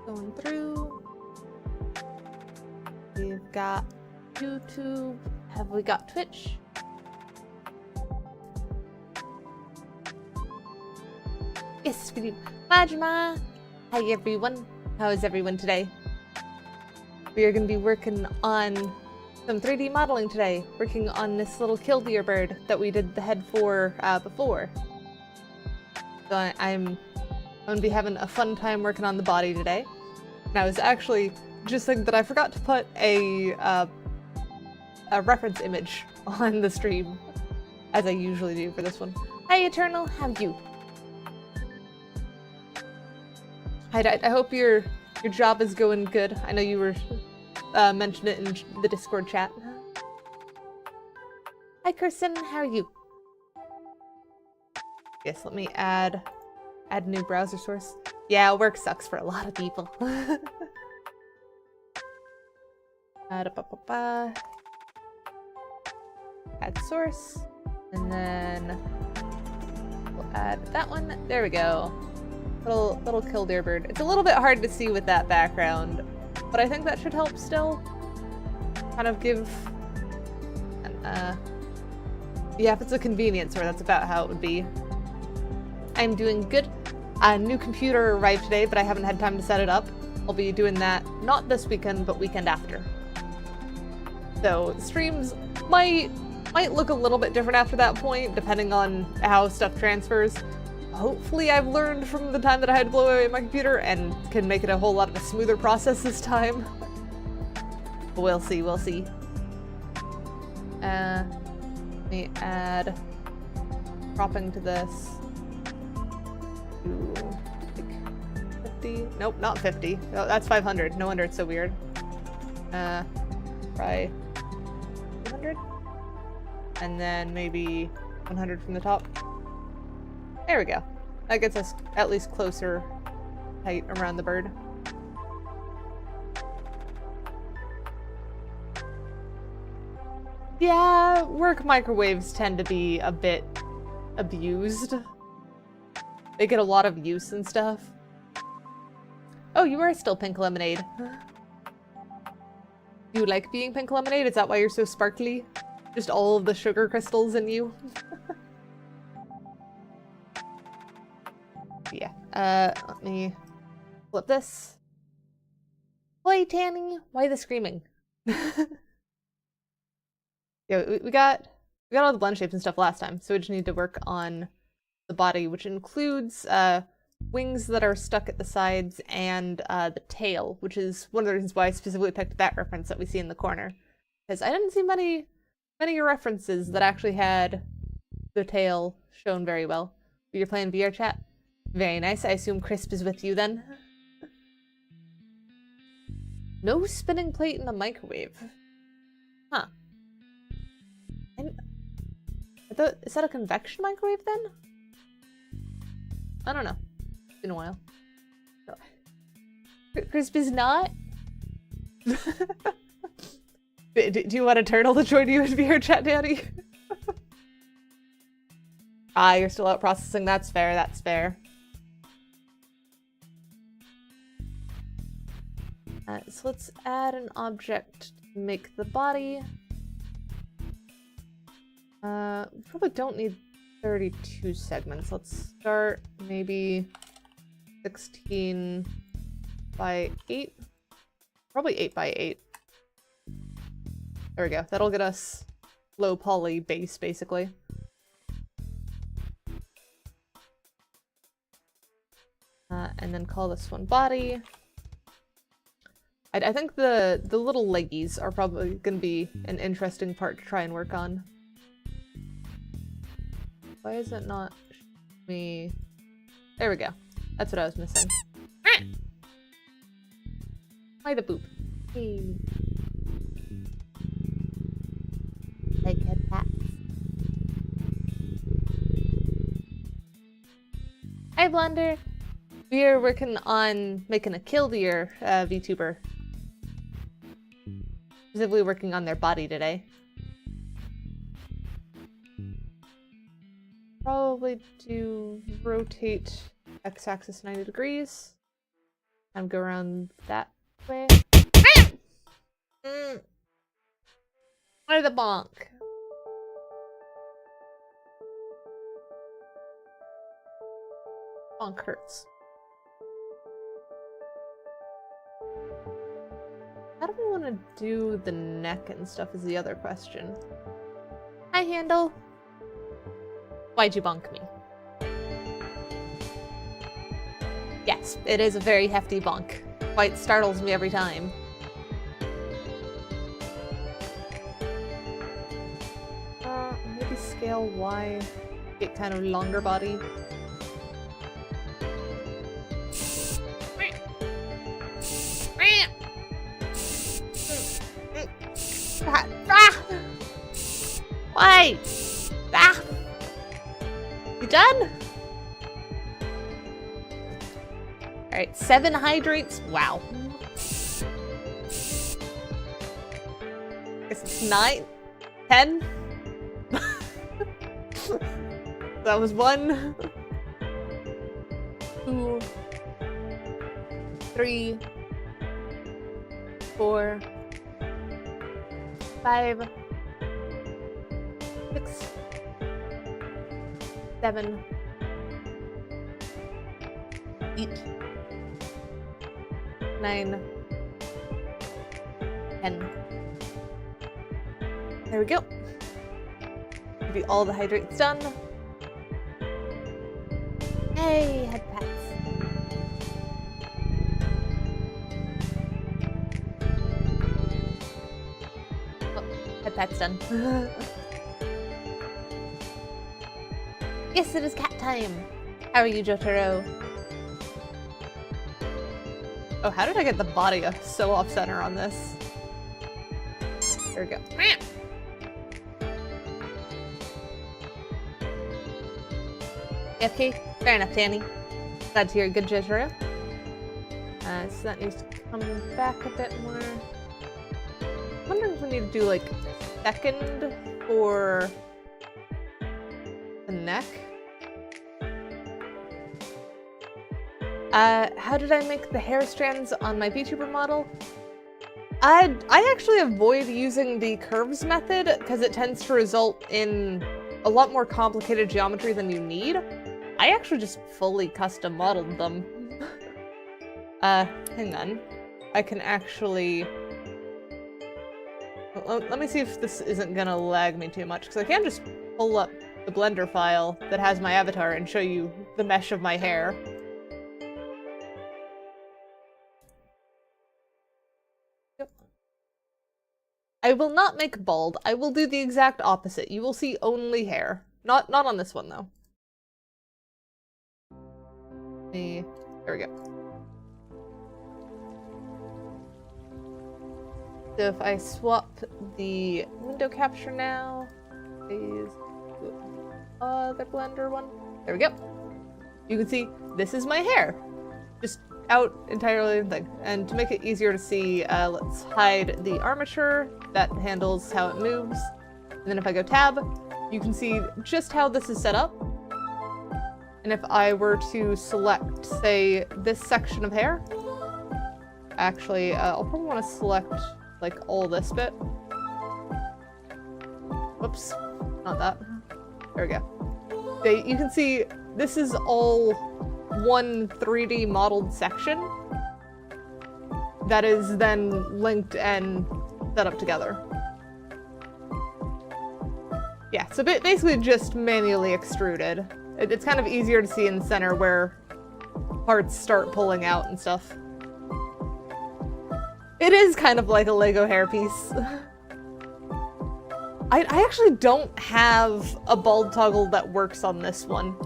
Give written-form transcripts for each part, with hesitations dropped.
Going through. We've got YouTube. Have we got Twitch? Yes, we do. Majma! Hi everyone. How is everyone today? We are going to be working on some 3D modeling today. Working on this little Killdeer bird that we did the head for before. So I'm going to be having a fun time working on the body today. And I was actually just thinking that I forgot to put a reference image on the stream, as I usually do for this one. Hi Eternal, how you? Hi, I hope your job is going good. I know you were mentioned it in the Discord chat. Hi Kirsten, how are you? Yes, let me add new browser source. Yeah, work sucks for a lot of people. Add source, and then we'll add that one. There we go. Little Killdeer bird. It's a little bit hard to see with that background, but I think that should help still. Kind of give yeah, if it's a convenience store, that's about how it would be. I'm doing good. A new computer arrived today, but I haven't had time to set it up. I'll be doing that not this weekend, but weekend after. So streams might look a little bit different after that point, depending on how stuff transfers. Hopefully I've learned from the time that I had to blow away my computer and can make it a whole lot of a smoother process this time. But we'll see, we'll see. Let me add cropping to this. To like 50. Nope, not 50. No, that's 500. No wonder it's so weird. Try 200. And then maybe 100 from the top. There we go. That gets us at least closer height around the bird. Yeah, work microwaves tend to be a bit abused. They get a lot of use and stuff. Oh, you are still pink lemonade. You like being pink lemonade? Is that why you're so sparkly? Just all of the sugar crystals in you? Yeah. Let me flip this. Why, Tanny? Why the screaming? Yeah, we got all the blend shapes and stuff last time, so we just need to work on the body, which includes wings that are stuck at the sides and the tail, which is one of the reasons why I specifically picked that reference that we see in the corner. Because I didn't see many references that actually had the tail shown very well. You're playing VR chat? Very nice. I assume Crisp is with you then? No spinning plate in the microwave. Huh. Is that a convection microwave then? I don't know. It's been a while. Crisp is not? Do you want a turtle to join you in VR chat, Daddy? Ah, you're still out processing. That's fair, that's fair. So let's add an object to make the body. We probably don't need 32 segments. Let's start maybe 16 by 8. Probably 8 by 8. There we go. That'll get us low poly base, basically. And then call this one body. I think the little leggies are probably going to be an interesting part to try and work on. Why is it not me? There we go. That's what I was missing. Why the boop? Hey. Like a cat. Hi, Blunder. We are working on making a Killdeer Vtuber. Specifically working on their body today. Probably do rotate x-axis 90 degrees. And go around that way. Why the bonk? Bonk hurts. How do we want to do the neck and stuff is the other question. Hi, Handle. Why'd you bonk me? Yes, it is a very hefty bonk. Quite startles me every time. Maybe scale Y, get kind of longer body. Why? You done? Alright, 7 hydrates. Wow. Guess it's 9? 10? That was 1, 2, 3, 4, 5, 6, 7, 8, 9, 10. There we go. Maybe all the hydrates done. Hey, head pats. Oh, head pat's done. Yes, it is cat time. How are you, Jotaro? Oh, how did I get the body so off-center on this? There we go. AFK? Fair enough, Danny. Glad to hear a good Jotaro. So that needs to come back a bit more. I'm wondering if we need to do, like, second for the neck. How did I make the hair strands on my VTuber model? I actually avoid using the curves method because it tends to result in a lot more complicated geometry than you need. I actually just fully custom modeled them. Hang on. I can actually... Let me see if this isn't gonna lag me too much, because I can just pull up the Blender file that has my avatar and show you the mesh of my hair. I will not make bald. I will do the exact opposite. You will see only hair. Not on this one, though. There we go. So if I swap the window capture now, please, the Blender one. There we go. You can see this is my hair. Just out entirely in the thing. And to make it easier to see, let's hide the armature. That handles how it moves. And then if I go tab, you can see just how this is set up. And if I were to select, say, this section of hair, actually, I'll probably want to select, like, all this bit. Whoops, not that. There we go. So you can see this is all one 3D modeled section that is then linked and set up together. Yeah, so basically just manually extruded. It's kind of easier to see in the center where parts start pulling out and stuff. It is kind of like a Lego hairpiece. I actually don't have a bald toggle that works on this one.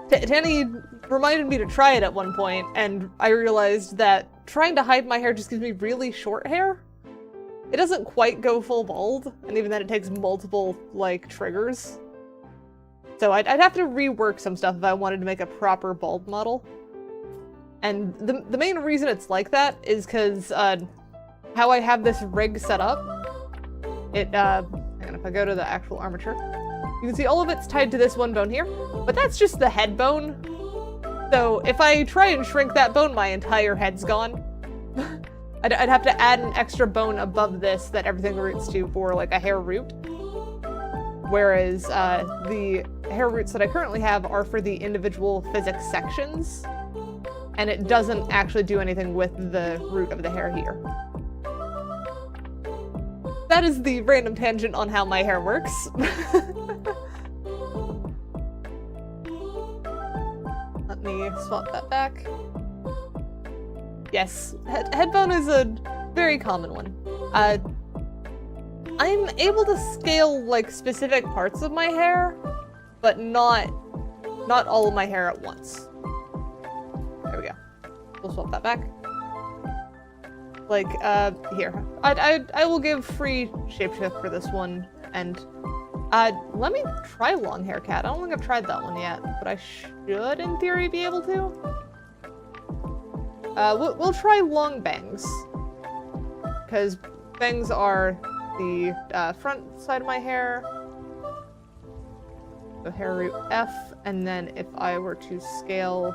Tanny reminded me to try it at one point, and I realized that trying to hide my hair just gives me really short hair. It doesn't quite go full bald, and even then it takes multiple, like, triggers. So I'd have to rework some stuff if I wanted to make a proper bald model. And the main reason it's like that is because how I have this rig set up, hang on, if I go to the actual armature, you can see all of it's tied to this one bone here, but that's just the head bone. So if I try and shrink that bone, my entire head's gone. I'd have to add an extra bone above this that everything roots to for like a hair root. Whereas the hair roots that I currently have are for the individual physics sections. And it doesn't actually do anything with the root of the hair here. That is the random tangent on how my hair works. Let me swap that back. Yes, head bone is a very common one. I'm able to scale like specific parts of my hair, but not all of my hair at once. There we go. We'll swap that back. Like, here. I will give free shapeshift for this one, and let me try long hair cat. I don't think I've tried that one yet, but I should, in theory, be able to. We'll try long bangs, because bangs are the front side of my hair. So hair root F, and then if I were to scale,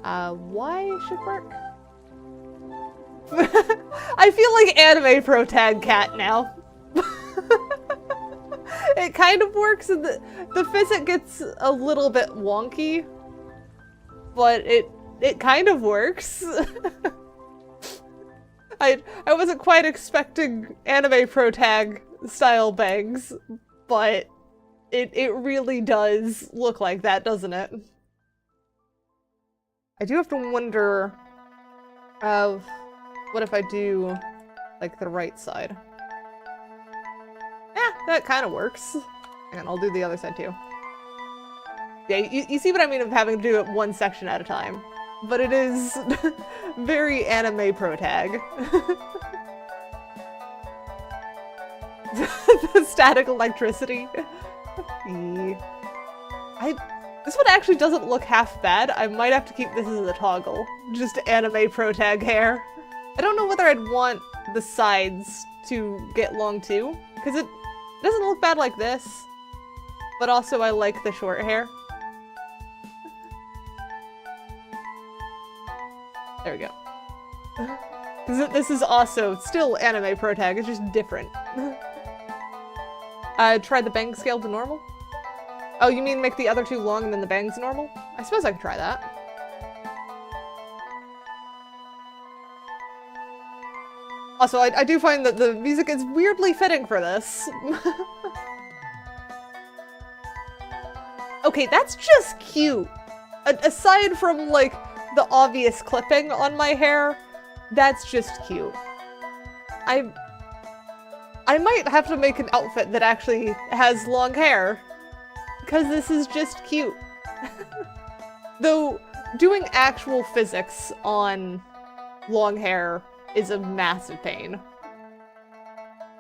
Y should work. I feel like anime pro tag cat now. It kind of works, and the physics gets a little bit wonky, but it kind of works. I wasn't quite expecting anime pro tag style bangs, but it really does look like that, doesn't it? I do have to wonder of what if I do like the right side. Yeah, that kind of works. And I'll do the other side too. Yeah, you see what I mean of having to do it one section at a time. But it is very anime pro tag. The static electricity. This one actually doesn't look half bad. I might have to keep this as a toggle. Just anime pro tag hair. I don't know whether I'd want the sides to get long too, because it doesn't look bad like this, but also I like the short hair. There we go. This is also still anime pro tag, it's just different. Try the bang scale to normal? Oh, you mean make the other two long and then the bangs normal? I suppose I could try that. Also, I do find that the music is weirdly fitting for this. Okay, that's just cute. Aside from, like, the obvious clipping on my hair, that's just cute. I might have to make an outfit that actually has long hair, because this is just cute. Though, doing actual physics on long hair is a massive pain.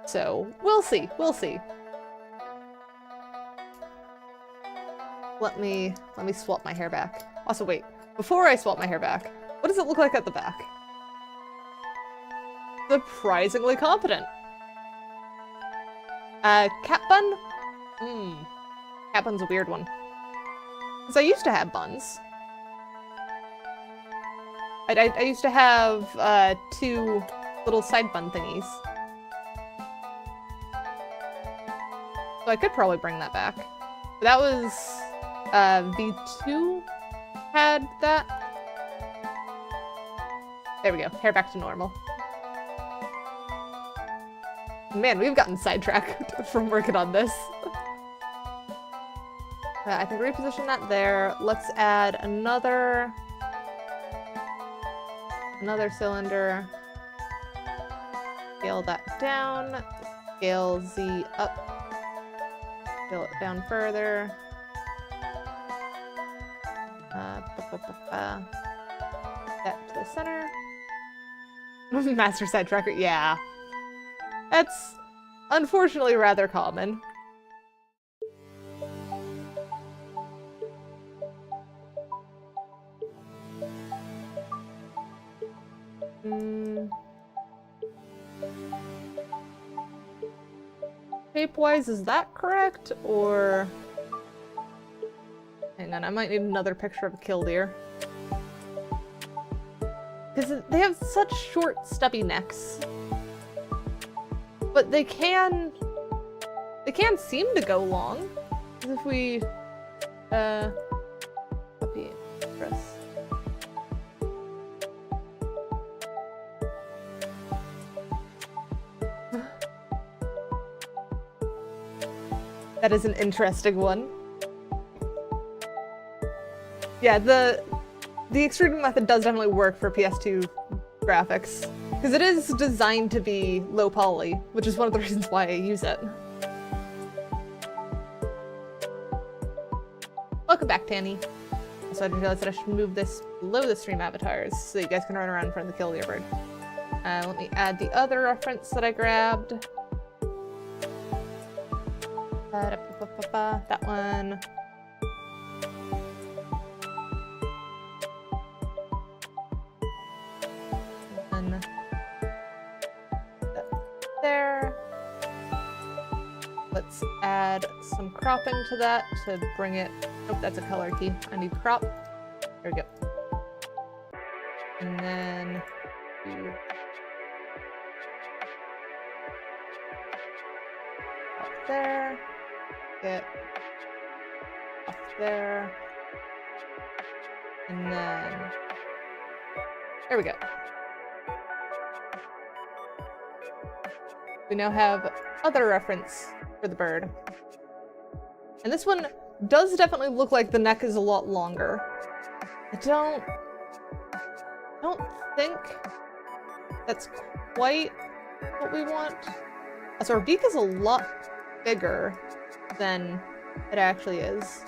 So, we'll see, we'll see. Let me swap my hair back. Also, wait, before I swap my hair back, what does it look like at the back? Surprisingly competent. Cat bun? Cat bun's a weird one. Because I used to have buns. I used to have, two little side bun thingies. So I could probably bring that back. But that was, V2 had that. There we go, hair back to normal. Man, we've gotten sidetracked from working on this. I can reposition that there. Let's add another cylinder. Scale that down. Scale Z up. Scale it down further. That to the center. Master sidetracker, yeah. That's unfortunately rather common. Shape-wise, is that correct? Or... hang on, I might need another picture of a Killdeer. Because they have such short, stubby necks. But they can seem to go long. If we, copy, press. That is an interesting one. Yeah, the extruding method does definitely work for PS2 graphics, because it is designed to be low poly, which is one of the reasons why I use it. Welcome back, Tanny. So I just realized that I should move this below the stream avatars so you guys can run around in front of the Killdeer bird. Let me add the other reference that I grabbed. That one. And there. Let's add some cropping to that to bring it. Oh, that's a color key. I need crop. There we go. And then do up there. Get up there. And then there we go. We now have other reference for the bird. And this one does definitely look like the neck is a lot longer. I don't think that's quite what we want. So our beak is a lot bigger than it actually is.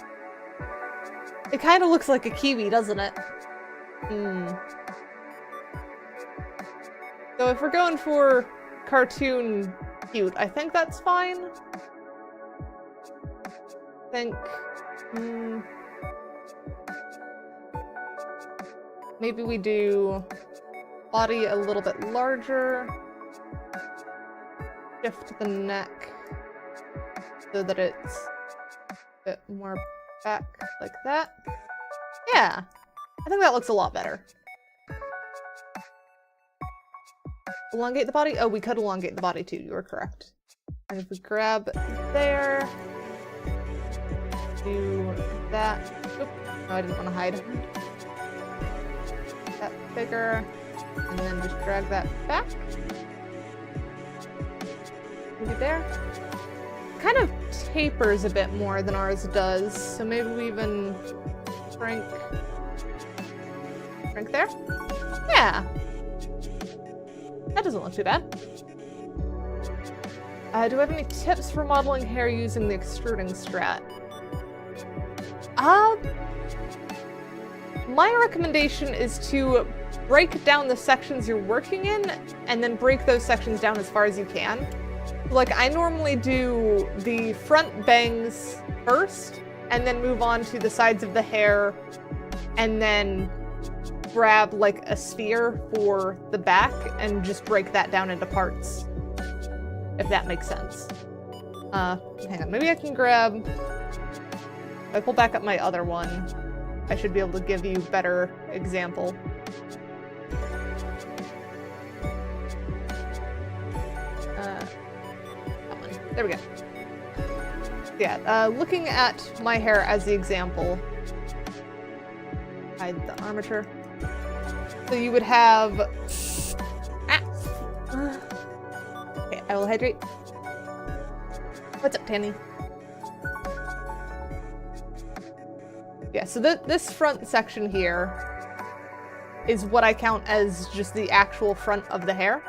It kind of looks like a kiwi, doesn't it? So if we're going for cartoon cute, I think that's fine. I think maybe we do body a little bit larger, shift the neck so that it's a bit more back like that. Yeah, I think that looks a lot better. Elongate the body? Oh, we could elongate the body too, you were correct. And if we grab there, do that. Oop, no, I didn't want to hide. That bigger, and then just drag that back. Maybe there. Kind of tapers a bit more than ours does, so maybe we even shrink there? Yeah! That doesn't look too bad. Do I have any tips for modeling hair using the extruding strat? My recommendation is to break down the sections you're working in and then break those sections down as far as you can. Like, I normally do the front bangs first and then move on to the sides of the hair and then grab like a sphere for the back and just break that down into parts, if that makes sense. Hang on, maybe I can grab, if I pull back up my other one, I should be able to give you a better example. That one. There we go. Yeah, looking at my hair as the example, hide the armature. So you would have, okay, I will hydrate. What's up, Tanny? Yeah, so this front section here is what I count as just the actual front of the hair.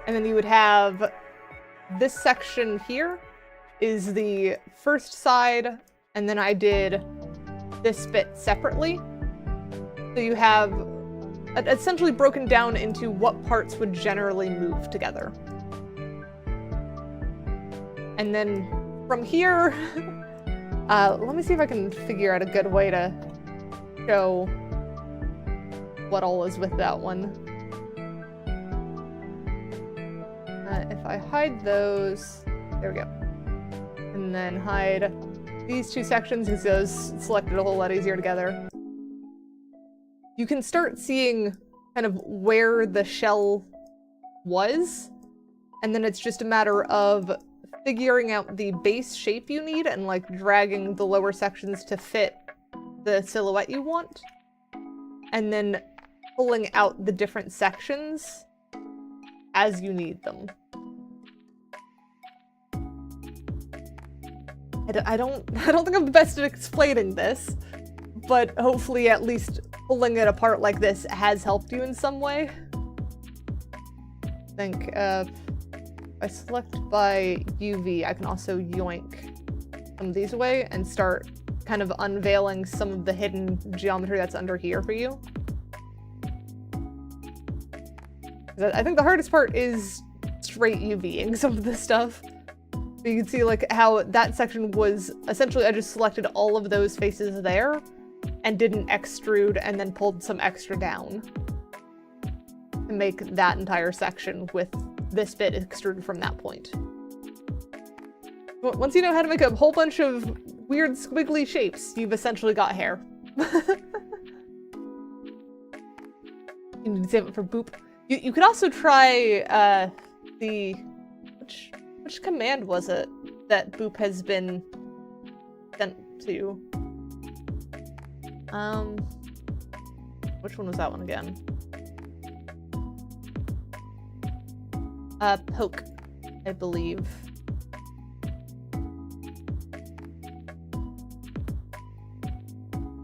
And then you would have this section here is the first side, and then I did this bit separately. So you have essentially broken down into what parts would generally move together. And then from here, let me see if I can figure out a good way to show what all is with that one. If I hide those, there we go. And then hide these two sections because those selected a whole lot easier together. you can start seeing kind of where the shell was, and then it's just a matter of figuring out the base shape you need and like dragging the lower sections to fit the silhouette you want, and then pulling out the different sections as you need them. I don't think I'm the best at explaining this, but hopefully at least pulling it apart like this has helped you in some way. I think if I select by UV, I can also yoink some of these away and start kind of unveiling some of the hidden geometry that's under here for you. I think the hardest part is straight UVing some of this stuff. So you can see like how that section was essentially, I just selected all of those faces there and didn't extrude and then pulled some extra down to make that entire section with this bit extruded from that point. Once you know how to make a whole bunch of weird squiggly shapes, you've essentially got hair. You need to save it for boop. You could also try which command was it that boop has been sent to? Which one was that one again? Poke, I believe.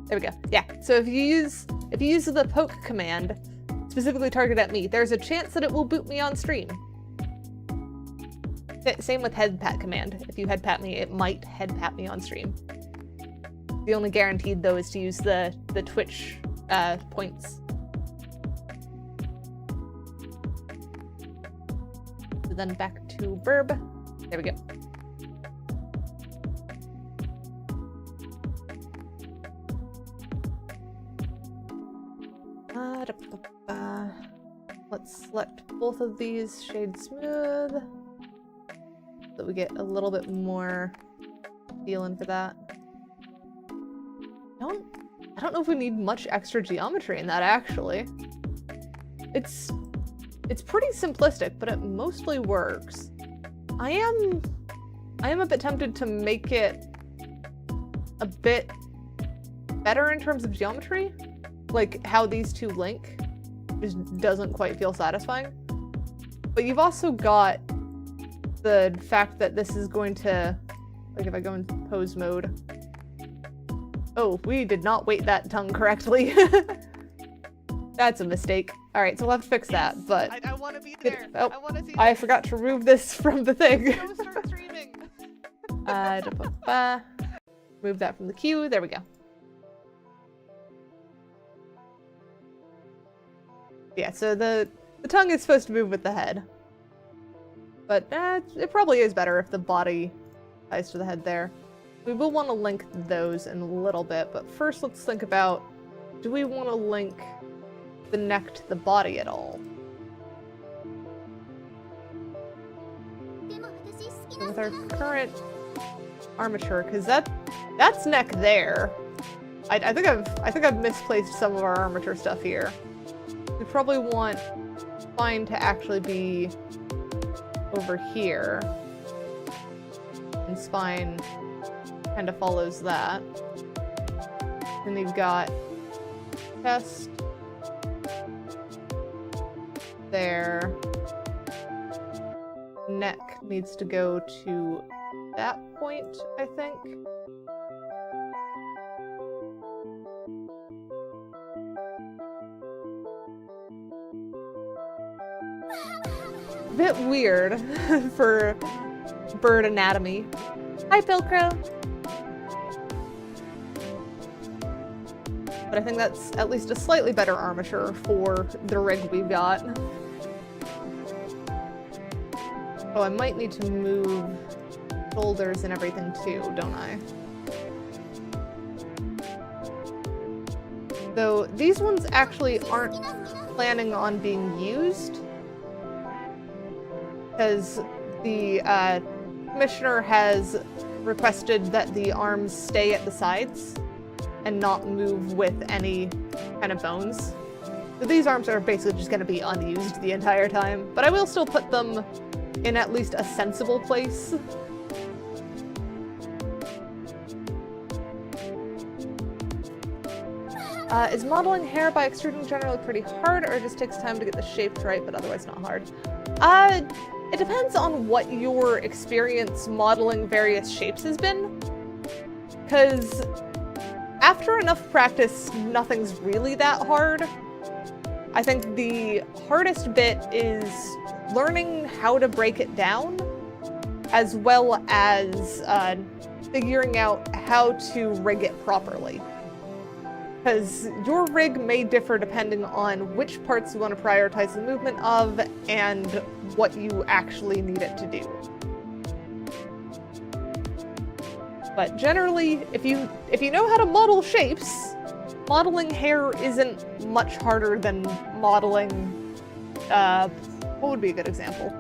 There we go. Yeah. So if you use the poke command, specifically target at me, there's a chance that it will boot me on stream. Same with head pat command. If you head pat me, it might head pat me on stream. The only guaranteed though is to use the Twitch points. So then back to burb. There we go. Let's select both of these, shade smooth, so we get a little bit more feeling for that. I don't know if we need much extra geometry in that actually. It's pretty simplistic, but it mostly works. I am a bit tempted to make it a bit better in terms of geometry, like how these two link just doesn't quite feel satisfying. But you've also got the fact that this is going to, like if I go into pose mode, oh, we did not weight that tongue correctly. That's a mistake. All right, so we'll have to fix that, but I want to be there. Oh, I want to see I this. forgot to remove this from the thing. Go start streaming. Move that from the queue. There we go. Yeah, so the tongue is supposed to move with the head. But it probably is better if the body ties to the head there. We will want to link those in a little bit, but first let's think about, do we want to link the neck to the body at all? With our current armature, because that's neck there. I think I've misplaced some of our armature stuff here. We probably want spine to actually be over here, and spine kind of follows that. Then you've got chest there. Neck needs to go to that point, I think. Bit weird for bird anatomy. Hi, Pilcrow. But I think that's at least a slightly better armature for the rig we've got. Oh, I might need to move shoulders and everything too, don't I? Though these ones actually aren't planning on being used, because the commissioner has requested that the arms stay at the sides and not move with any kind of bones. So these arms are basically just going to be unused the entire time, but I will still put them in at least a sensible place. Is modeling hair by extruding generally pretty hard, or it just takes time to get the shapes right, but otherwise not hard? It depends on what your experience modeling various shapes has been. Because after enough practice, nothing's really that hard. I think the hardest bit is learning how to break it down, as well as figuring out how to rig it properly. Because your rig may differ depending on which parts you want to prioritize the movement of and what you actually need it to do. But generally, if you know how to model shapes, modeling hair isn't much harder than modeling, what would be a good example?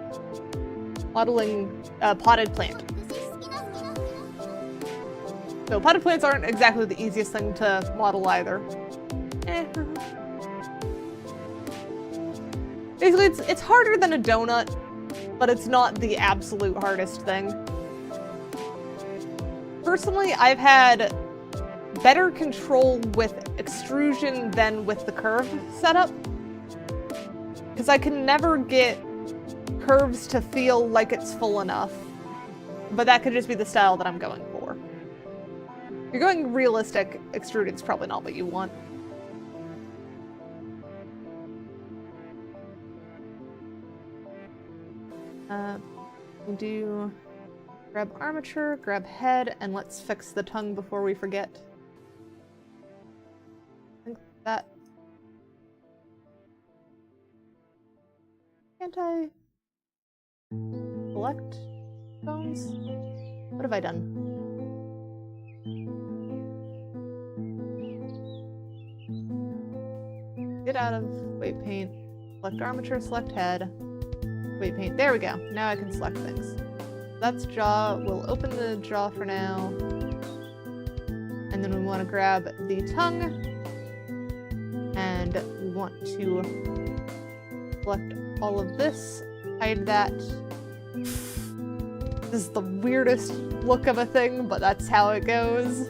Modeling a potted plant. So potted plants aren't exactly the easiest thing to model either. Basically, it's harder than a donut, but it's not the absolute hardest thing. Personally, I've had better control with extrusion than with the curve setup, because I can never get curves to feel like it's full enough, but that could just be the style that I'm going for. If you're going realistic, extruded's probably not what you want. We'll do grab armature, grab head, and let's fix the tongue before we forget. I think that... Can't I select bones? What have I done? Get out of weight paint, select armature, select head, weight paint. There we go. Now I can select things. That's jaw. We'll open the jaw for now. And then we want to grab the tongue. And we want to select all of this, hide that. This is the weirdest look of a thing, but that's how it goes.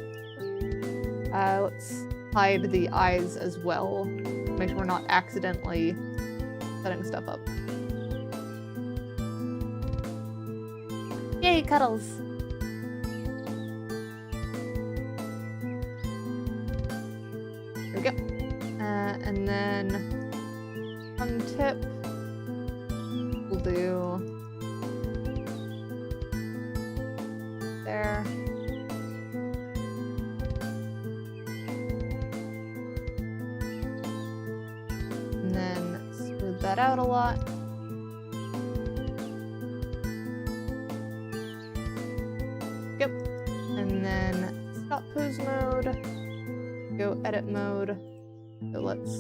Let's hide the eyes as well. Make sure we're not accidentally setting stuff up. Yay, cuddles! There we go. And then tongue tip. We'll do there. And then smooth that out a lot. Yep. And then stop pose mode. Go edit mode. So let's...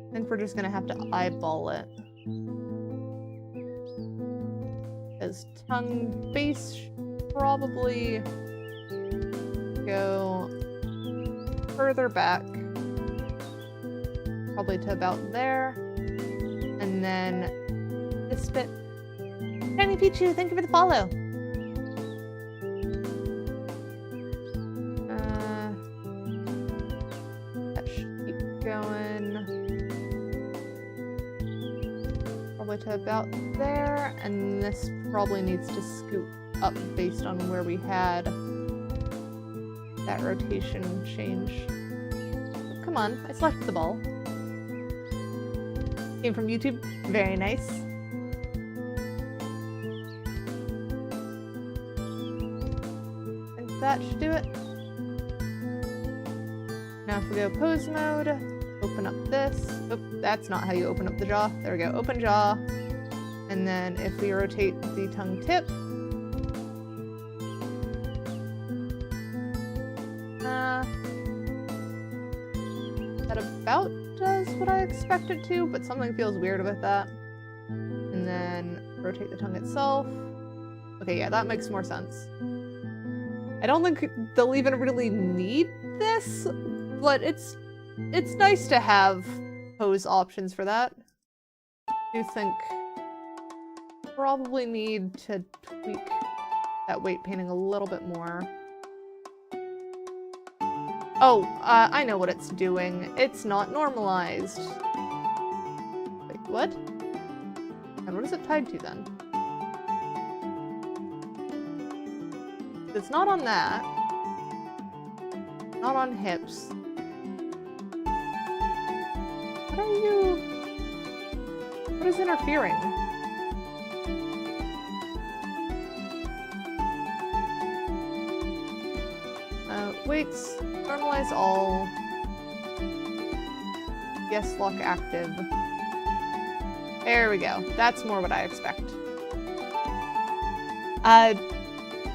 I think we're just gonna have to eyeball it. As tongue base should probably go further back. Probably to about there. And then this bit. Tiny Pichu, thank you for the follow. That should keep going. Probably to about there, and this probably needs to scoop up based on where we had that rotation change. Oh, come on, I selected the ball. Came from YouTube, very nice. That should do it. Now if we go pose mode, open up this. Oh, that's not how you open up the jaw. There we go, open jaw. And then if we rotate the tongue tip, that about does what I expect it to, but something feels weird with that. And then rotate the tongue itself. Okay, yeah, that makes more sense. I don't think they'll even really need this, but it's nice to have pose options for that. I do think probably need to tweak that weight painting a little bit more. Oh, I know what it's doing. It's not normalized. Wait, what? And what is it tied to then? It's not on that. Not on hips. What are you... What is interfering? Weights, normalize all. Yes, lock active. There we go. That's more what I expect.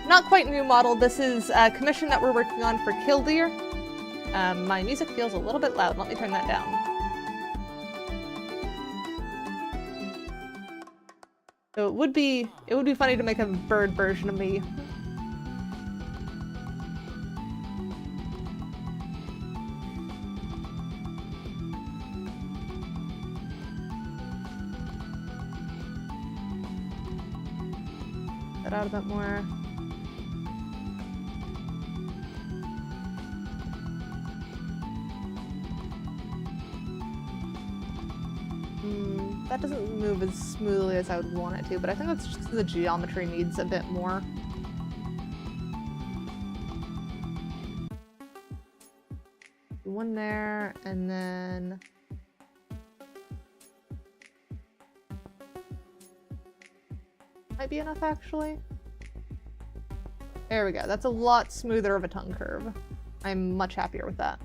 Not quite new model. This is a commission that we're working on for Killdeer. My music feels a little bit loud. Let me turn that down. So it would be funny to make a bird version of me. That out a bit more. That doesn't move as smoothly as I would want it to, but I think that's just because the geometry needs a bit more. One there, and then... Might be enough, actually. There we go. That's a lot smoother of a tongue curve. I'm much happier with that.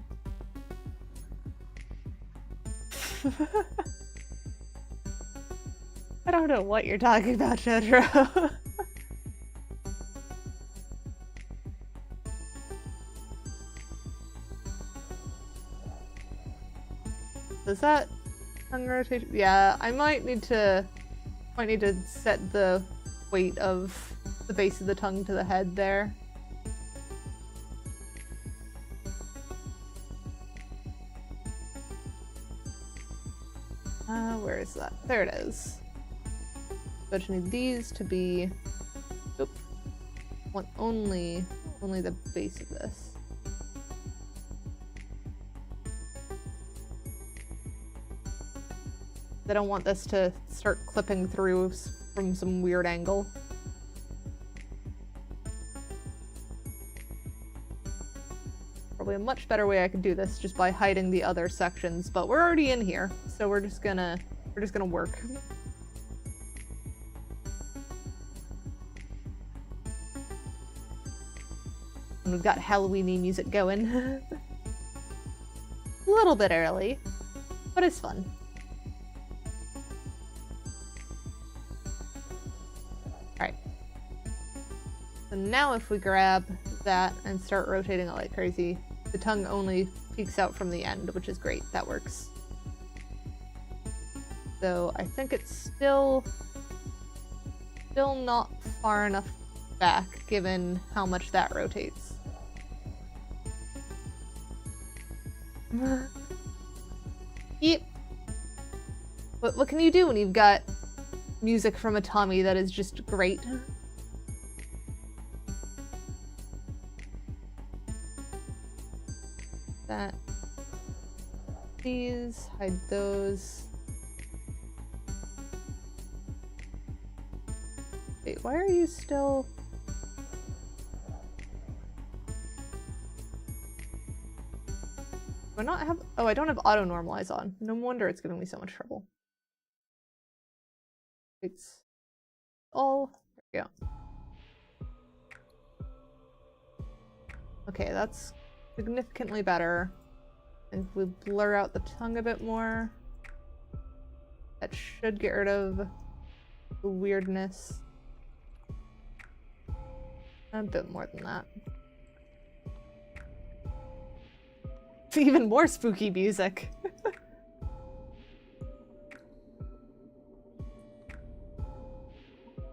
I don't know what you're talking about, Jotaro. Is that tongue rotation? Yeah, I might need to set the weight of the base of the tongue to the head there. Where is that? There it is. So I just need these to be, oop, want only the base of this. I don't want this to start clipping through from some weird angle. Probably a much better way I could do this just by hiding the other sections, but we're already in here, so we're just gonna work. And we've got Halloween-y music going. A little bit early, but it's fun. Alright. So now if we grab that and start rotating it like crazy, the tongue only peeks out from the end, which is great. That works. So I think it's still not far enough back, given how much that rotates. Yep. What can you do when you've got music from a Tommy that is just great? That. These, hide those. Wait, why are you still... Do I not have... Oh, I don't have auto-normalize on. No wonder it's giving me so much trouble. It's all... There we go. Okay, that's significantly better. And if we blur out the tongue a bit more, that should get rid of the weirdness. A bit more than that. It's even more spooky music.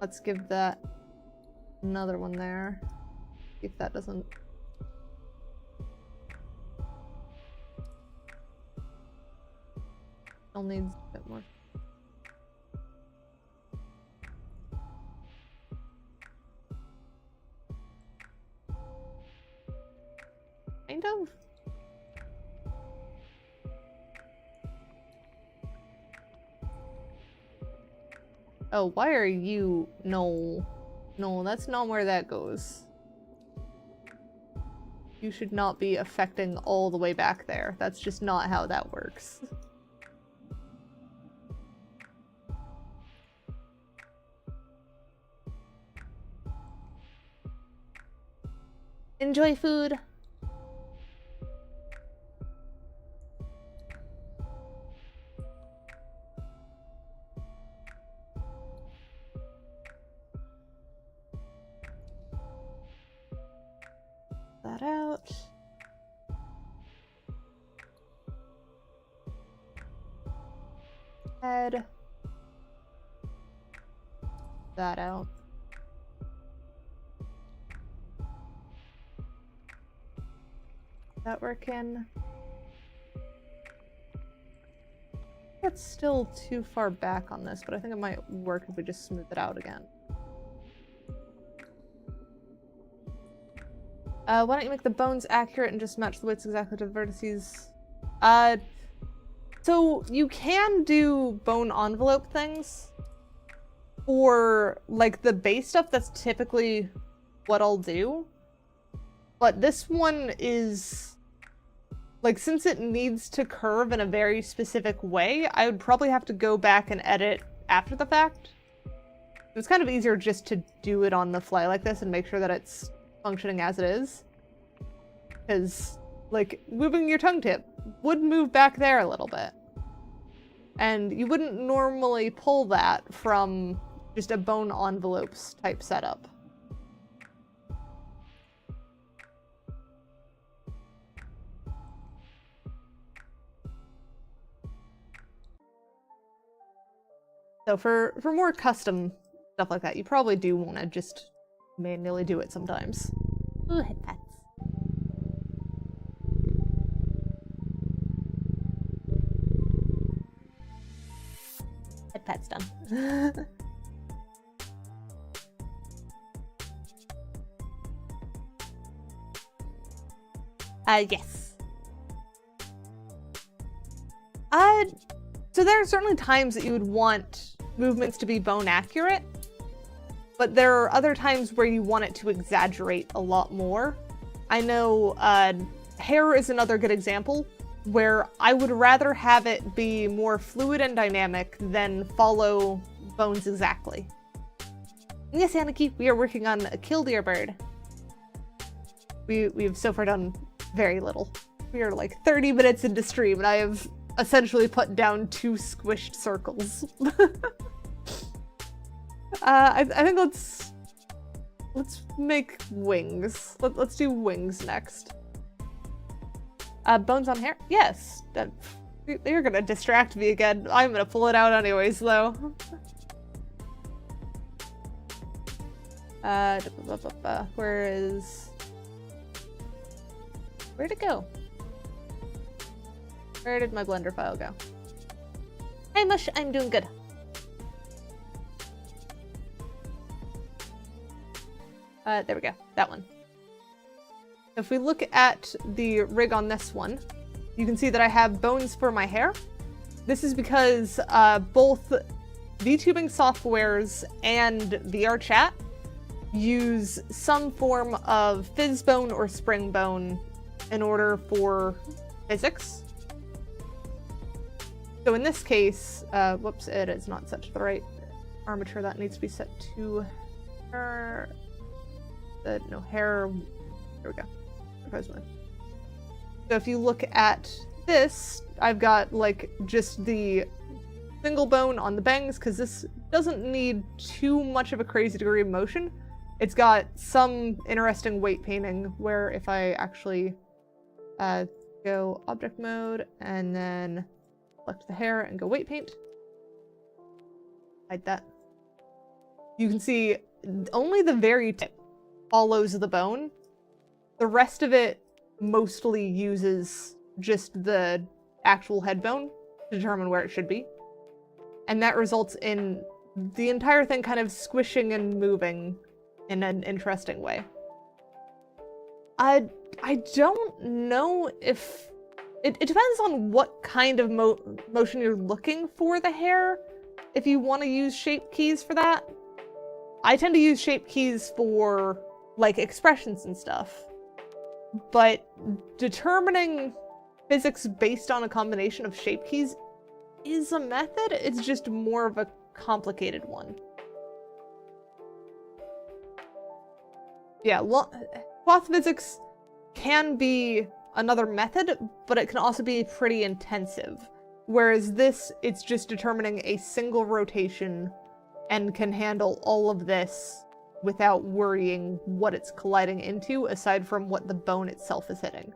Let's give that another one there. if that doesn't... Still needs a bit more. Kind of. Oh, why are you... No. No, that's not where that goes. You should not be affecting all the way back there. That's just not how that works. Enjoy food. That out. Head. That out. That working? That's still too far back on this, but I think it might work if we just smooth it out again. Why don't you make the bones accurate and just match the weights exactly to the vertices? So you can do bone envelope things for like the base stuff. That's typically what I'll do. But this one is like, since it needs to curve in a very specific way, I would probably have to go back and edit after the fact. It's kind of easier just to do it on the fly like this and make sure that it's functioning as it is. Because, like, moving your tongue tip would move back there a little bit. And you wouldn't normally pull that from just a bone envelopes type setup. So for more custom stuff like that, you probably do want to just manually do it sometimes. Ooh, head pats. Head pat's done. Yes. So there are certainly times that you would want movements to be bone accurate, but there are other times where you want it to exaggerate a lot more. I know hair is another good example, where I would rather have it be more fluid and dynamic than follow bones exactly. And yes, Aniki, we are working on a Killdeer bird. We've so far done very little. We are like 30 minutes into stream, and I have essentially put down 2 squished circles. I think let's make wings. Let's do wings next. Bones on hair? Yes. You're gonna distract me again. I'm gonna pull it out anyways, though. Where'd it go? Where did my Blender file go? Hey Mush, I'm doing good. There we go, that one. If we look at the rig on this one, you can see that I have bones for my hair. This is because both VTubing softwares and VR chat use some form of fizz bone or spring bone in order for physics. So in this case, whoops, it is not set to the right armature. That needs to be set to hair. No, hair. There we go. So if you look at this, I've got like just the single bone on the bangs because this doesn't need too much of a crazy degree of motion. It's got some interesting weight painting where if I actually go object mode and then select the hair and go weight paint, hide that. You can see only the very tip follows the bone, The rest of it mostly uses just the actual head bone to determine where it should be. And that results in the entire thing kind of squishing and moving in an interesting way. I don't know if... It depends on what kind of motion you're looking for the hair, if you want to use shape keys for that. I tend to use shape keys for, like, expressions and stuff. But determining physics based on a combination of shape keys is a method, it's just more of a complicated one. Yeah, cloth physics can be another method, but it can also be pretty intensive. Whereas this, it's just determining a single rotation and can handle all of this without worrying what it's colliding into, aside from what the bone itself is hitting.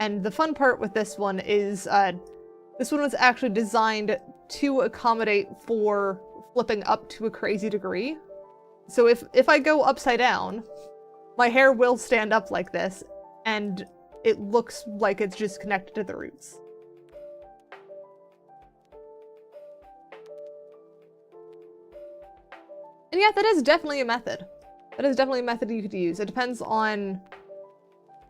And the fun part with this one is, this one was actually designed to accommodate for flipping up to a crazy degree. So if I go upside down, my hair will stand up like this, and it looks like it's just connected to the roots. And yeah, that is definitely a method. That is definitely a method you could use. It depends on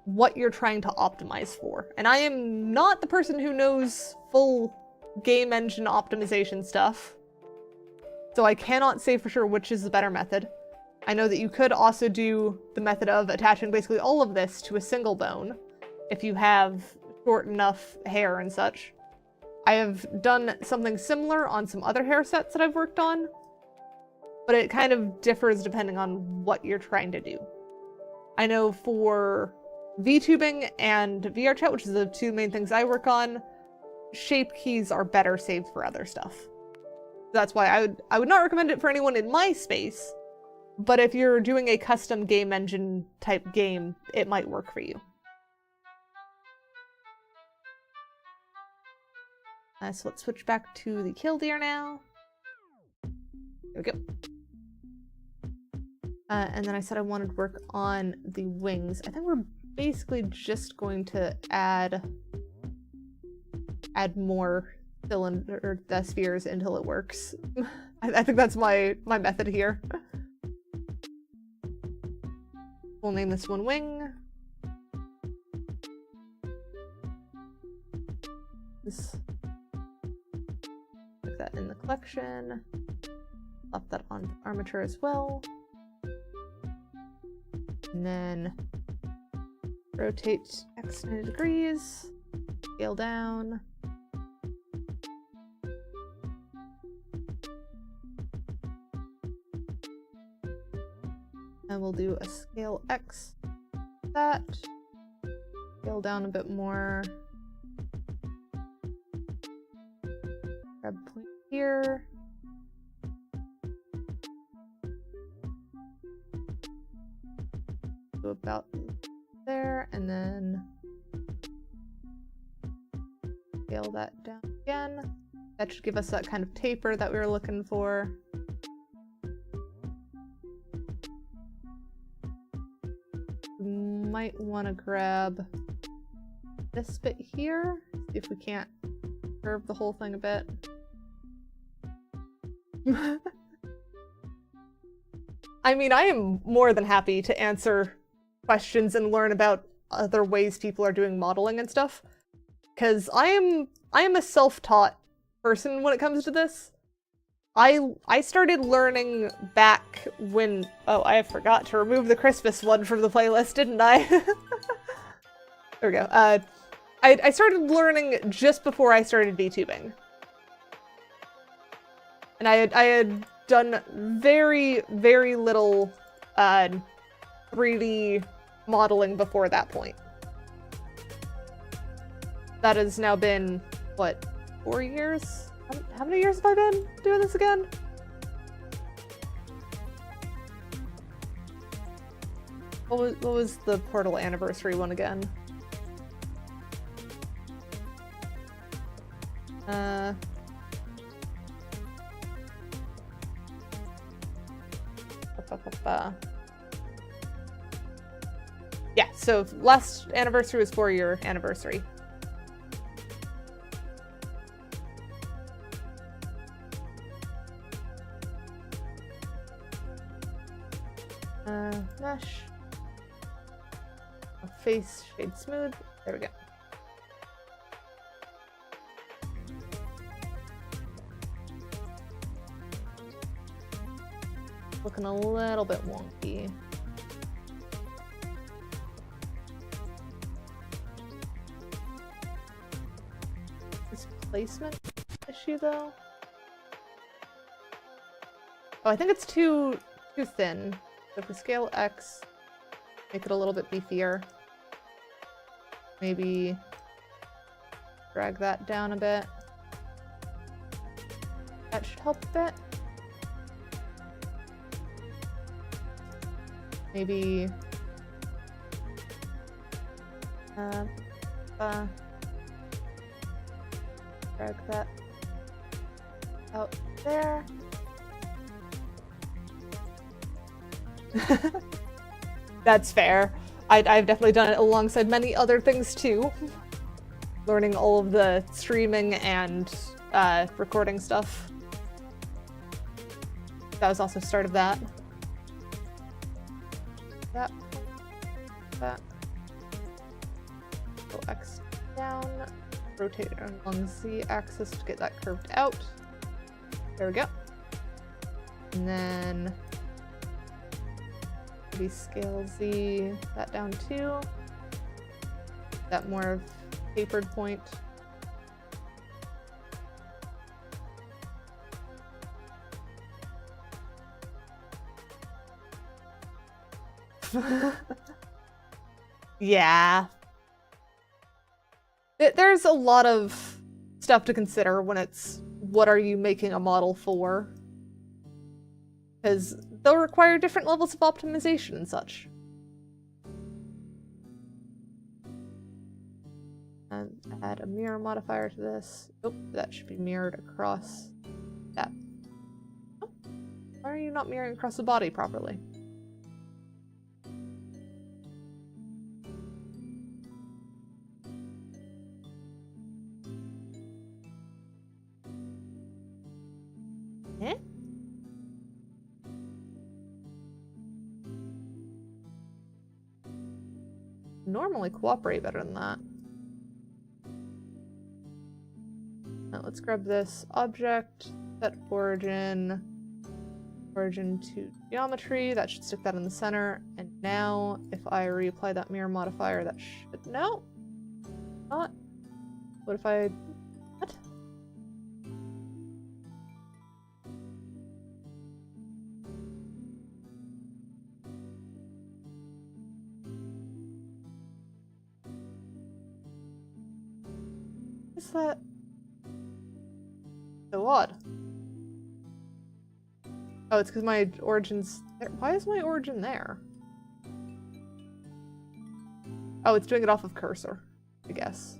what you're trying to optimize for. And I am not the person who knows full game engine optimization stuff, so I cannot say for sure which is the better method. I know that you could also do the method of attaching basically all of this to a single bone, if you have short enough hair and such. I have done something similar on some other hair sets that I've worked on, but it kind of differs depending on what you're trying to do. I know for VTubing and VR chat, which is the two main things I work on, shape keys are better saved for other stuff. That's why I would not recommend it for anyone in my space, but if you're doing a custom game engine type game, it might work for you. So let's switch back to the Killdeer now. There we go. And then I said I wanted work on the wings. I think we're basically just going to add more cylinder spheres until it works. I think that's my method here. We'll name this one wing. Put that in the collection. Plop that on armature as well. And then rotate X 90 degrees, scale down. And we'll do a scale X, that, scale down a bit more. Grab a point here. Go about there, and then scale that down again. That should give us that kind of taper that we were looking for. We might want to grab this bit here, see if we can't curve the whole thing a bit. I mean, I am more than happy to answer questions and learn about other ways people are doing modeling and stuff, because I am a self-taught person when it comes to this. I started learning back when... Oh, I forgot to remove the Christmas one from the playlist, didn't I? There we go. I started learning just before I started VTubing. And I had done very, very little 3D modeling before that point. That has now been, what, 4 years? How many years have I been doing this again? What was the Portal anniversary one again? Yeah, so last anniversary was 4-year anniversary. Mesh. Face shade smooth. There we go. Looking a little bit wonky. This placement issue though? Oh, I think it's too thin. So if we scale X, make it a little bit beefier. Maybe drag that down a bit. That should help a bit. Maybe drag that out there. That's fair. I've definitely done it alongside many other things too. Learning all of the streaming and recording stuff. That was also start of that. That. Go X down. Rotate it along the Z-axis to get that curved out. There we go. And then maybe scale Z that down too. That more of tapered point. Yeah. There's a lot of stuff to consider when it's what are you making a model for? Because they'll require different levels of optimization and such. And add a mirror modifier to this. Oh, that should be mirrored across that. Oh, why are you not mirroring across the body properly? Eh? Normally cooperate better than that. Now let's grab this object, set origin to geometry. That should stick that in the center. And now if I reapply that mirror modifier, that should, no, not. What if I, what? Is that so odd? Oh, it's because my origin's there. Why is my origin there? Oh, it's doing it off of cursor, I guess.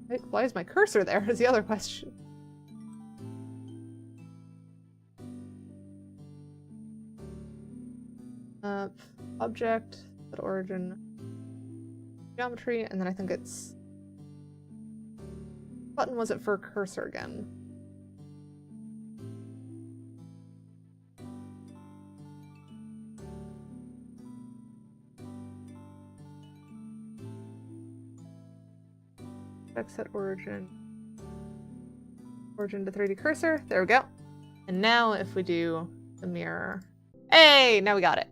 Wait, why is my cursor there is the other question. Object, set origin, geometry, and then I think it's button was it for cursor again? Set origin to 3D cursor. There we go. And now if we do the mirror, hey, now we got it.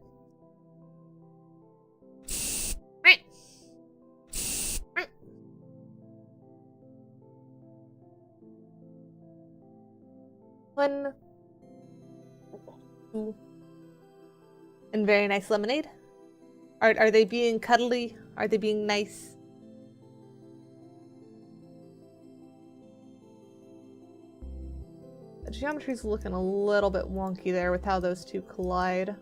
One. Ooh. And very nice lemonade. Are they being cuddly? Are they being nice? The geometry's looking a little bit wonky there with how those two collide.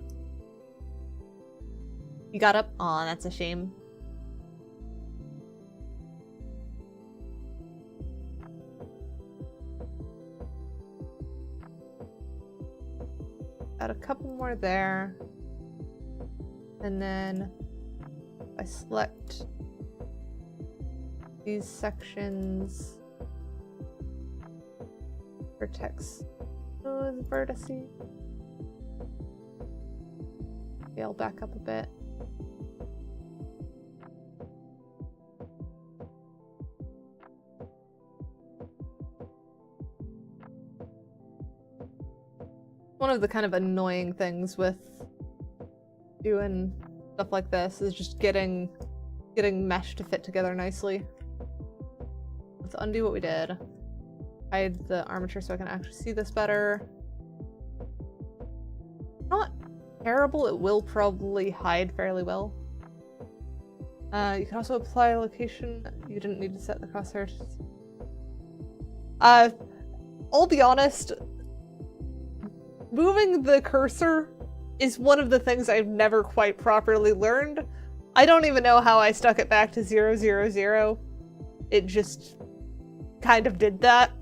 You got up? Aw, that's a shame. add a couple more there. And then I select these sections, vertex those vertices. Scale back up a bit. One of the kind of annoying things with doing stuff like this is just getting mesh to fit together nicely. Let's undo what we did. Hide the armature so I can actually see this better. Not terrible, it will probably hide fairly well. You can also apply a location. You didn't need to set the crosshairs. I'll be honest, moving the cursor is one of the things I've never quite properly learned. I don't even know how I stuck it back to 0, 0, 0. It just kind of did that.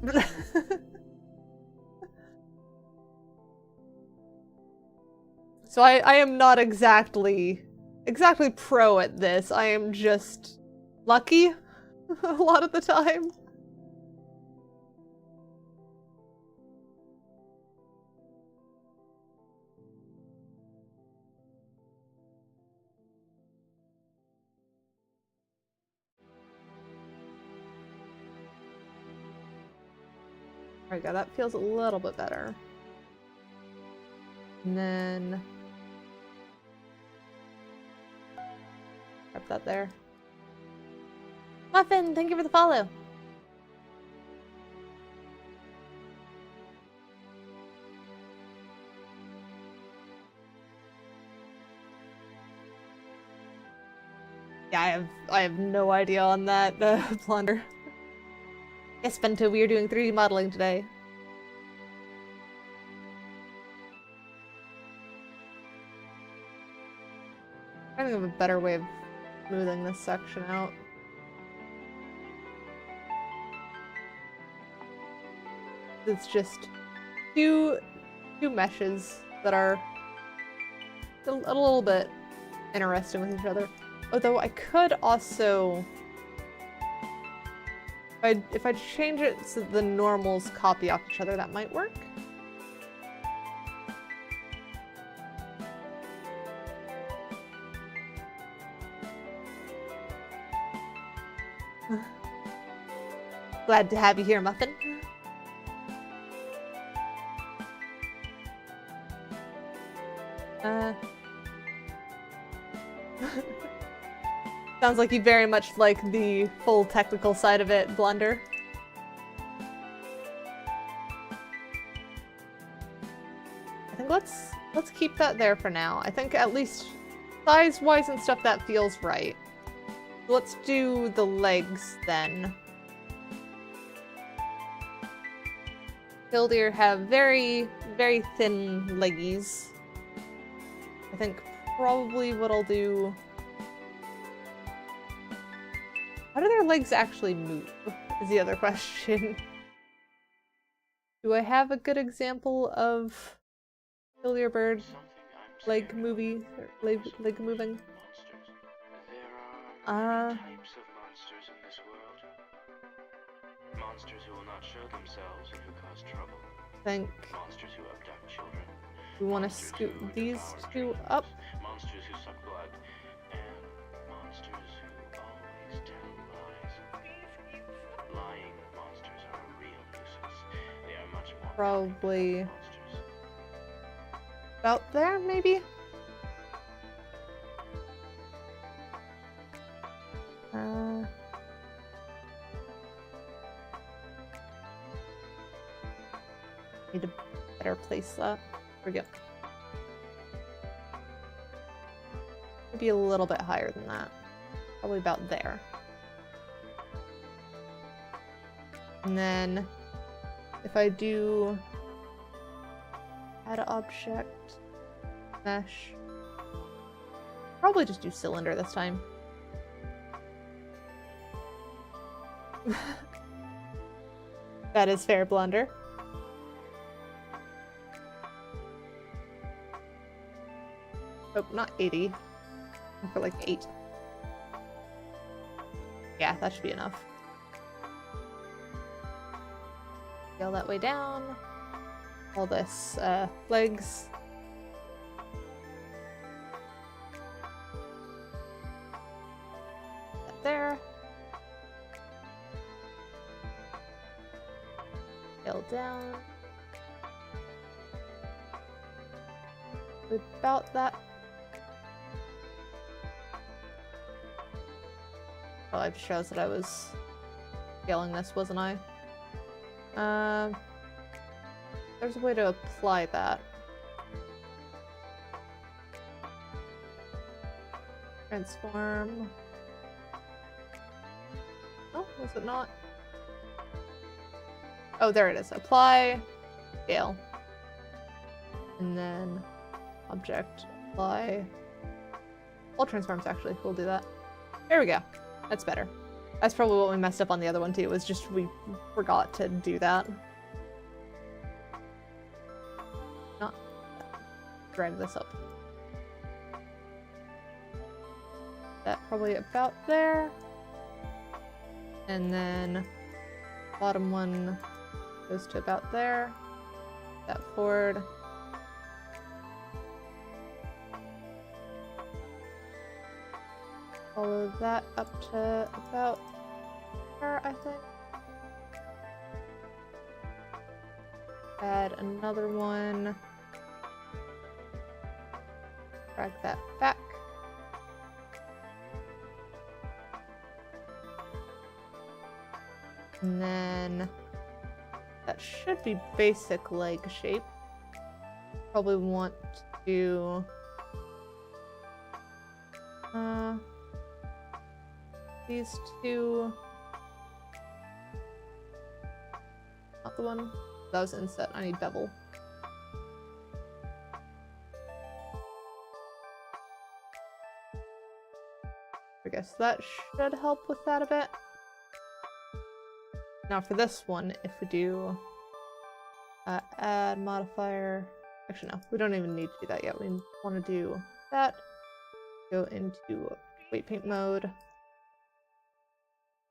So I am not exactly pro at this. I am just lucky a lot of the time. There we go, that feels a little bit better. And then grab that there. Muffin, thank you for the follow. Yeah, I have no idea on that, Plunder. Yes, Bento, we are doing 3D modeling today. I think of a better way of smoothing this section out. It's just two meshes that are a little bit interesting with each other. Although I could also, if I change it so the normals copy off each other, that might work. Glad to have you here, Muffin. Sounds like you very much like the full technical side of it, Blunder. I think let's keep that there for now. I think at least size-wise and stuff that feels right. Let's do the legs then. Killdeer have very, very thin leggies. I think probably what I'll do... How do their legs actually move, is the other question. Do I have a good example of Killdeer bird leg moving? Types of monsters in this world. Monsters who will not show themselves and who cause trouble. Think Monsters who abduct children. we want to scoot these two up. Monsters who suck blood. And monsters who always tell lies. Lying monsters are a real nuisance. They are much more Probably monsters. about there, maybe? Need to better place that. There we go. Maybe a little bit higher than that. Probably about there. And then if I do add object, mesh, probably just do cylinder this time. That is fair, Blunder. Oh, not 80. For like 8. Yeah, that should be enough. Scale that way down. All this, legs. That there. Scale down. About that. Oh, I just realized that I was scaling this, wasn't I? There's a way to apply that. Transform. Oh, was it not? Oh, there it is. Apply, scale. And then object, apply. All transforms, actually. We'll do that. There we go. That's better. That's probably what we messed up on the other one, too. Was just we forgot to do that. Not drag this up. That probably about there. And then bottom one goes to about there. That forward. Follow that up to about there, I think. Add another one. Drag that back. And then that should be basic leg shape. Probably want to these two. Not the one. That was inset. I need bevel. I guess that should help with that a bit. Now for this one, if we do add modifier, actually no, we don't even need to do that yet. We want to do that, go into weight paint mode.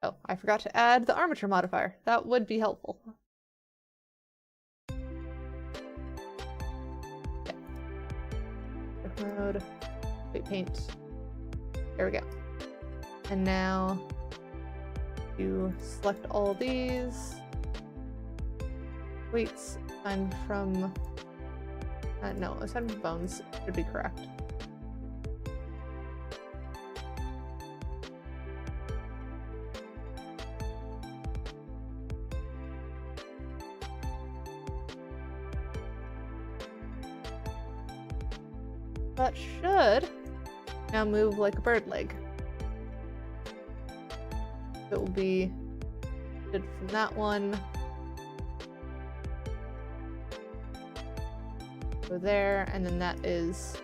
Oh, I forgot to add the armature modifier. That would be helpful. Okay. Mode, weight paint. There we go. And now you select all these weights, assigned from no, assigned from bones should be correct. That should now move like a bird leg. It will be good from that one. Go there, and then that is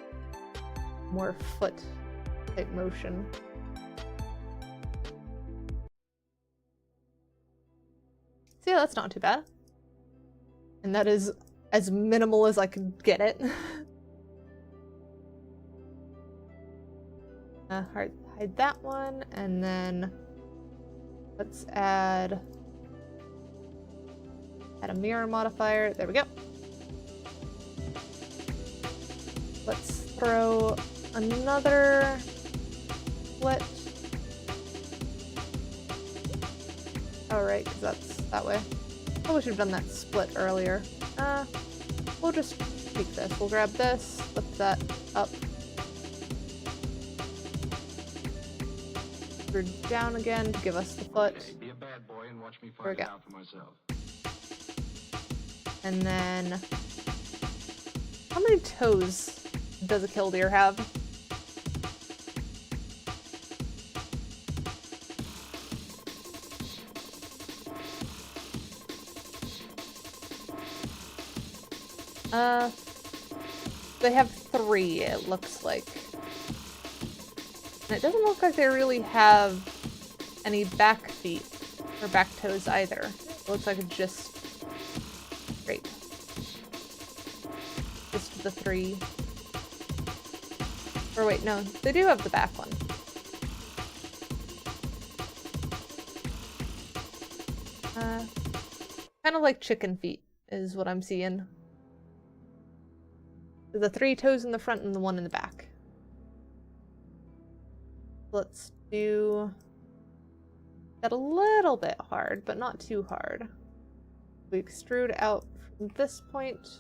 more foot type motion. So yeah, that's not too bad. And that is as minimal as I could get it. Hide that one, and then let's add a mirror modifier. There we go. Let's throw another split. Oh, right, because that's that way. Probably should have done that split earlier. We'll just tweak this. We'll grab this, lift that up. We're down again to give us the foot. Be a bad boy and watch me There we find it go. out for myself. And then, how many toes does a killdeer have? They have 3, it looks like. And it doesn't look like they really have any back feet or back toes either. It looks like it's just straight. Just the 3. Or wait, no, they do have the back one. Kind of like chicken feet is what I'm seeing. The 3 toes in the front and the 1 in the back. Let's do that a little bit hard, but not too hard. We extrude out from this point.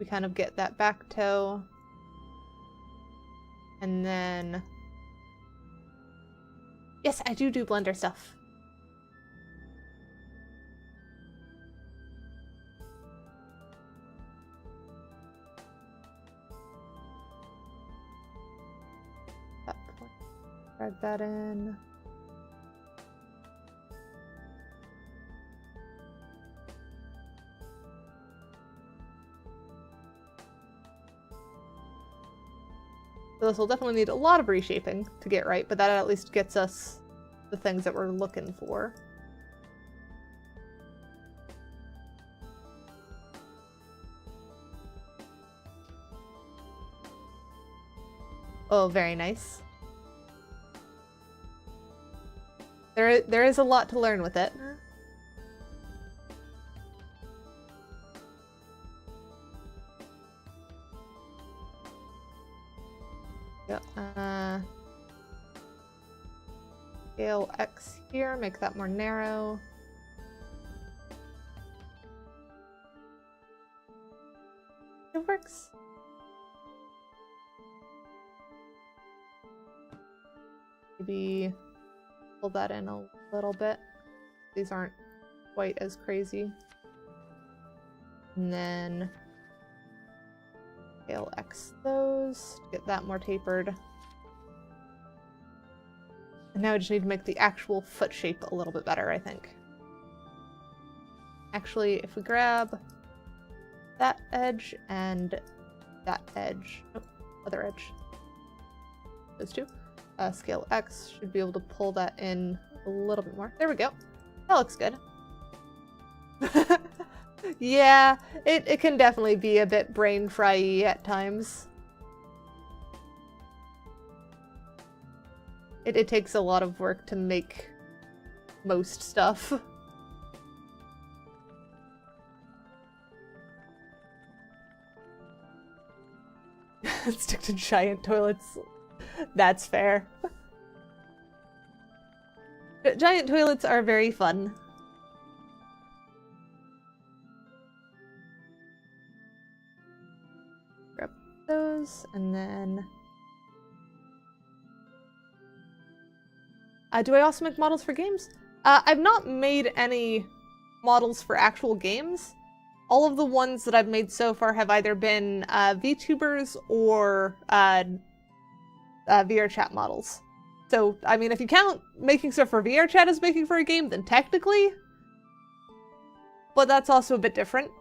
We kind of get that back toe. And then... Yes, I do Blender stuff. That point. Drag that in. So this will definitely need a lot of reshaping to get right, but that at least gets us the things that we're looking for. Oh, very nice. There is a lot to learn with it. Scale X here, make that more narrow. It works. Maybe pull that in a little bit. These aren't quite as crazy. And then scale X those to get that more tapered. And now I just need to make the actual foot shape a little bit better, I think. Actually, if we grab that edge and that edge, nope, other edge, those two, scale X should be able to pull that in a little bit more. There we go. That looks good. Yeah, it can definitely be a bit brain fry-y at times. It takes a lot of work to make most stuff. Stick to giant toilets. That's fair. Giant toilets are very fun. Grab those, and then... do I also make models for games? I've not made any models for actual games. All of the ones that I've made so far have either been VTubers or VR chat models. So, I mean, if you count making stuff for VR chat as making for a game, then technically. But that's also a bit different.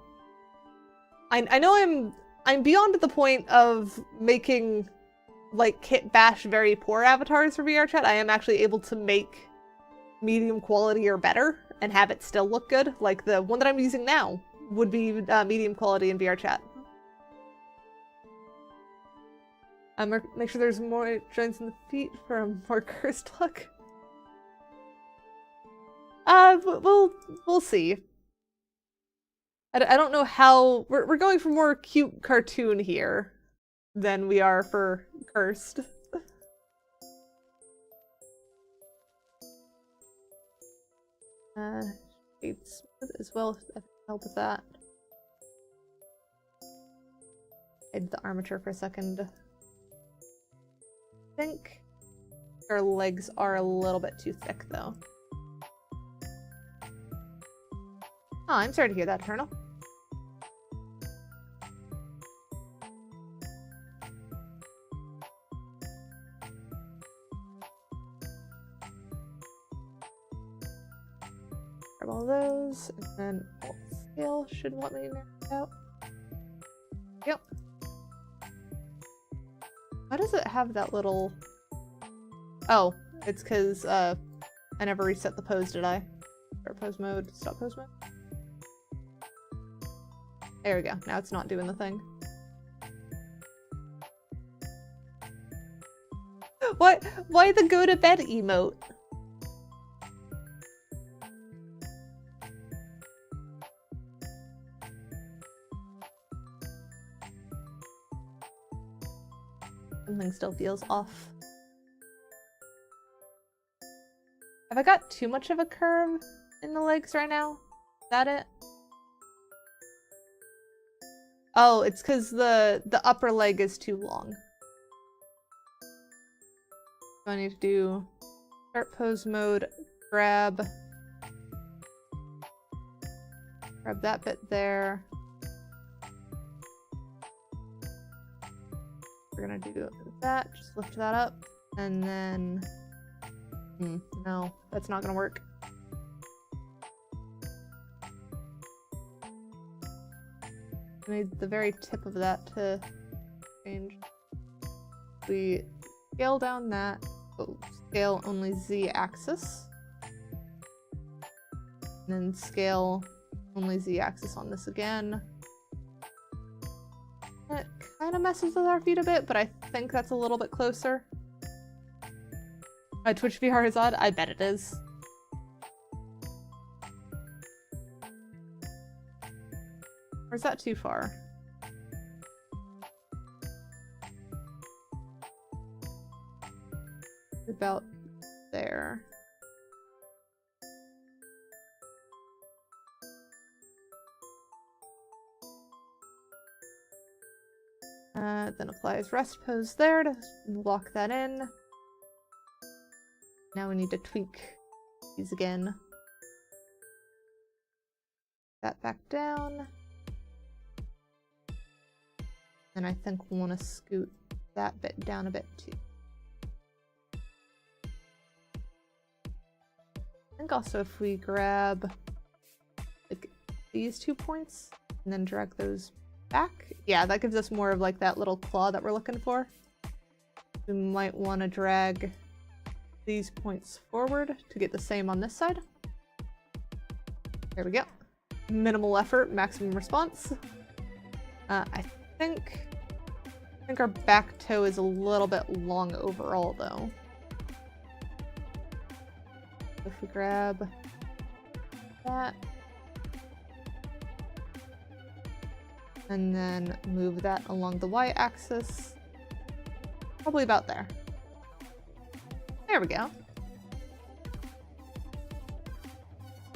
I know I'm beyond the point of making like kit bash very poor avatars for VR chat. I am actually able to make medium quality or better and have it still look good. Like the one that I'm using now would be medium quality in VR chat. Make sure there's more joints in the feet for a more cursed look. We'll see. I don't know how we're going for more cute cartoon here than we are for cursed. Shade smooth as well, if that can help with that. Hide the armature for a second. I think our legs are a little bit too thick, though. Oh, I'm sorry to hear that, Eternal. Grab all those, and then alt scale should let me narrow it out. Yep. Why does it have that little... Oh, it's because I never reset the pose, did I? Or pose mode, stop pose mode? There we go, now it's not doing the thing. What? Why the go to bed emote? Something still feels off. Have I got too much of a curve in the legs right now? Is that it? Oh, it's because the upper leg is too long. So I need to do start pose mode, grab that bit there. We're gonna do that, just lift that up, and then no, that's not gonna work. I need the very tip of that to change. We scale down that, scale only Z axis, and then scale only Z axis on this again. It kind of messes with our feet a bit, but I think that's a little bit closer. Twitch VR is odd? I bet it is. Or is that too far? About there. Then applies rest pose there to lock that in. Now we need to tweak these again. That back down. And I think we'll want to scoot that bit down a bit too. I think also if we grab like these 2 points and then drag those back, yeah, that gives us more of like that little claw that we're looking for. We might want to drag these points forward to get the same on this side. There we go. Minimal effort, maximum response. I think our back toe is a little bit long overall though. If we grab that and then move that along the y-axis, probably about there. There we go.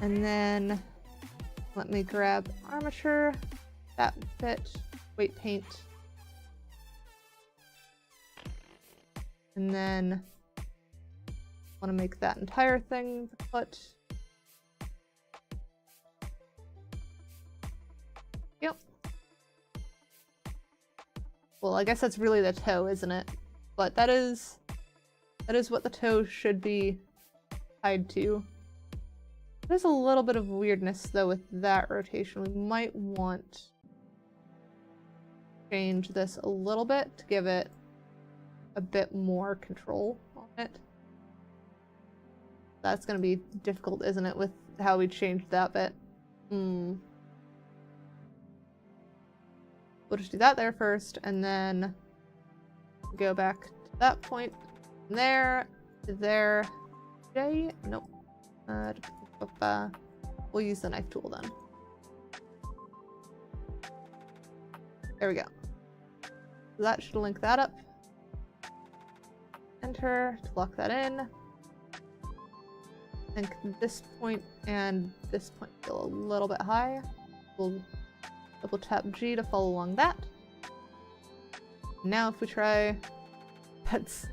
And then let me grab armature, that bit, weight paint, and then want to make that entire thing the foot. Yep. Well, I guess that's really the toe, isn't it? But that is what the toe should be tied to. There's a little bit of weirdness though with that rotation. We might want to change this a little bit to give it a bit more control on it. That's gonna be difficult, isn't it, with how we changed that bit? We'll just do that there first, and then go back to that point. There, to there. Nope. We'll use the knife tool then. There we go. So that should link that up. Enter to lock that in. I think this point and this point feel a little bit high. We'll double tap G to follow along that. Now if we try, that's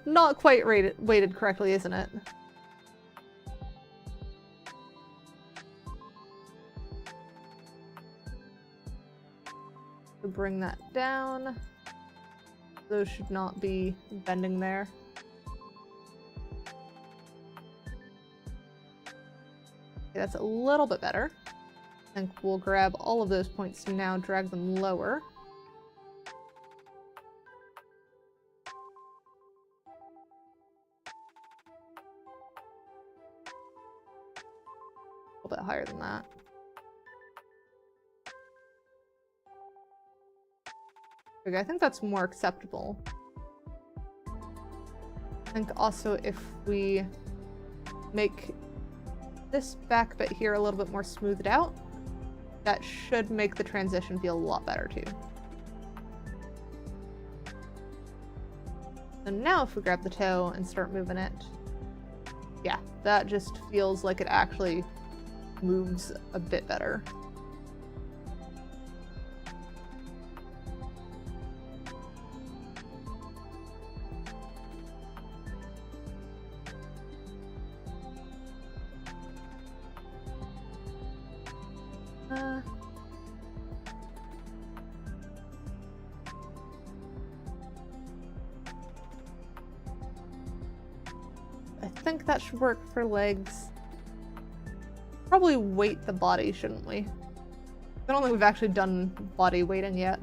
not quite weighted correctly, isn't it? So bring that down. Those should not be bending there. Okay, that's a little bit better. I think we'll grab all of those points and now drag them lower. A little bit higher than that. Okay, I think that's more acceptable. I think also if we make this back bit here a little bit more smoothed out, that should make the transition feel a lot better too. So now if we grab the toe and start moving it, yeah, that just feels like it actually moves a bit better. I think that should work for legs. Probably weight the body, shouldn't we? I don't think we've actually done body weighting yet.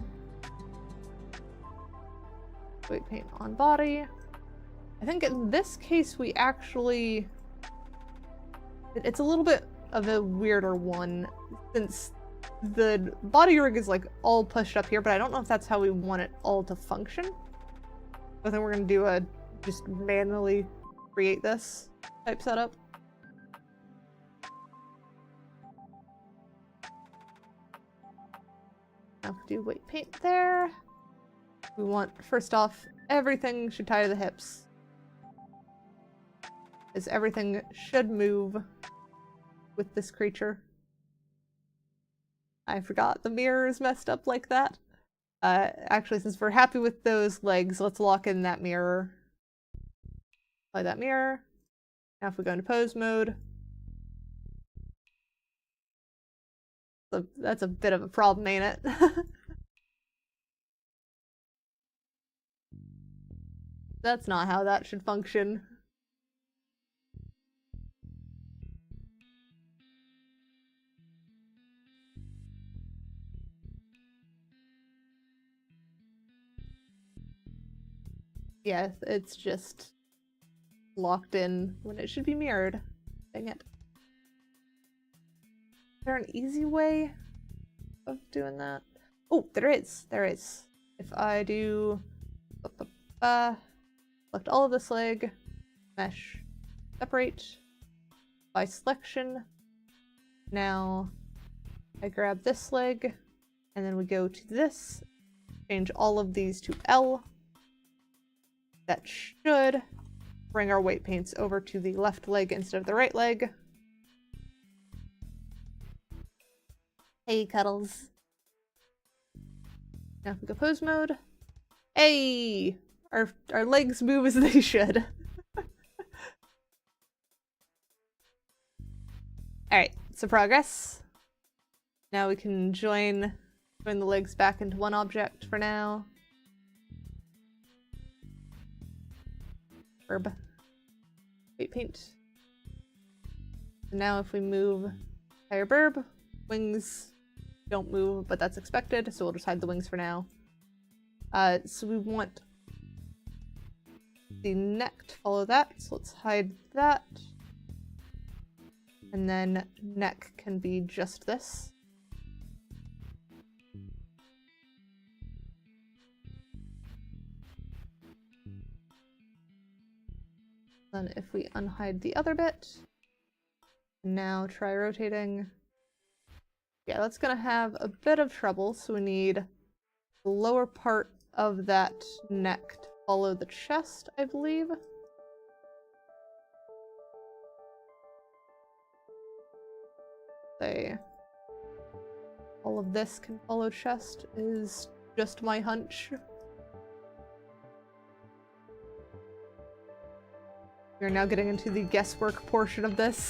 Weight paint on body. I think in this case we actually... It's a little bit of a weirder one, since the body rig is like all pushed up here, but I don't know if that's how we want it all to function. I think we're gonna do a just manually create this type setup. Now if we do weight paint there, we want, first off, everything should tie to the hips, as everything should move with this creature. I forgot the mirror is messed up like that. Actually, since we're happy with those legs, let's lock in that mirror. Apply that mirror. Now if we go into pose mode, so that's a bit of a problem, ain't it? That's not how that should function. Yeah, it's just locked in when it should be mirrored. Dang it. Is there an easy way of doing that? Oh, there is. There is. If I do select all of this leg, mesh, separate by selection. Now I grab this leg, and then we go to this, change all of these to L. That should bring our weight paints over to the left leg instead of the right leg. Hey, Cuddles. Now if we go pose mode. Hey! Our legs move as they should. Alright, so progress. Now we can join the legs back into one object for now. Verb. Weight paint. And now if we move entire burb, wings don't move, but that's expected, so we'll just hide the wings for now. So we want the neck to follow that, so let's hide that. And then neck can be just this. Then if we unhide the other bit, now try rotating. Yeah, that's gonna have a bit of trouble, so we need the lower part of that neck to follow the chest, I believe. Say all of this can follow chest is just my hunch. We're now getting into the guesswork portion of this.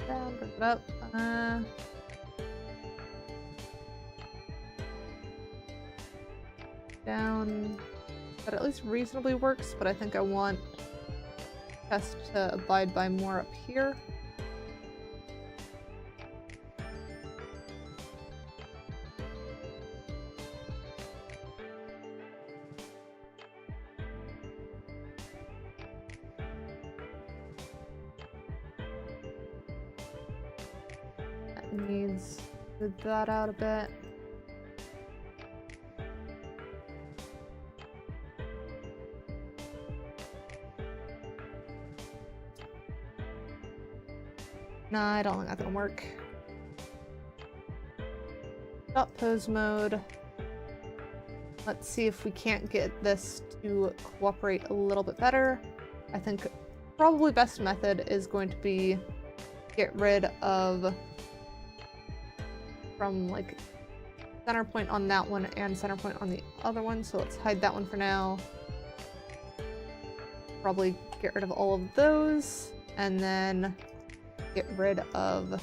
Down, bring it up. Down. That at least reasonably works, but I think I want chest to abide by more up here. needs to smooth that out a bit. Nah, I don't think that's gonna work. Stop pose mode. Let's see if we can't get this to cooperate a little bit better. I think probably best method is going to be get rid of from like center point on that one and center point on the other one. So let's hide that one for now. Probably get rid of all of those and then get rid of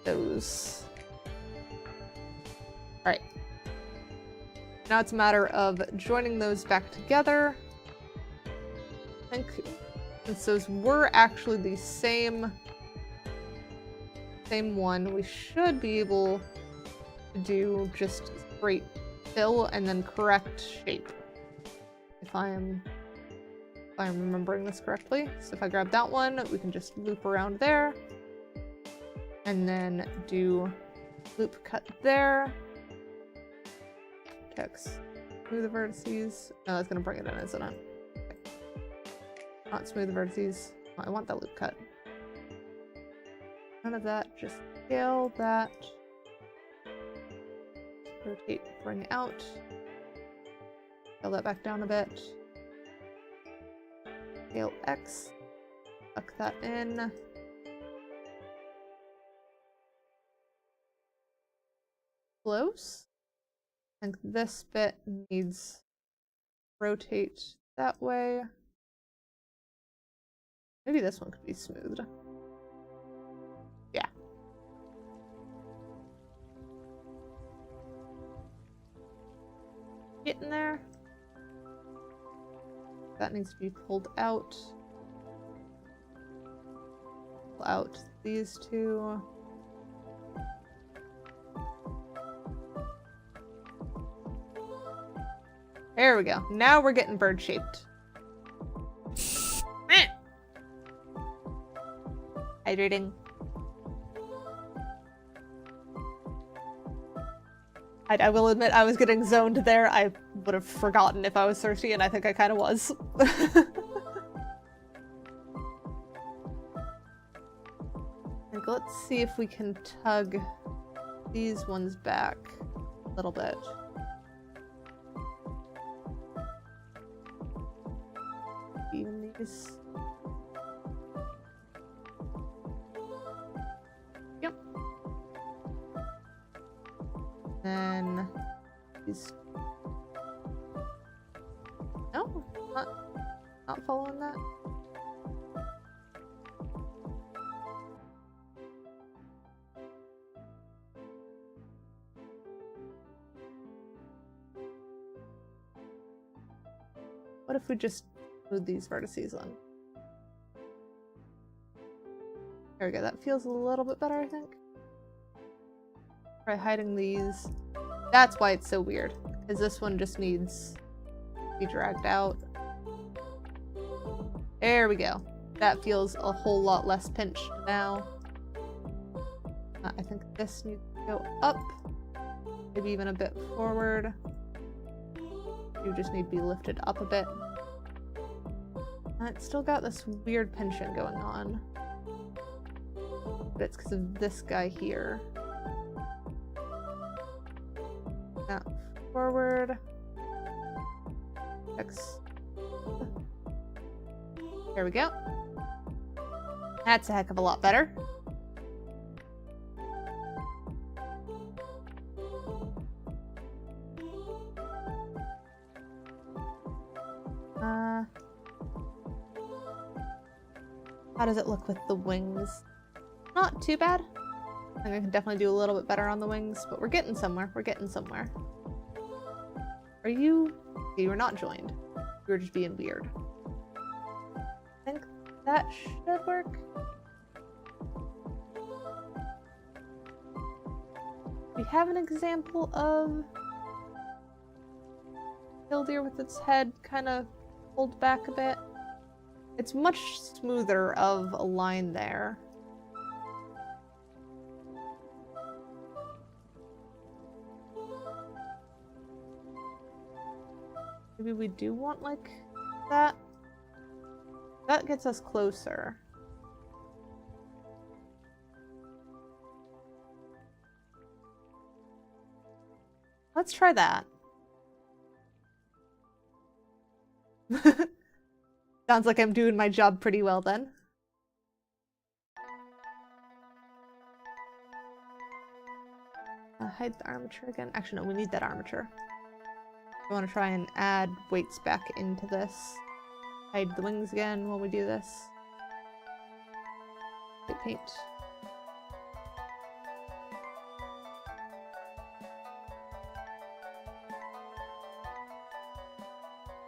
those. All right. Now it's a matter of joining those back together. I think since those were actually the same one, we should be able to do just straight fill and then correct shape. If I'm remembering this correctly. So if I grab that one, we can just loop around there. And then do loop cut there. Text. Smooth the vertices. No, that's gonna bring it in, isn't it? Okay. Not smooth the vertices. Oh, I want that loop cut. None of that, just scale that. Rotate, bring out. Scale that back down a bit. Scale X. Tuck that in. Close. I think this bit needs rotate that way. Maybe this one could be smoothed. Yeah. Get in there. That needs to be pulled out. Pull out these two. There we go. Now we're getting bird-shaped. Hydrating. I will admit I was getting zoned there. I would have forgotten if I was thirsty, and I think I kind of was. Like, let's see if we can tug these ones back a little bit. Even these. Yep. Then these. No, not following that. What if we just move these vertices on? There we go, that feels a little bit better, I think. Try hiding these. That's why it's so weird, because this one just needs to be dragged out. There we go. That feels a whole lot less pinched now. I think this needs to go up, maybe even a bit forward. You just need to be lifted up a bit. It's still got this weird pinching going on. But it's because of this guy here. Now, forward. X. There we go. That's a heck of a lot better. How does it look with the wings? Not too bad. I think I can definitely do a little bit better on the wings, but we're getting somewhere. We're getting somewhere. Are you? You were not joined. You were just being weird. I think that should work. We have an example of Killdeer with its head kind of pulled back a bit. It's much smoother of a line there. Maybe we do want, like, that. That gets us closer. Let's try that. Sounds like I'm doing my job pretty well then. Hide the armature again. Actually, no, we need that armature. I want to try and add weights back into this. Hide the wings again while we do this. White paint.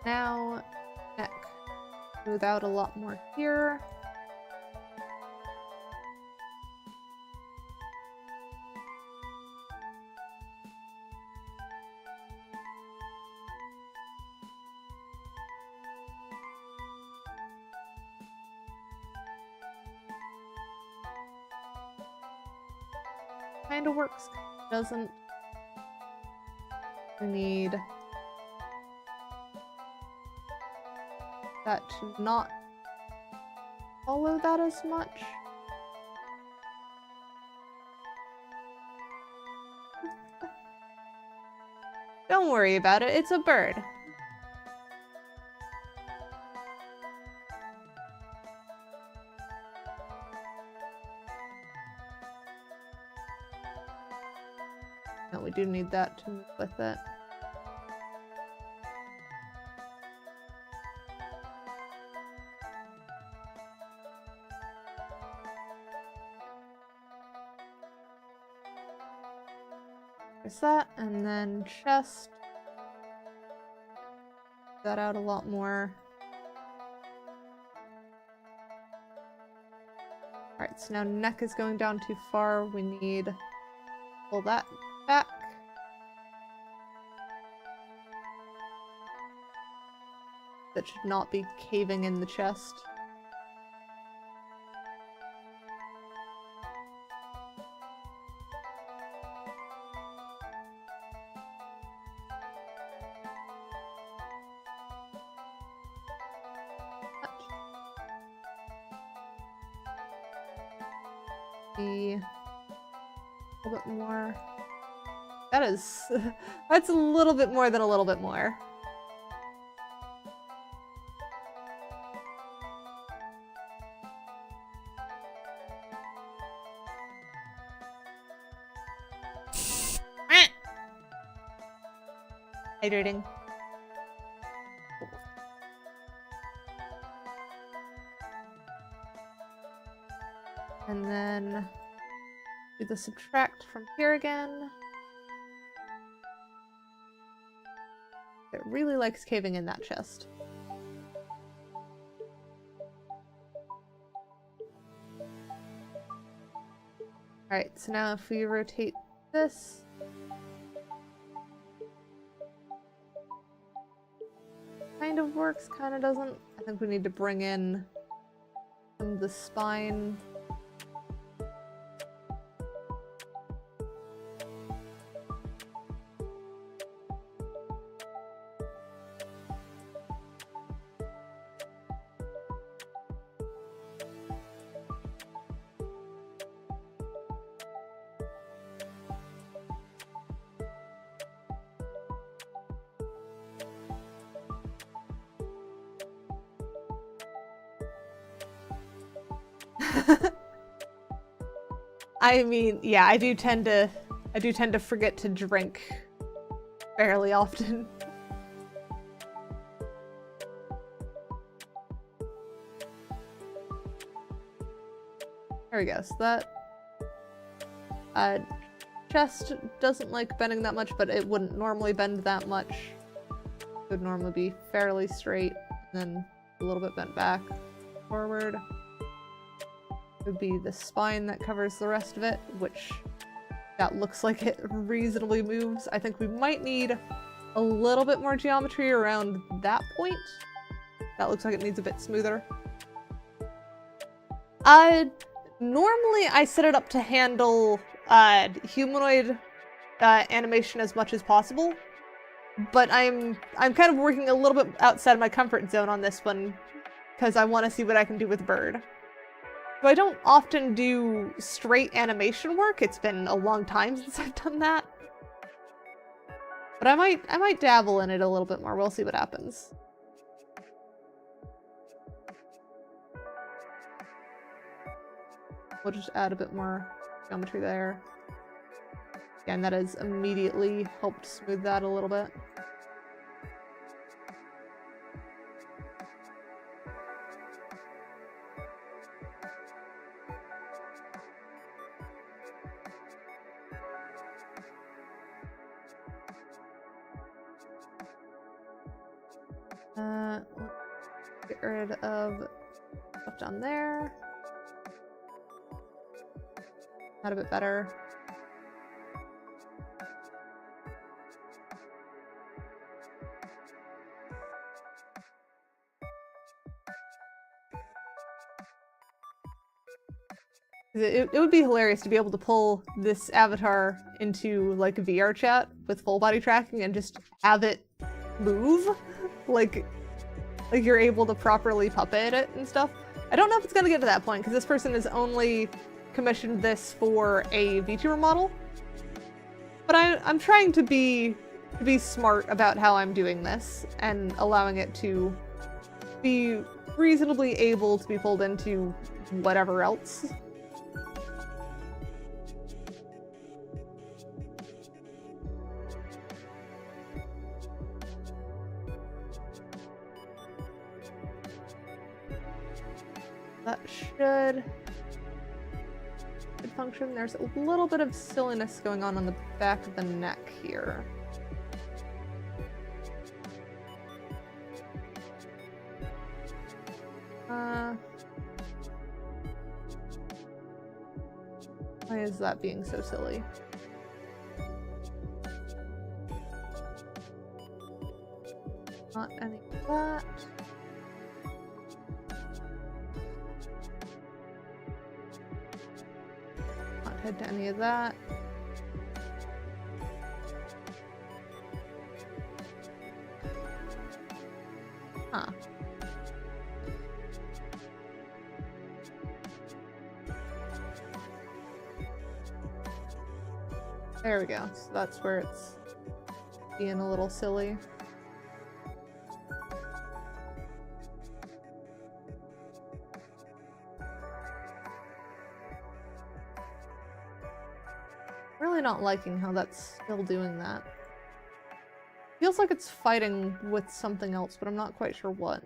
Now, neck. Smooth out a lot more here. Kinda works, doesn't. We need that to not follow that as much. Don't worry about it, it's a bird. No, we do need that to move with it. There's that, and then chest. That out a lot more. Alright, so now neck is going down too far. We need to pull that back. That should not be caving in the chest. Be a little bit more. That is, that's a little bit more than a little bit more. Hydrating. And then do the subtract from here again. It really likes caving in that chest. Alright, so now if we rotate this. Kind of works, kind of doesn't. I think we need to bring in some of the spine. I mean, yeah, I do tend to forget to drink fairly often. There we go. So that chest doesn't like bending that much, but it wouldn't normally bend that much. It would normally be fairly straight, and then a little bit bent back, forward. Would be the spine that covers the rest of it, which that looks like it reasonably moves. I think we might need a little bit more geometry around that point. That looks like it needs a bit smoother. Normally I set it up to handle humanoid animation as much as possible. but I'm kind of working a little bit outside my comfort zone on this one because I want to see what I can do with Bird. So I don't often do straight animation work. It's been a long time since I've done that. But I might dabble in it a little bit more. We'll see what happens. We'll just add a bit more geometry there. Again, that has immediately helped smooth that a little bit. Get rid of stuff down there. Not a bit better. It would be hilarious to be able to pull this avatar into like VR chat with full body tracking and just have it move like you're able to properly puppet it and stuff. I don't know if it's gonna get to that point because this person has only commissioned this for a VTuber model, but I'm trying to be smart about how I'm doing this and allowing it to be reasonably able to be pulled into whatever else. That should function. There's a little bit of silliness going on the back of the neck here. Why is that being so silly? Not any of that. Not head to any of that. Huh. There we go. So that's where it's being a little silly. Really not liking how that's still doing that. Feels like it's fighting with something else, but I'm not quite sure what.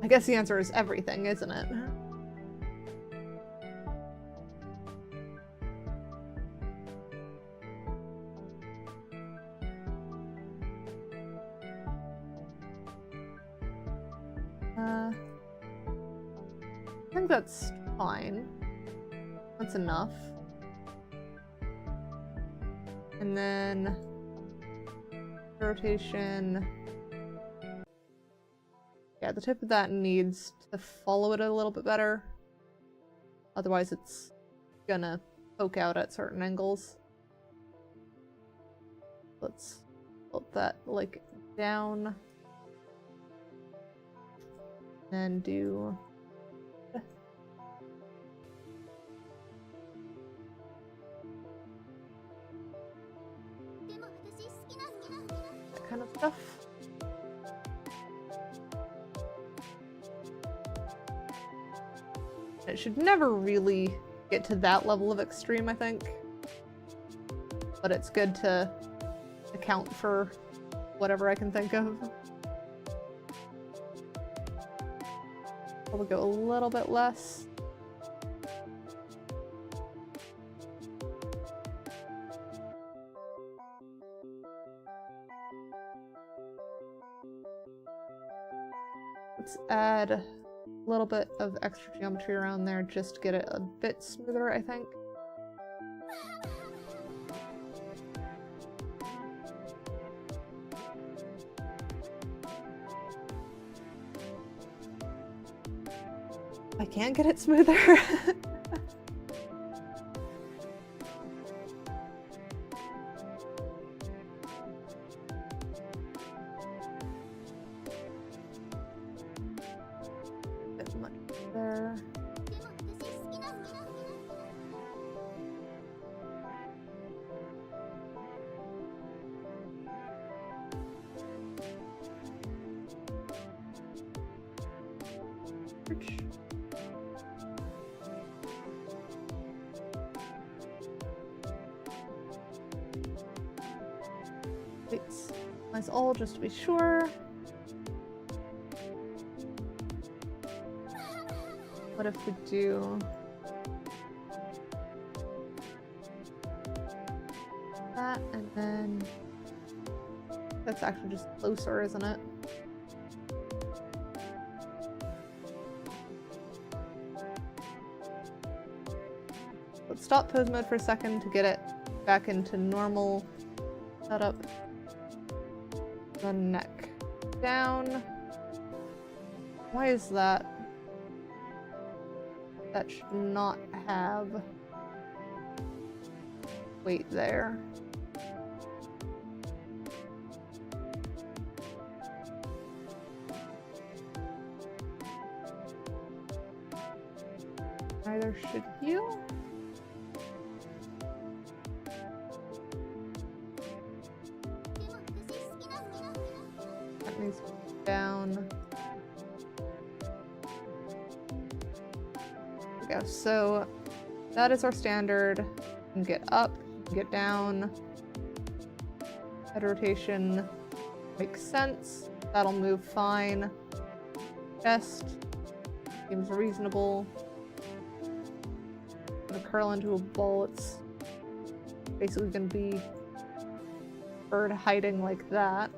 I guess the answer is everything, isn't it? I think that's fine. That's enough. And then rotation. Yeah, the tip of that needs to follow it a little bit better. Otherwise it's gonna poke out at certain angles. Let's tilt that like down. And do that kind of stuff. It should never really get to that level of extreme, I think. But it's good to account for whatever I can think of. We'll go a little bit less. Let's add a little bit of extra geometry around there just to get it a bit smoother, I think. I can't get it smoother. Wait, that's all just to be sure. What if we do that and then that's actually just closer, isn't it? Let's stop pose mode for a second to get it back into normal setup. The neck down. Why is that? That should not have weight there. Neither should you. That needs to go down. There we go. So that is our standard. You can get up, you can get down. Head rotation makes sense. That'll move fine. Chest seems reasonable. Gonna curl into a ball. It's basically gonna be bird hiding like that.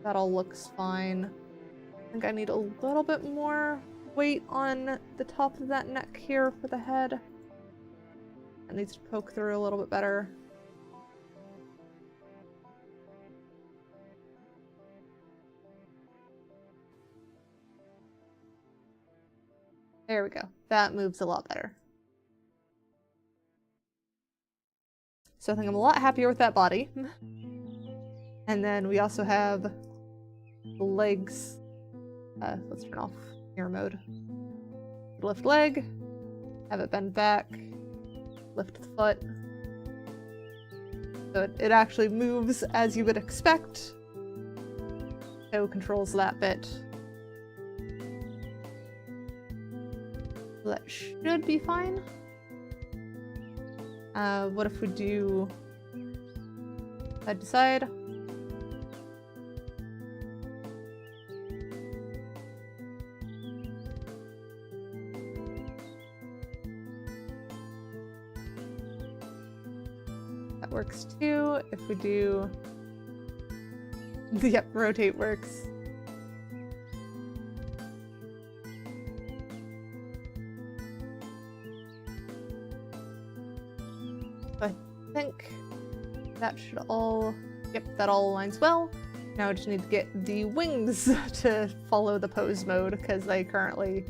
That all looks fine. I think I need a little bit more weight on the top of that neck here for the head. It needs to poke through a little bit better. There we go. That moves a lot better. So I think I'm a lot happier with that body. And then we also have the legs. Let's turn off mirror mode. Lift leg, have it bend back, lift the foot. So it actually moves as you would expect. So controls that bit. So that should be fine. What if we do side to side? That works too. If we do, yep, rotate works. I think that should all, yep, that all aligns well. Now I just need to get the wings to follow the pose mode because they currently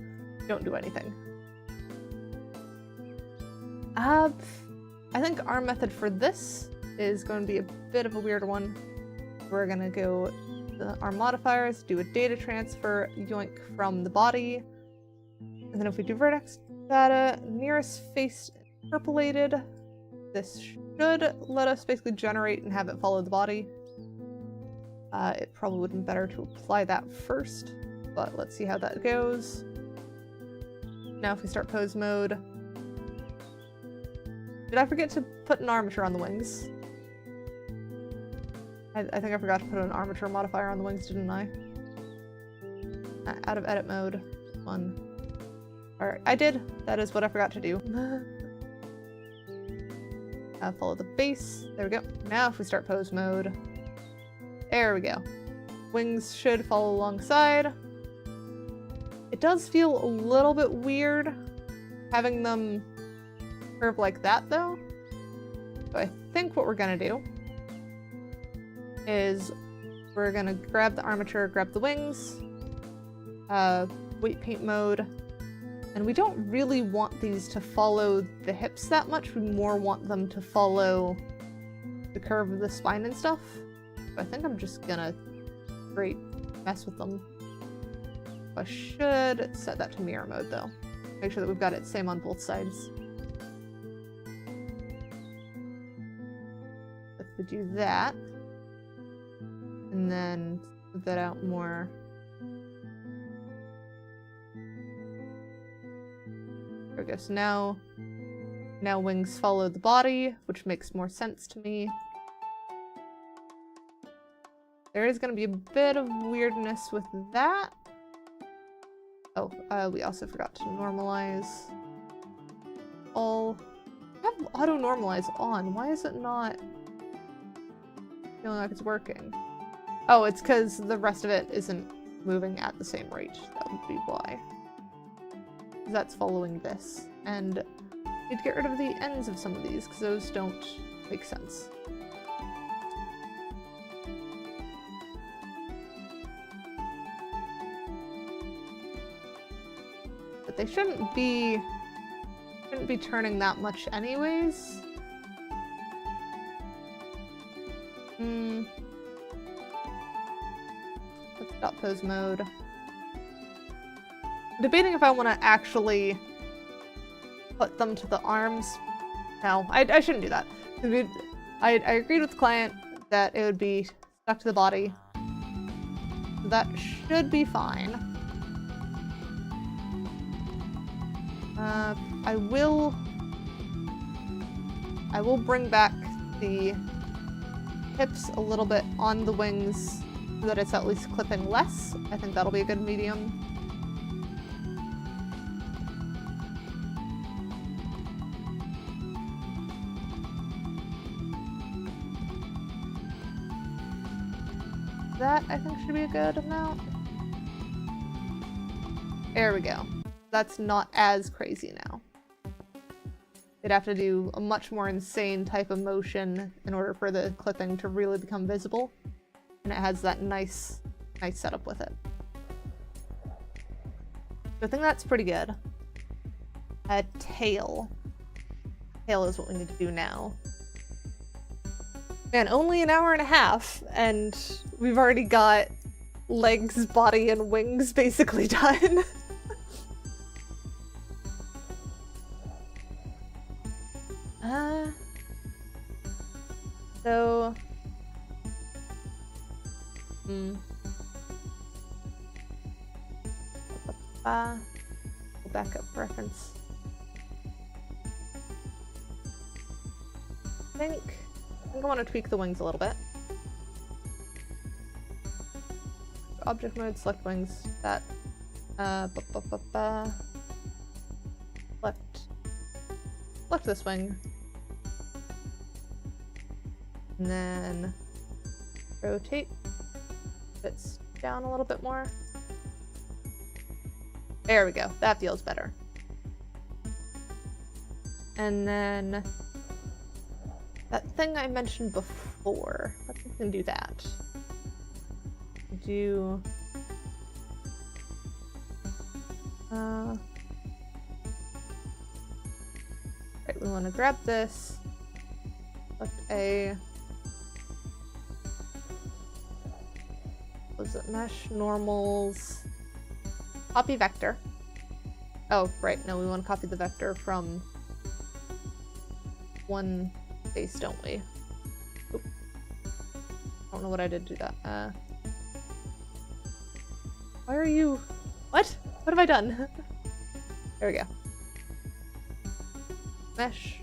don't do anything. I think our method for this is going to be a bit of a weird one. We're going to go to our modifiers, do a data transfer, yoink from the body, and then if we do vertex data, nearest face interpolated, this should let us basically generate and have it follow the body. It probably would have been better to apply that first, but let's see how that goes. Now if we start pose mode, did I forget to put an armature on the wings? I think I forgot to put an armature modifier on the wings, didn't I? Out of edit mode. One. Alright, I did. That is what I forgot to do. Follow the base. There we go. Now if we start pose mode. There we go. Wings should follow alongside. It does feel a little bit weird having them curve like that though. So I think what we're gonna do is we're gonna grab the armature, grab the wings, weight paint mode, and we don't really want these to follow the hips that much. We more want them to follow the curve of the spine and stuff. So I think I'm just gonna straight mess with them. I should set that to mirror mode though. Make sure that we've got it same on both sides. If we do that, and then smooth that out more. There we go. So now wings follow the body, which makes more sense to me. There is going to be a bit of weirdness with that. Oh, we also forgot to normalize all. I have auto normalize on. Why is it not feeling like it's working? Oh, it's because the rest of it isn't moving at the same rate. That would be why. That's following this. And I need to get rid of the ends of some of these because those don't make sense. But they shouldn't be turning that much anyways. Let's stop pose mode. I'm debating if I want to actually put them to the arms. No, I shouldn't do that. I agreed with the client that it would be stuck to the body. So that should be fine. I will bring back the hips a little bit on the wings so that it's at least clipping less. I think that'll be a good medium. That, I think, should be a good amount. There we go. That's not as crazy now. They'd have to do a much more insane type of motion in order for the clipping to really become visible. And it has that nice setup with it. So I think that's pretty good. A tail. Tail is what we need to do now. Man, only an hour and a half, and we've already got legs, body, and wings basically done. So... Backup reference. I think I want to tweak the wings a little bit. Object mode, select wings, that. Select this wing. And then rotate. It's down a little bit more. There we go. That feels better. And then that thing I mentioned before. Let's see if we can do that. Do right, we want to grab this. Select a was it mesh normals? Copy vector. Oh, right. No, we want to copy the vector from one base, don't we? Oop. I don't know what I did to do that. Why are you... What? What have I done? There we go. Mesh.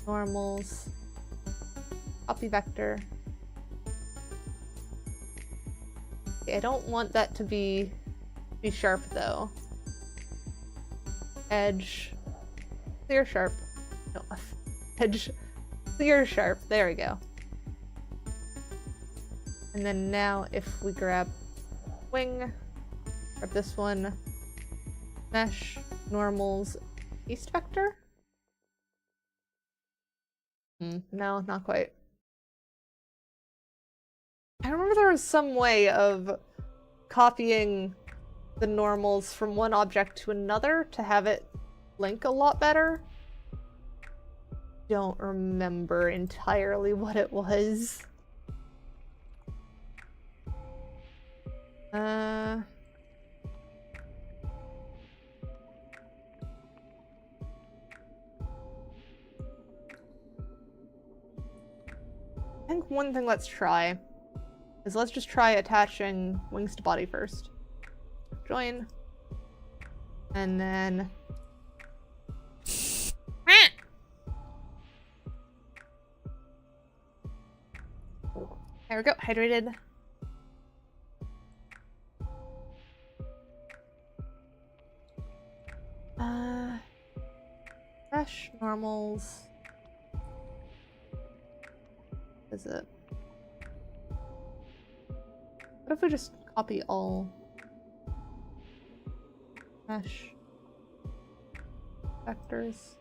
Normals. Copy vector. Okay, I don't want that to be sharp though. Edge. Clear sharp. No, edge. Clear sharp. There we go. And then now if we grab wing, grab this one, mesh, normals, east vector? No, not quite. I remember there was some way of copying the normals from one object to another to have it link a lot better. Don't remember entirely what it was. I think one thing let's try is let's just try attaching wings to body first. Join. And then... There we go, hydrated. Fresh, normals. What is it? What if we just copy all? Mesh. Vectors.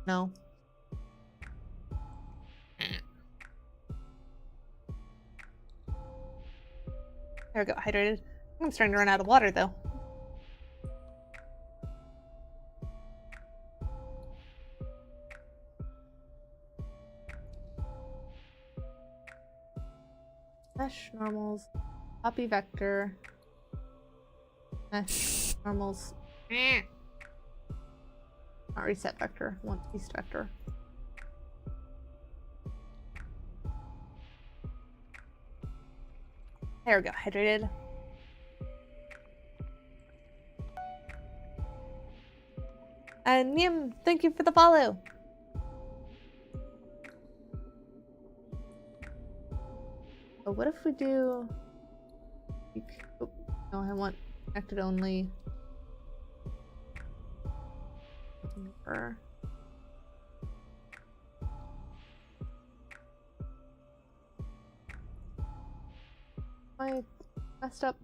No. There we go, hydrated. I'm starting to run out of water though. Mesh normals, copy vector, mesh normals, not reset vector, one east vector. There we go, hydrated. And Nim, thank you for the follow. But what if we do... Oh, no, I want connected only. I messed up.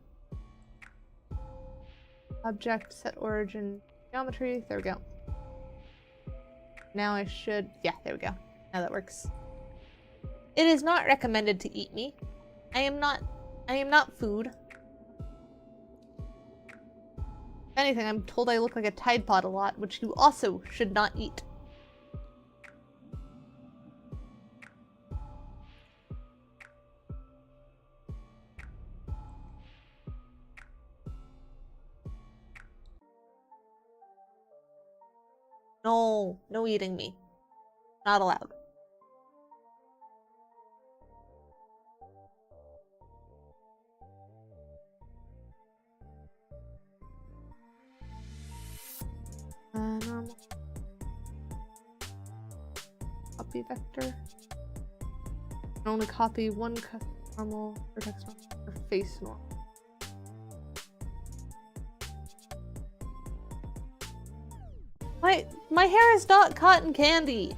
Object, set origin, geometry. There we go. Now I should... Yeah, there we go. Now that works. It is not recommended to eat me. I am not food. If anything, I'm told I look like a Tide Pod a lot, which you also should not eat. No, no eating me. Not allowed. Normal. Copy vector. Can only copy one normal vertex normal or face normal. My hair is not cotton candy.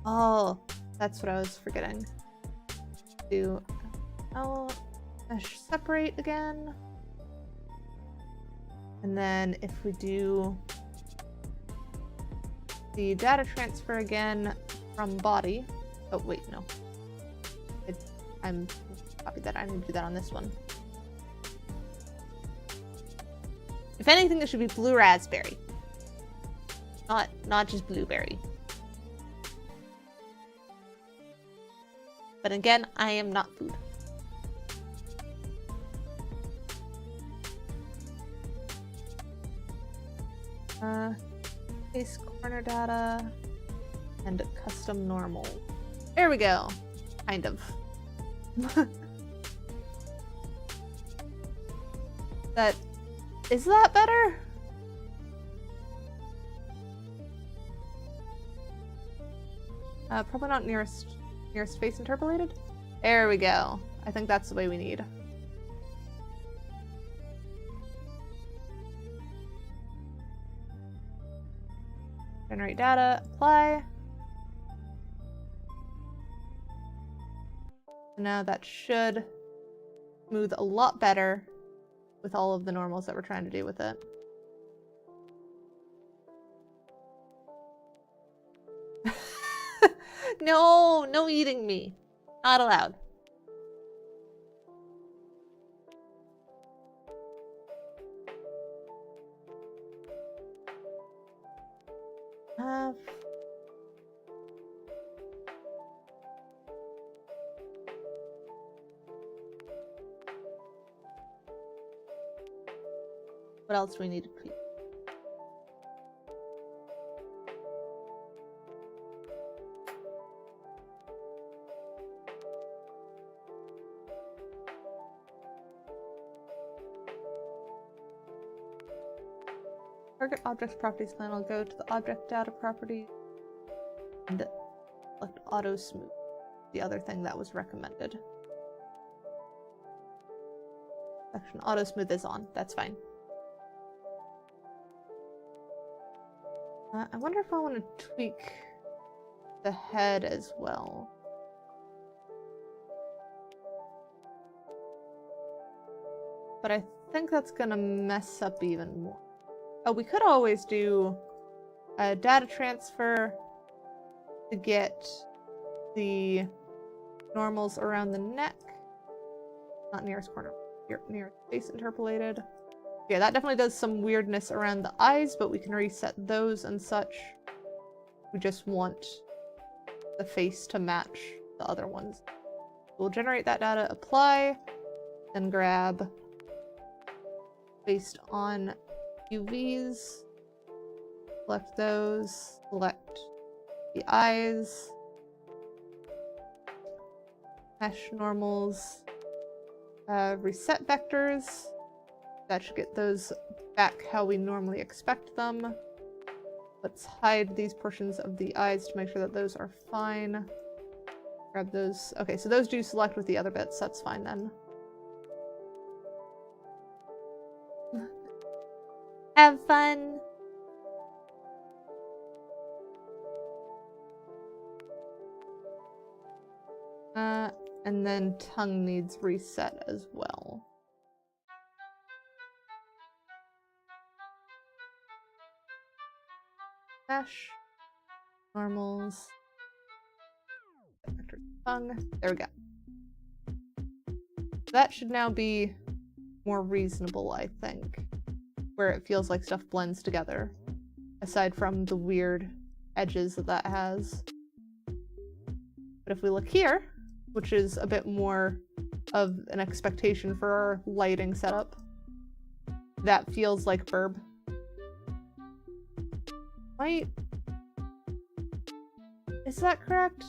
Oh, that's what I was forgetting. Do mesh separate again. And then if we do the data transfer again from body. Oh wait, no. I'm copied that. I need to do that on this one. If anything, this should be blue raspberry. Not just blueberry. But again, I am not food. Face corner data and custom normal. There we go. Kind of. Is that better? Probably not nearest face interpolated. There we go. I think that's the way we need. Generate data, apply. And now that should smooth a lot better with all of the normals that we're trying to do with it. No eating me. Not allowed. have what else do we need to tweak? Target object properties plan will go to the object data property and select auto smooth, the other thing that was recommended. Section auto smooth is on, that's fine. I wonder if I want to tweak the head as well. But I think that's gonna mess up even more. Oh, we could always do a data transfer to get the normals around the neck. Not nearest corner, nearest face interpolated. Yeah, that definitely does some weirdness around the eyes, but we can reset those and such. We just want the face to match the other ones. We'll generate that data, apply, then grab based on UVs, select those, select the eyes, mesh normals, reset vectors. That should get those back how we normally expect them. Let's hide these portions of the eyes to make sure that those are fine. Grab those. Okay, so those do select with the other bits. That's fine then. Have fun! And then tongue needs reset as well. Mesh, normals, tongue, there we go. That should now be more reasonable, I think, where it feels like stuff blends together, aside from the weird edges that that has. But if we look here, which is a bit more of an expectation for our lighting setup, that feels like Burb. Is that correct?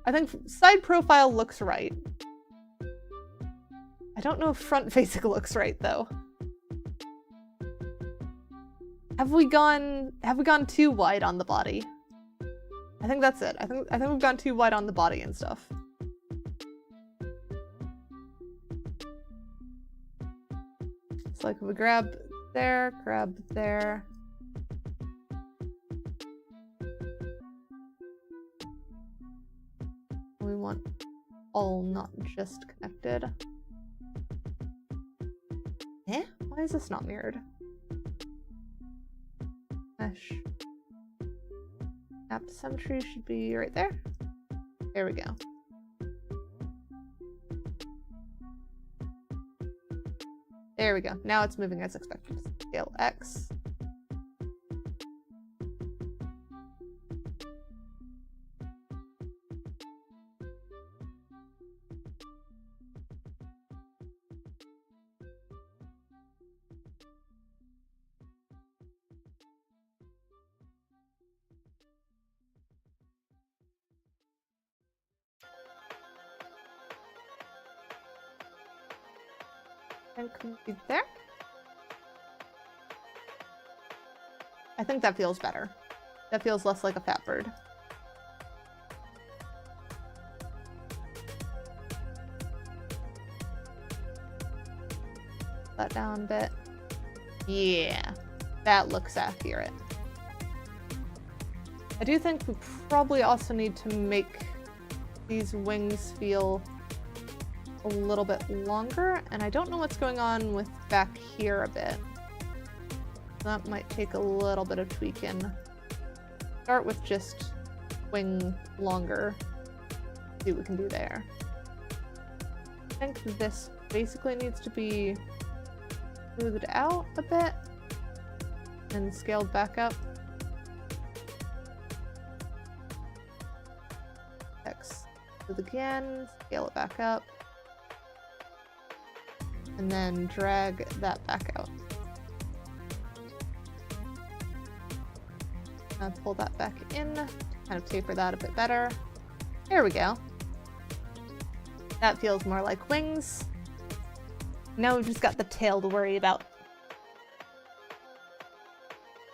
I think side profile looks right. I don't know if front facing looks right though. Have we gone too wide on the body? I think that's it. I think we've gone too wide on the body and stuff. It's like if we grab there, grab there. We want all, not just connected. Eh? Why is this not mirrored? Mesh. App symmetry should be right there. There we go. There we go. Now it's moving as expected. Scale X. And complete there. I think that feels better. That feels less like a fat bird. That down a bit. Yeah, that looks accurate. I do think we probably also need to make these wings feel a little bit longer, and I don't know what's going on with back here a bit. That might take a little bit of tweaking. Start with just wing longer. See what we can do there. I think this basically needs to be smoothed out a bit and scaled back up. again, scale it back up, and then drag that back out. Pull that back in, kind of taper that a bit better. There we go. That feels more like wings. Now we've just got the tail to worry about.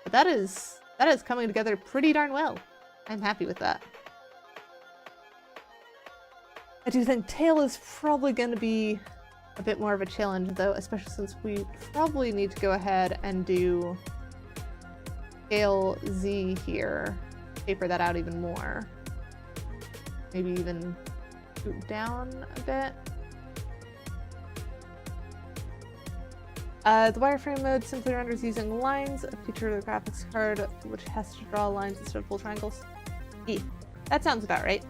But that is coming together pretty darn well. I'm happy with that. I do think tail is probably going to be a bit more of a challenge though, especially since we probably need to go ahead and do scale Z here, taper that out even more. Maybe even scoot down a bit. The wireframe mode simply renders using lines, a feature of the graphics card which has to draw lines instead of full triangles. That sounds about right.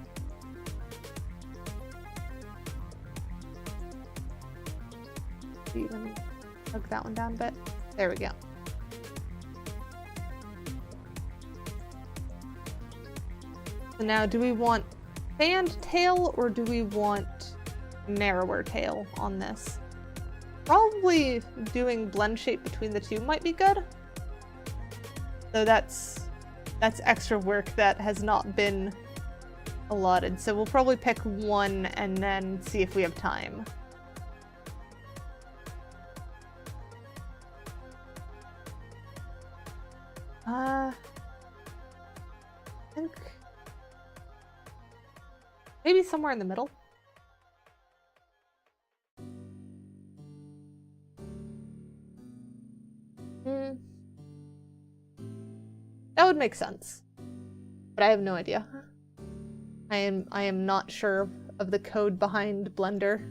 Even hug that one down a bit. There we go. So now, do we want fanned tail or do we want narrower tail on this? Probably doing blend shape between the two might be good. So that's extra work that has not been allotted. So we'll probably pick one and then see if we have time. I think maybe somewhere in the middle. That would make sense, but I have no idea. I am not sure of the code behind Blender.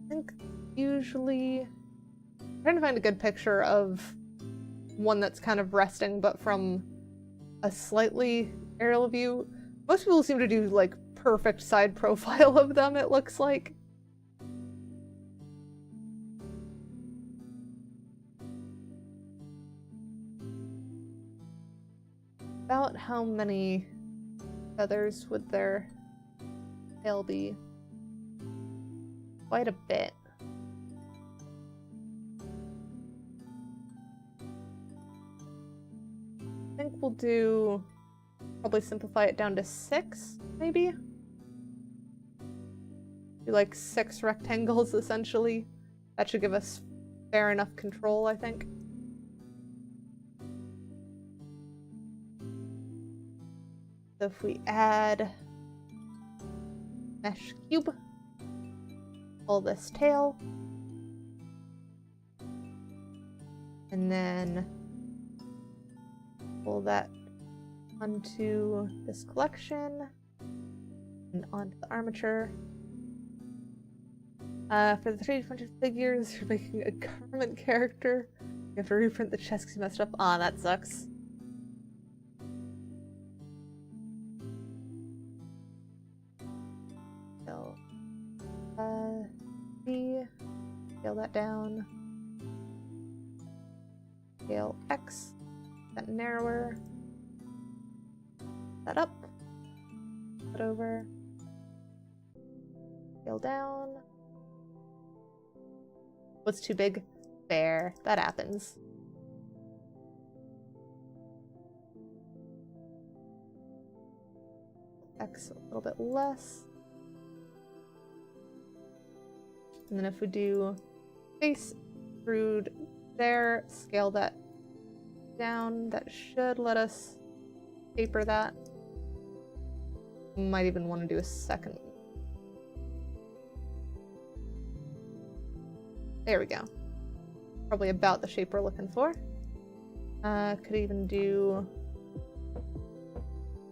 I think usually I'm trying to find a good picture of one that's kind of resting, but from a slightly aerial view. Most people seem to do like perfect side profile of them, it looks like. About how many feathers would their tail be? Quite a bit. I think we'll do probably simplify it down to 6, maybe? Do like 6 rectangles, essentially. That should give us fair enough control, I think. So if we add mesh cube, pull this tail, and then pull that onto this collection and onto the armature. For the 3D printed figures, you're making a garment character. You have to reprint the chest because you messed up. Aw, that sucks. So, C, scale that down. Scale X, that narrower. That up, put over, scale down. What's too big? There, that happens. X a little bit less. And then if we do face, extrude there, scale that down, that should let us taper that. Might even want to do a second. There we go. Probably about the shape we're looking for. Could even do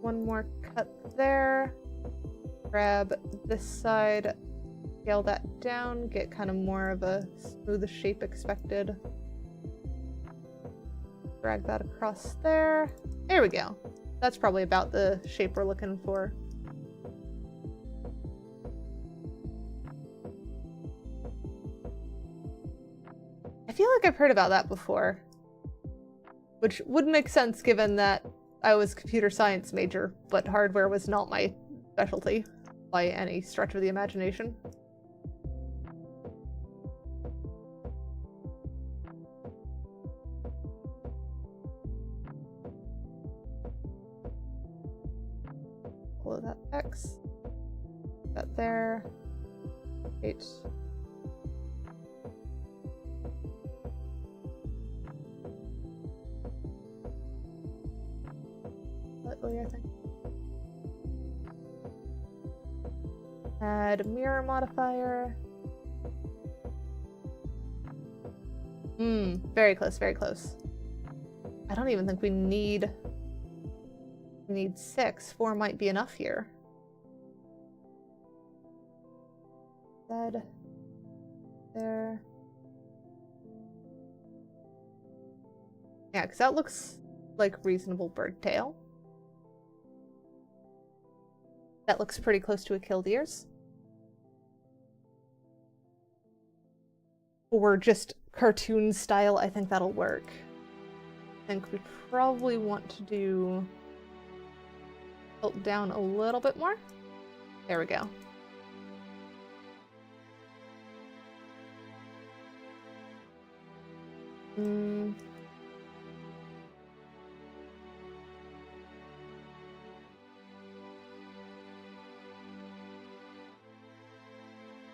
one more cut there. Grab this side, scale that down, get kind of more of a smooth shape expected. Drag that across there. There we go. That's probably about the shape we're looking for. feel like I've heard about that before. Which would make sense given that I was a computer science major, but hardware was not my specialty by any stretch of the imagination. Pull that X. That there. 8. Slightly, I think. Add mirror modifier. Very close, very close. I don't even think we need 6. 4 might be enough here. That there. Yeah, because that looks like reasonable bird tail. That looks pretty close to a Killdeer's. Or just cartoon style, I think that'll work. I think we probably want to do tilt down a little bit more. There we go.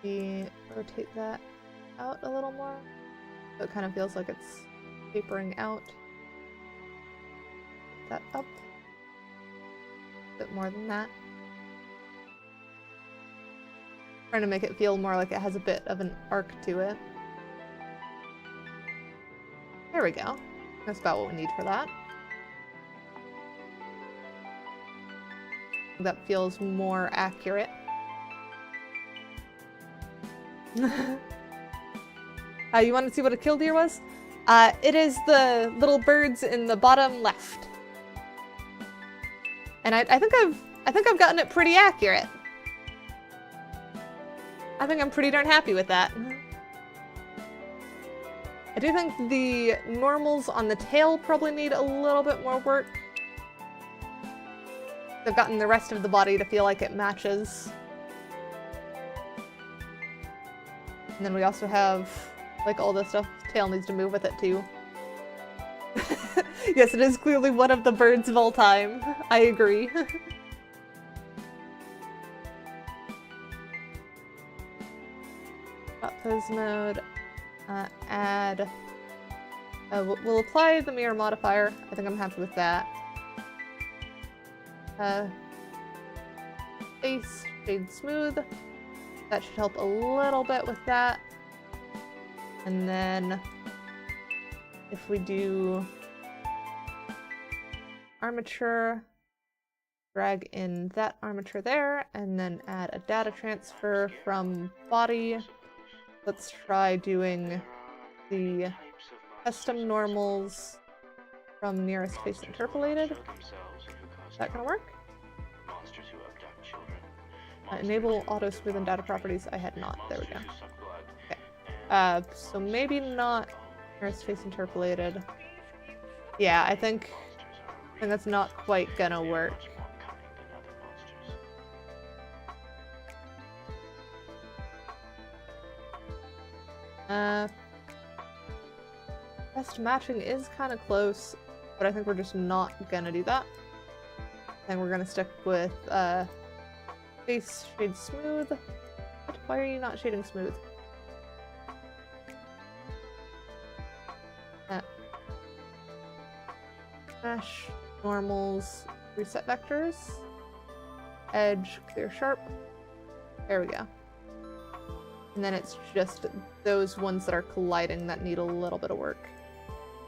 We rotate that out a little more, so it kind of feels like it's tapering out. Put that up a bit more than that. Trying to make it feel more like it has a bit of an arc to it. There we go. That's about what we need for that. That feels more accurate. You want to see what a Killdeer was? It is the little birds in the bottom left. And I think I've gotten it pretty accurate. I think I'm pretty darn happy with that. I do think the normals on the tail probably need a little bit more work. I've gotten the rest of the body to feel like it matches. And then we also have, like, all this stuff. Tail needs to move with it, too. Yes, it is clearly one of the birds of all time. I agree. Pose mode. Add. We'll apply the mirror modifier. I think I'm happy with that. Face, shade smooth. That should help a little bit with that. And then if we do armature, drag in that armature there, and then add a data transfer from body. Let's try doing the custom normals from nearest face interpolated. Is that gonna work? Enable auto smooth and data properties. I had not. There we go. Okay. So maybe not nearest face interpolated. Yeah, I think that's not quite gonna work. Best matching is kind of close, but I think we're just not gonna do that. I think we're gonna stick with face shade smooth. What? Why are you not shading smooth? Mesh, normals, reset vectors, edge, clear sharp. There we go. And then it's just those ones that are colliding that need a little bit of work.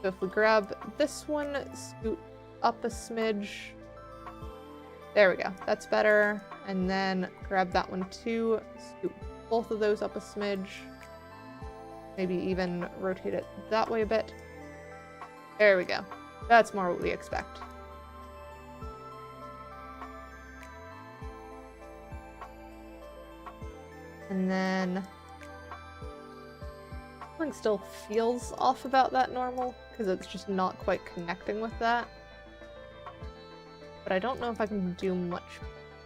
So if we grab this one, scoot up a smidge. There we go. That's better. And then grab that one too. Scoot both of those up a smidge. Maybe even rotate it that way a bit. There we go. That's more what we expect. And then Something still feels off about that normal, because it's just not quite connecting with that. But I don't know if I can do much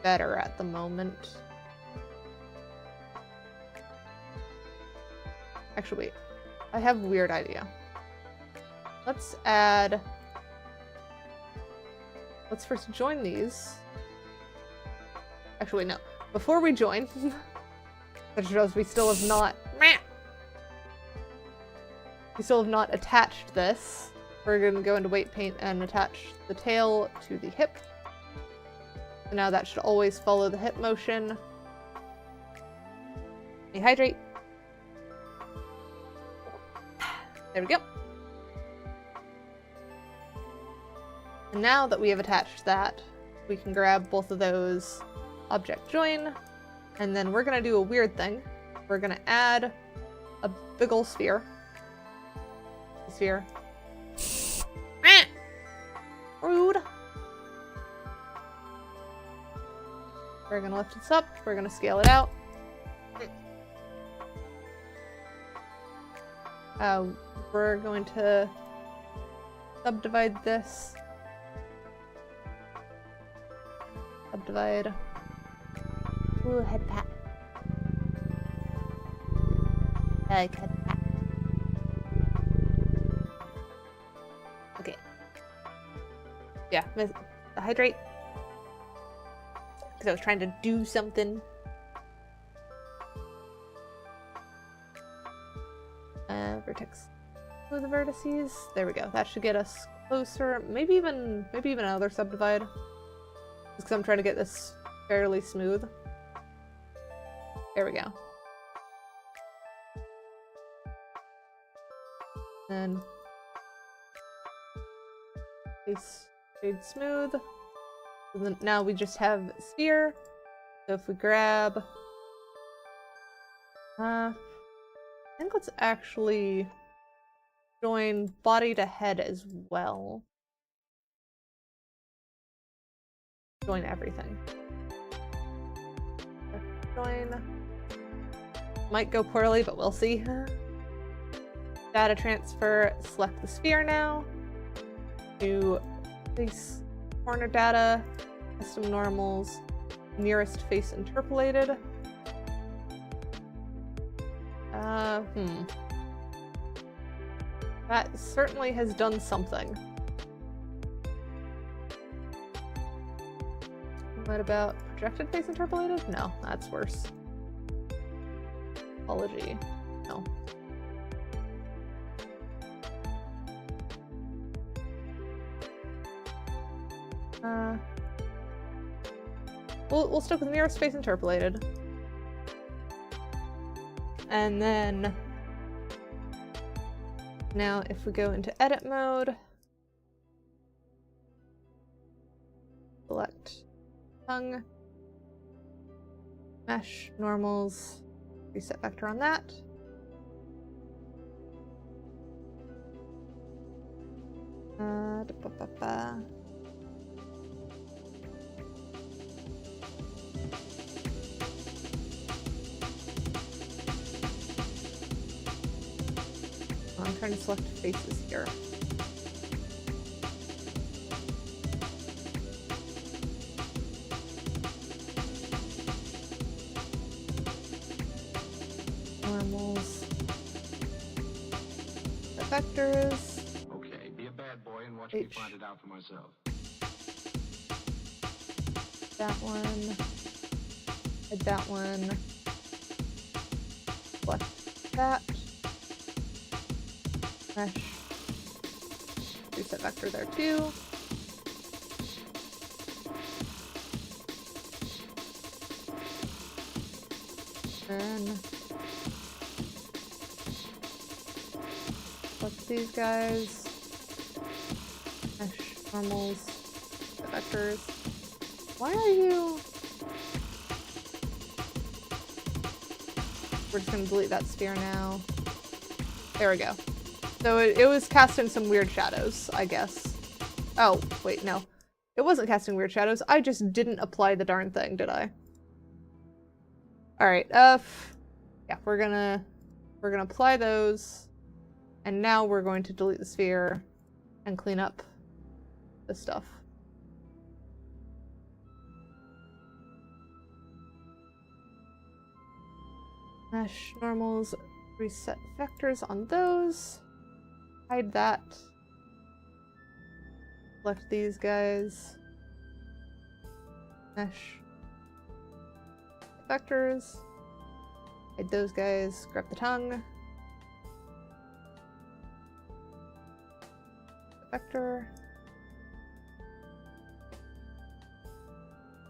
better at the moment. Actually, wait. I have a weird idea. Let's first join these. Actually, no. Before we join, that shows we still have not... We still have not attached this. We're going to go into weight paint and attach the tail to the hip. So now that should always follow the hip motion. Hydrate. There we go. And now that we have attached that, we can grab both of those, object join, and then we're going to do a weird thing. We're going to add a big ol' sphere. Sphere. Rude. We're gonna lift this up. We're gonna scale it out. We're going to subdivide this. Subdivide. Ooh, head pat. I like head pat. Okay. Yeah, hydrate. Because I was trying to do something. Vertex. Through the vertices. There we go. That should get us closer. Maybe even another subdivide. Just because I'm trying to get this fairly smooth. There we go. Then face shade smooth. And then now we just have sphere. So if we grab I think let's actually join body to head as well. Join everything. Join. Might go poorly, but we'll see. Data transfer, select the sphere now. Do face corner data, custom normals, nearest face interpolated. That certainly has done something. What about projected face interpolated? No, that's worse. Apology. No. We'll stick with nearest face interpolated. And then now if we go into edit mode, select tongue, mesh, normals, reset vector on that. I'm trying to select faces here. Normals. The vectors. Okay, be a bad boy and watch me find it out for myself. That one. Hide that one. Select that. Mesh. Reset vector there too. Then select these guys. Mesh, normals, vectors. Why are you? We're just gonna delete that sphere now. There we go. So it was casting some weird shadows, I guess. Oh, wait, no. It wasn't casting weird shadows. I just didn't apply the darn thing, did I? Alright, yeah, we're gonna We're going to apply those, and now we're going to delete the sphere and clean up this stuff. Mesh normals, reset vectors on those. Hide that. Select these guys. Mesh vectors. Hide those guys. Grab the tongue. Vector.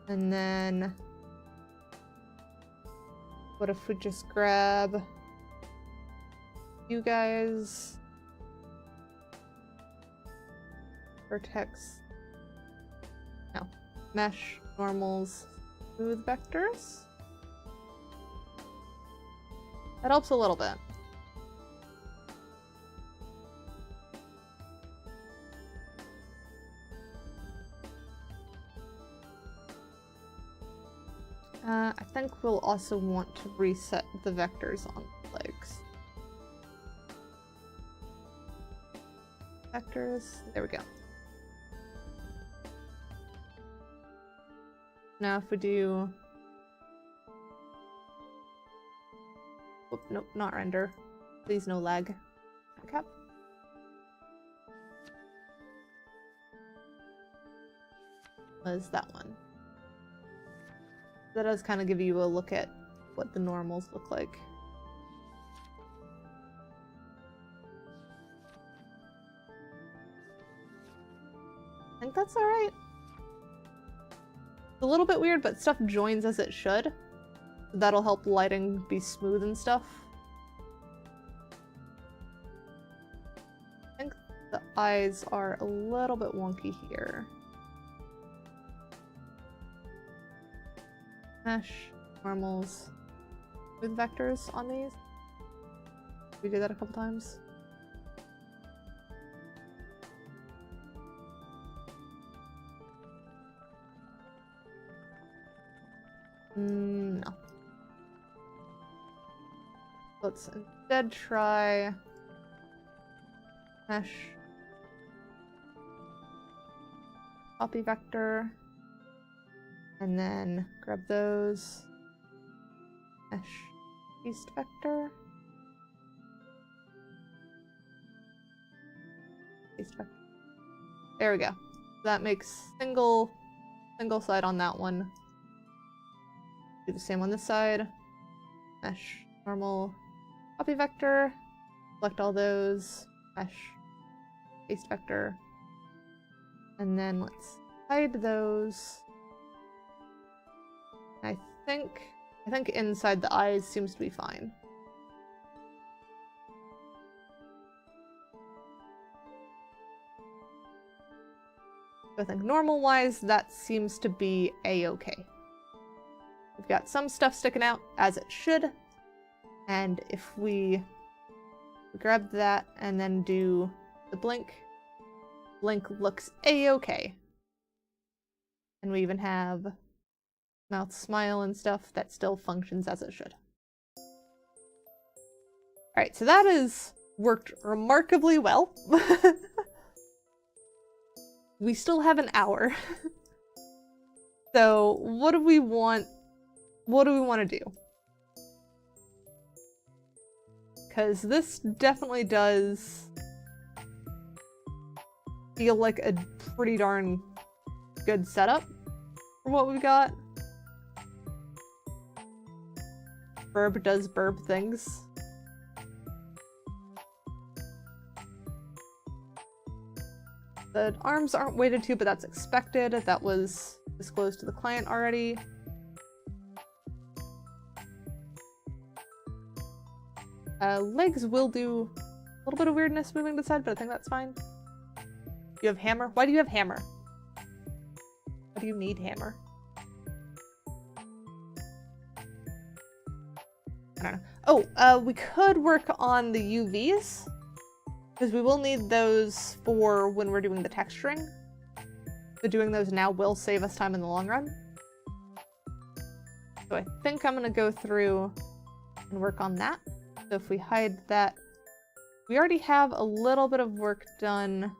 And then what if we just grab you guys? Vertex. No. Mesh, normals, smooth vectors. That helps a little bit. I think we'll also want to reset the vectors on the legs. Vectors, there we go. Now if we do... Oh, nope, not render. Please no lag. Cap. What is that one? That does kind of give you a look at what the normals look like. I think that's alright. It's a little bit weird, but stuff joins as it should. That'll help lighting be smooth and stuff. I think the eyes are a little bit wonky here. Mesh, normals, smooth vectors on these. We did that a couple times. No. Let's instead try mesh, copy vector. And then grab those. Mesh east vector. East vector. There we go. That makes single side on that one. Do the same on this side. Mesh normal copy vector. Select all those. Mesh east vector. And then let's hide those. I think inside the eyes seems to be fine. So I think normal-wise, that seems to be a-okay. We've got some stuff sticking out, as it should. And if we grab that and then do the blink looks a-okay. And we even have mouth smile and stuff that still functions as it should. Alright, so that has worked remarkably well. We still have an hour. So what do we want to do? Because this definitely does feel like a pretty darn good setup for what we've got. Burb does burb things. The arms aren't weighted to, but that's expected. That was disclosed to the client already. Legs will do a little bit of weirdness moving to the side, but I think that's fine. You have hammer? Why do you have hammer? Why do you need hammer? I don't know. Oh, we could work on the UVs, because we will need those for when we're doing the texturing. So doing those now will save us time in the long run. So I think I'm going to go through and work on that. So if we hide that, we already have a little bit of work done.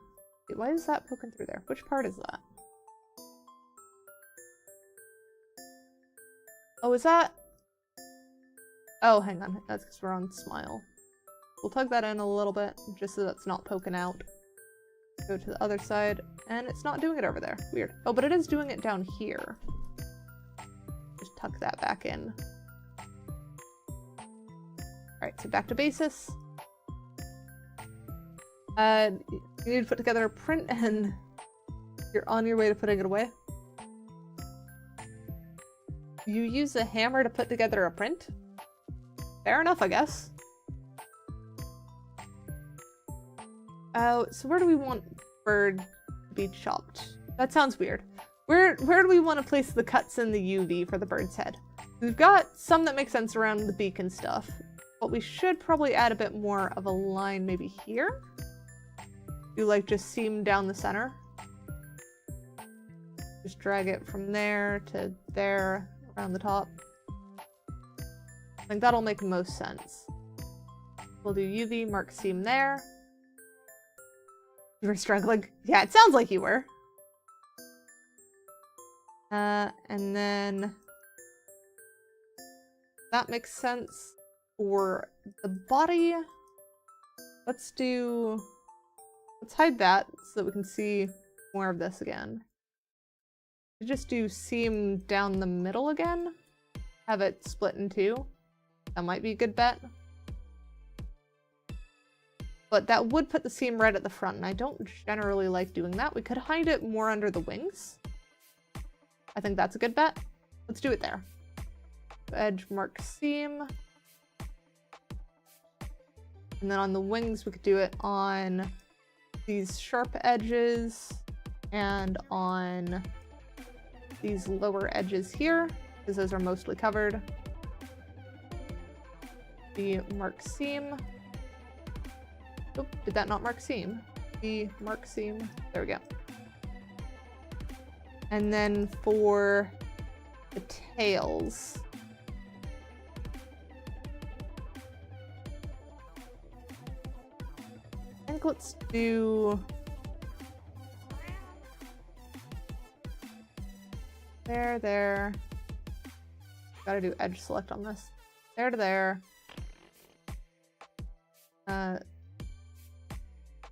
Wait, why is that poking through there? Which part is that? Oh, is that? Oh, hang on. That's because we're on smile. We'll tug that in a little bit, just so that's not poking out. Go to the other side, and it's not doing it over there. Weird. Oh, but it is doing it down here. Just tuck that back in. Alright, so back to basis. You need to put together a print, and you're on your way to putting it away. You use a hammer to put together a print? Fair enough, I guess. So where do we want bird to be chopped? That sounds weird. Where do we want to place the cuts in the UV for the bird's head? We've got some that make sense around the beak and stuff, but we should probably add a bit more of a line maybe here. Do like just seam down the center. Just drag it from there to there around the top. I think that'll make most sense. We'll do UV, mark seam there. You were struggling? Yeah, it sounds like you were. And then that makes sense for the body. Let's hide that so that we can see more of this again. Just do seam down the middle again. Have it split in two. That might be a good bet. But that would put the seam right at the front, and I don't generally like doing that. We could hide it more under the wings. I think that's a good bet. Let's do it there. Edge, mark, seam. And then on the wings, we could do it on these sharp edges and on these lower edges here, because those are mostly covered. The mark seam. Oh, did that not mark seam? The mark seam. There we go. And then for the tails. I think let's do there. Gotta do edge select on this. There to there.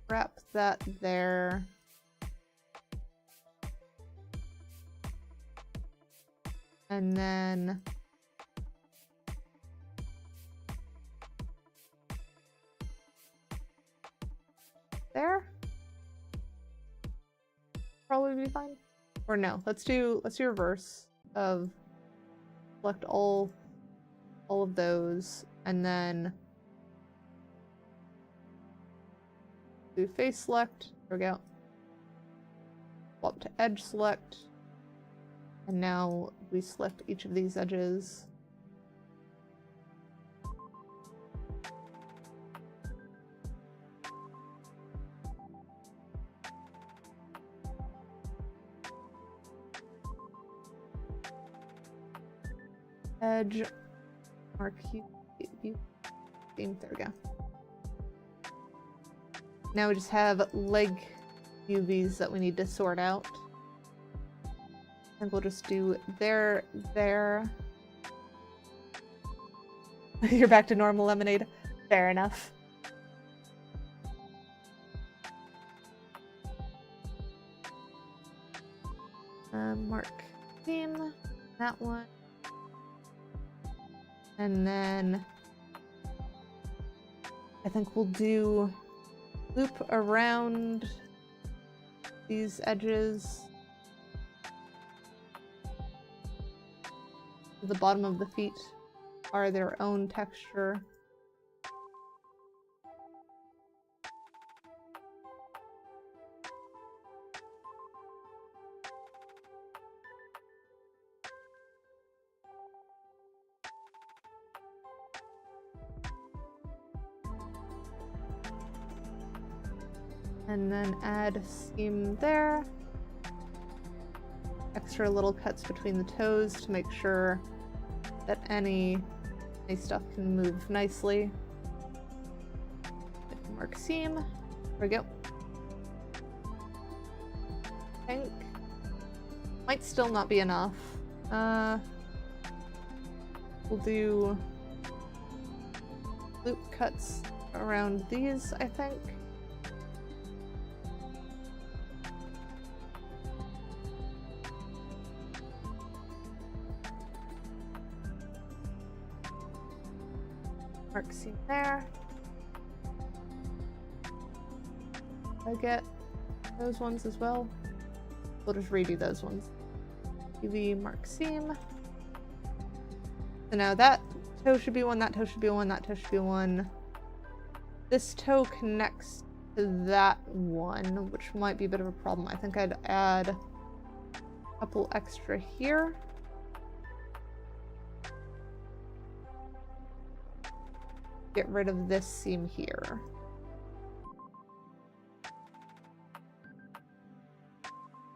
Wrap that there. And then there. Probably be fine. Or no, let's do reverse of select all of those, and then do face select. There we go. Swap to edge select. And now we select each of these edges. Edge, mark, view, theme, there we go. Now we just have leg UVs that we need to sort out. And we'll just do there. You're back to normal, Lemonade. Fair enough. Mark theme, that one. And then I think we'll do loop around these edges. The bottom of the feet are their own texture. And then add seam there. Extra little cuts between the toes to make sure that any stuff can move nicely. Mark seam. There we go. Think. Might still not be enough. We'll do loop cuts around these, I think. Mark seam there. I get those ones as well. We'll just redo those ones. UV mark seam. So now that toe should be one, that toe should be one, that toe should be one. This toe connects to that one, which might be a bit of a problem. I think I'd add a couple extra here. Get rid of this seam here.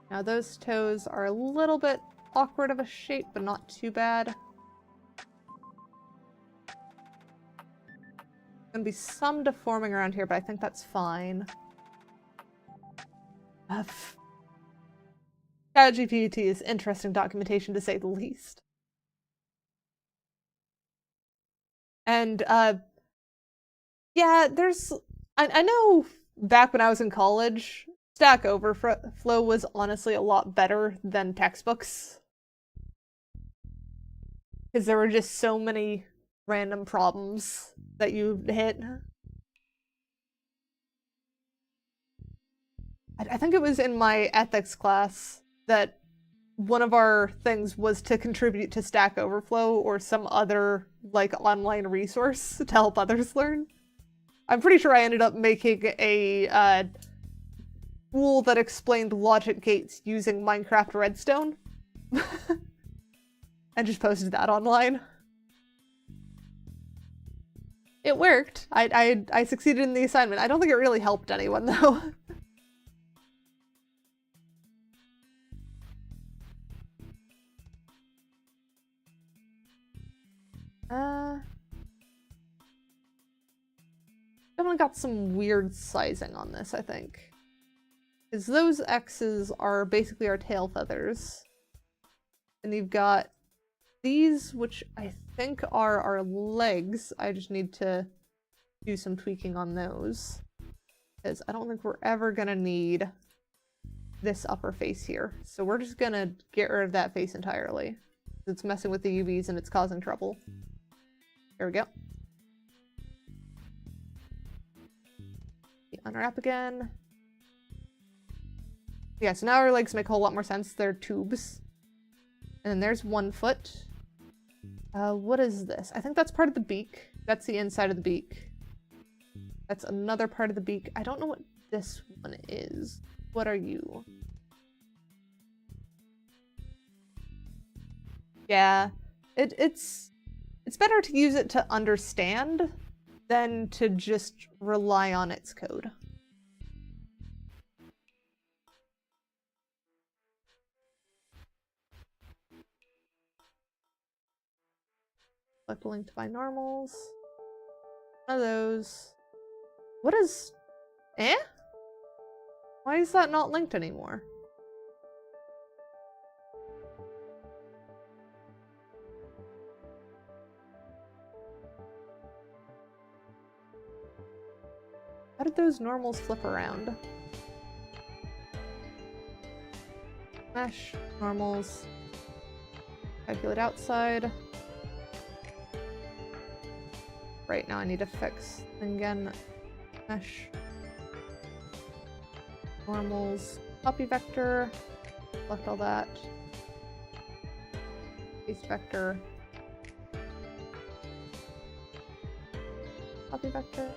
Now those toes are a little bit awkward of a shape, but not too bad. Gonna be some deforming around here, but I think that's fine. ChatGPT is interesting documentation to say the least. And yeah, I know back when I was in college, Stack Overflow was honestly a lot better than textbooks. Because there were just so many random problems that you hit. I think it was in my ethics class that one of our things was to contribute to Stack Overflow or some other like online resource to help others learn. I'm pretty sure I ended up making a tool that explained logic gates using Minecraft Redstone and just posted that online. It worked. I succeeded in the assignment. I don't think it really helped anyone though. Definitely got some weird sizing on this, I think. Because those X's are basically our tail feathers. And you've got these, which I think are our legs. I just need to do some tweaking on those. Because I don't think we're ever gonna need this upper face here. So we're just gonna get rid of that face entirely. It's messing with the UVs and it's causing trouble. There we go. Unwrap again. Yeah, so now our legs make a whole lot more sense. They're tubes. And then there's one foot. What is this? I think that's part of the beak. That's the inside of the beak. That's another part of the beak. I don't know what this one is. What are you? Yeah, it's better to use it to understand than to just rely on its code. Select a link to find normals. One of those. What is... Eh? Why is that not linked anymore? How did those normals flip around? Mesh, normals, calculate outside. Right, now I need to fix again. Mesh, normals, copy vector, select all that. Paste vector, copy vector.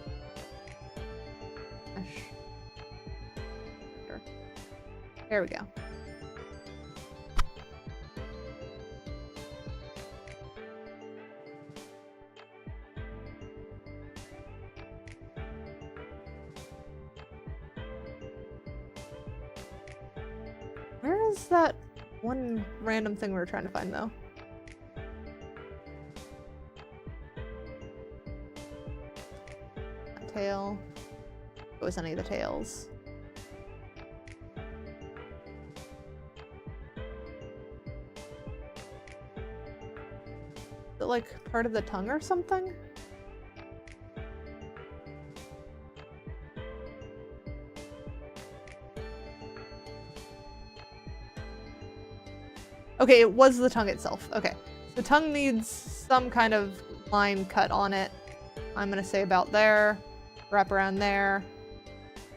There we go. Where is that one random thing we were trying to find though? Tail. with any of the tails. Is it like part of the tongue or something? Okay, it was the tongue itself. Okay. The tongue needs some kind of line cut on it. I'm gonna say about there. Wrap around there.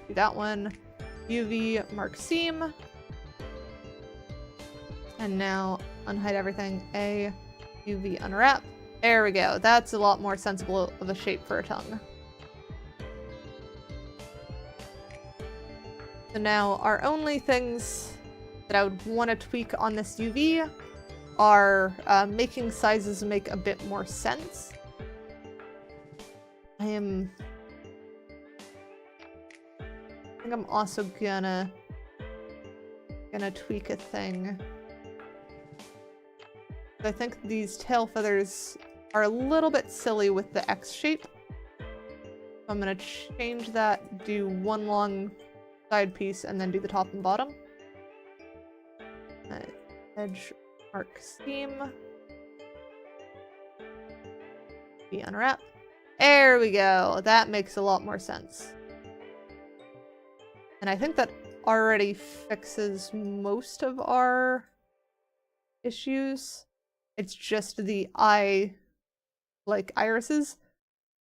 Do that one. UV mark seam. And now unhide everything. A UV unwrap. There we go. That's a lot more sensible of a shape for a tongue. So now our only things that I would want to tweak on this UV are making sizes make a bit more sense. I think I'm also gonna tweak a thing. I think these tail feathers are a little bit silly with the X shape. So I'm gonna change that, do one long side piece, and then do the top and bottom. Edge mark seam. Be unwrap. There we go. That makes a lot more sense. And I think that already fixes most of our issues. It's just the eye, like irises,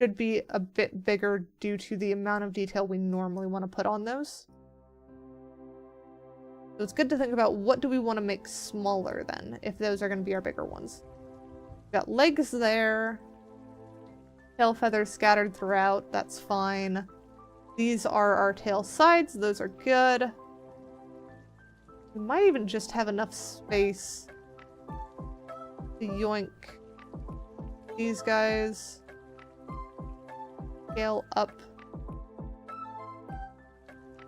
should be a bit bigger due to the amount of detail we normally want to put on those. So it's good to think about what do we want to make smaller then, if those are going to be our bigger ones. We've got legs there. Tail feathers scattered throughout, that's fine. These are our tail sides, those are good. We might even just have enough space to yoink these guys. Scale up.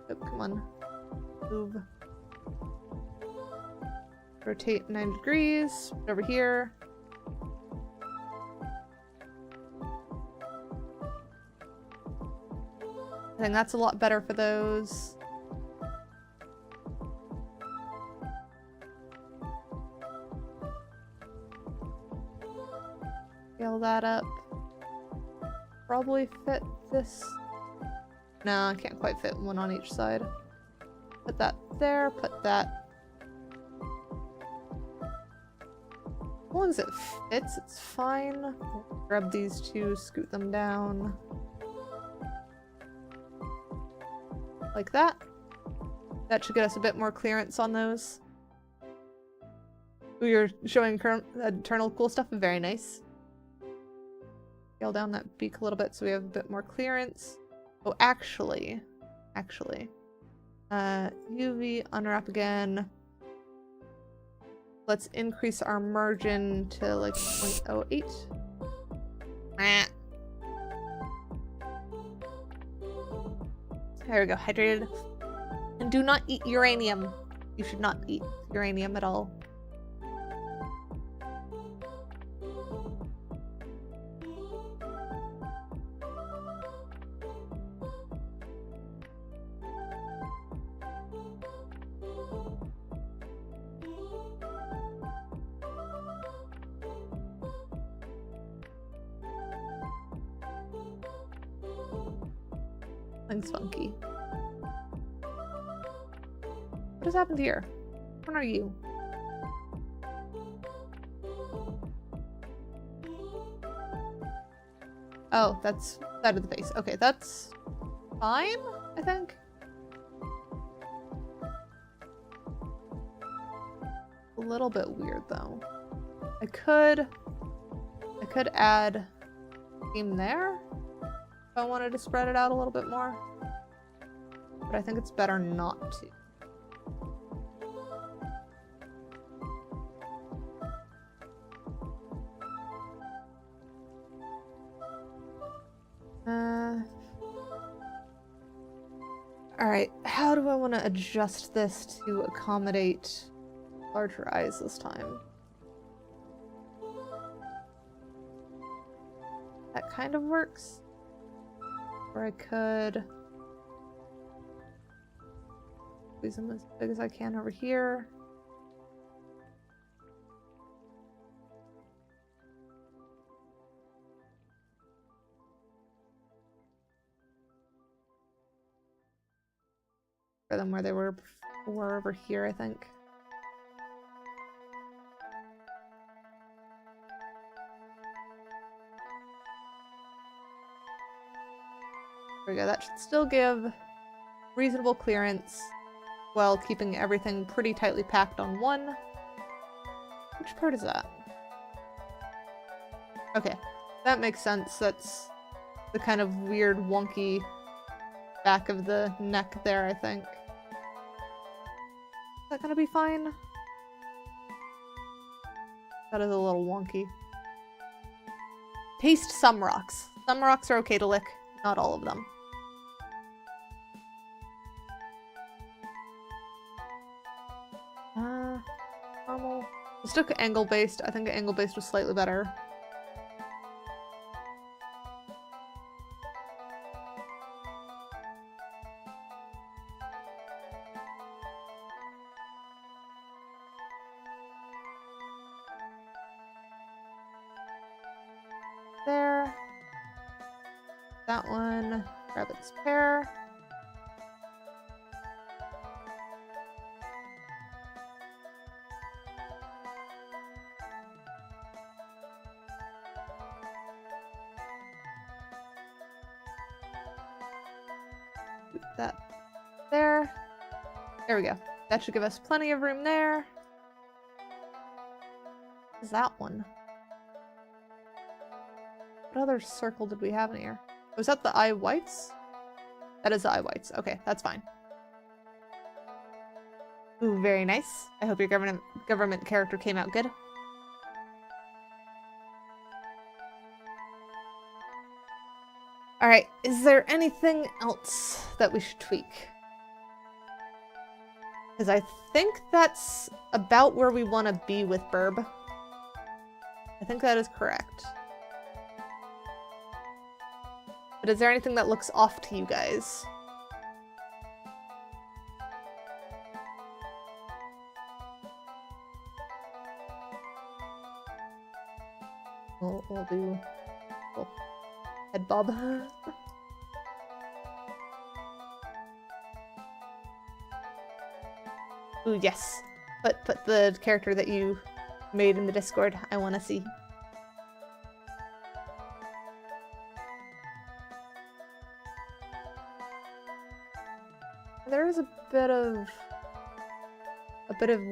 Oh, come on. Move. Rotate 9 degrees. Put over here. I think that's a lot better for those. Scale that up. Probably fit this. No, I can't quite fit one on each side. Put that there, put that. As long as it fits, it's fine. Grab these two, scoot them down. Like that. That should get us a bit more clearance on those. Ooh, you're showing eternal cool stuff. Very nice. Scale down that beak a little bit so we have a bit more clearance. Oh, actually, UV unwrap again. Let's increase our margin to like 0.08. There we go, hydrated. And do not eat uranium. You should not eat uranium at all. Thing's funky. What has happened here? When are you? Oh, that's side of the face. Okay, that's fine, I think. A little bit weird though. I could add seam there if I wanted to spread it out a little bit more. But I think it's better not to. Alright, how do I want to adjust this to accommodate larger eyes this time? That kind of works. Or I could Squeeze them as big as I can over here. For them where they were before over here, I think. There we go. That should still give reasonable clearance while keeping everything pretty tightly packed on one. Which part is that? Okay, that makes sense. That's the kind of weird, wonky back of the neck there, I think. Is that gonna be fine? That is a little wonky. Taste some rocks. Some rocks are okay to lick, not all of them. Normal. Let's look at angle-based. I think angle-based was slightly better. There. That one. Grab its pair. Put that there. There we go. That should give us plenty of room there. What is that one? What other circle did we have in here? Was that the eye whites? That is the eye whites. Okay, that's fine. Ooh, very nice. I hope your government character came out good. Alright, is there anything else that we should tweak? Because I think that's about where we want to be with Burb. I think that is correct. But is there anything that looks off to you guys? We'll do head bob. Ooh, yes. Put the character that you made in the Discord. I want to see. There is a bit of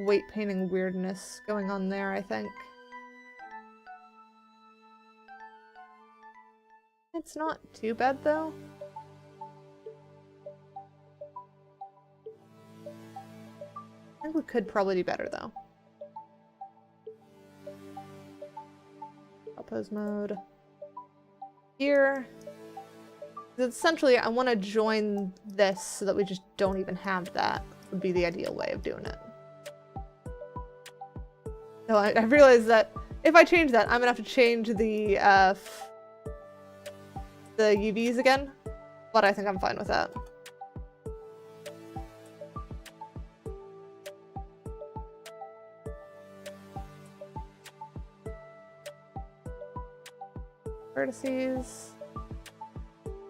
weight painting weirdness going on there, I think. It's not too bad though. I think we could probably do better though. Pose mode. Here. Essentially, I want to join this so that we just don't even have that. Would be the ideal way of doing it. So I realized that if I change that, I'm gonna have to change the UVs again, but I think I'm fine with that. Vertices.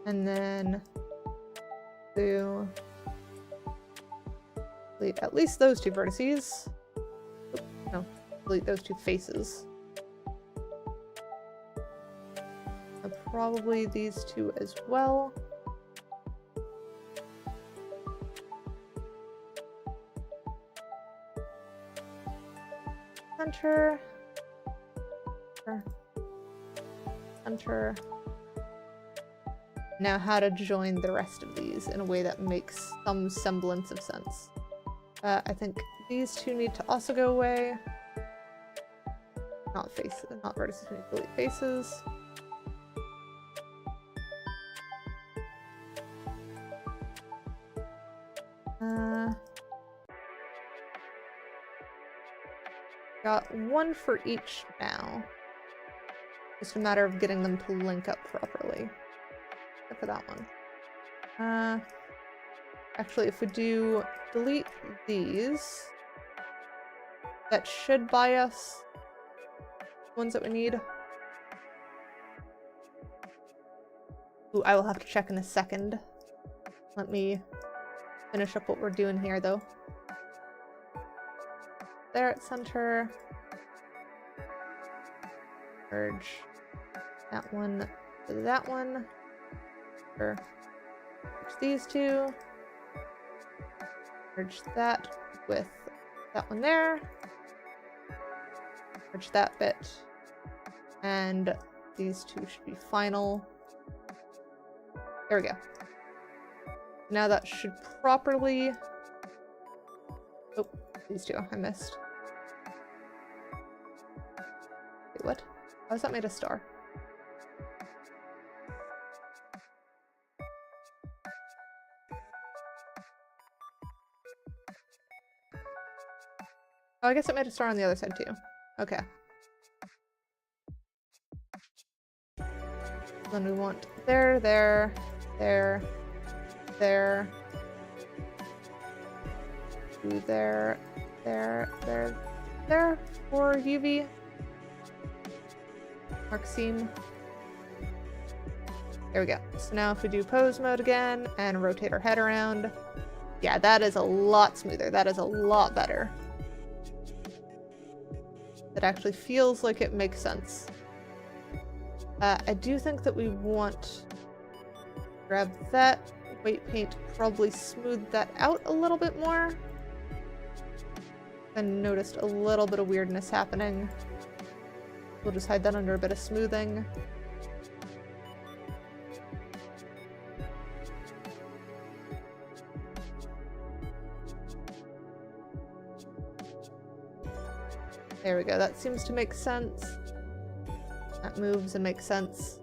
And then do delete at least those two vertices. Oop, no, delete those two faces. And probably these two as well. Center. Center. Now how to join the rest of these in a way that makes some semblance of sense. I think these two need to also go away. Not faces, not vertices, we need to delete faces. Got one for each now. Just a matter of getting them to link up properly. Except for that one. Actually, if we do delete these, that should buy us the ones that we need. Ooh, I will have to check in a second. Let me finish up what we're doing here, though. There at center. Merge that one to that one. Merge these two. Merge that with that one there. Merge that bit. And these two should be final. There we go. Now that should properly... Oh, these two I missed. Wait, what? How is that made a star? Oh, I guess it made a star on the other side too. Okay. Then we want there, there, there, there, do there, there, there, there for UV. Mark seam. There we go. So now if we do pose mode again and rotate our head around, yeah, that is a lot smoother. That is a lot better. It actually feels like it makes sense. I do think that we want to grab that weight paint, probably smooth that out a little bit more. I noticed a little bit of weirdness happening. We'll just hide that under a bit of smoothing. There we go, that seems to make sense. That moves and makes sense.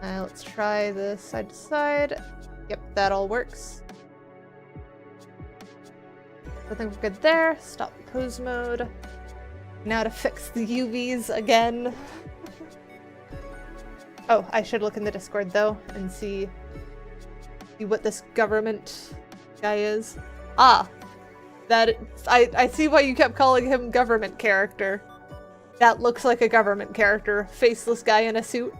Let's try the side to side. Yep, that all works. I think we're good there. Stop pose mode. Now to fix the UVs again. Oh, I should look in the Discord though and see what this government guy is. Ah, that I see why you kept calling him government character. That looks like a government character. Faceless guy in a suit.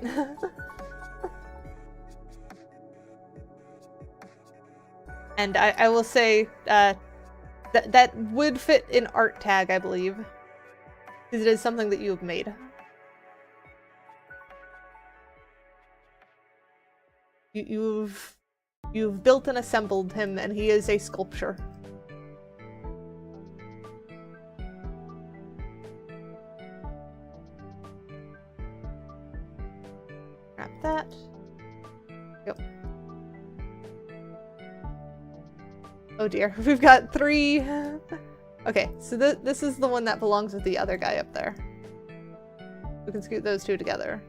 And I will say that would fit in art tag, I believe. Because it is something that you have made. You've built and assembled him, and he is a sculpture. Grab that. Yep. Oh dear, we've got 3. Okay, so this is the one that belongs with the other guy up there. We can scoot those two together.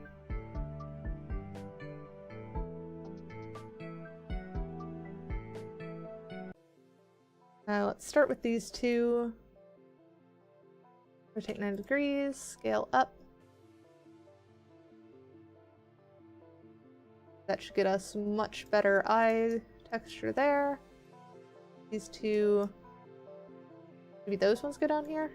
Let's start with these two. Rotate 90 degrees, scale up. That should get us much better eye texture there. These two, maybe those ones go down here?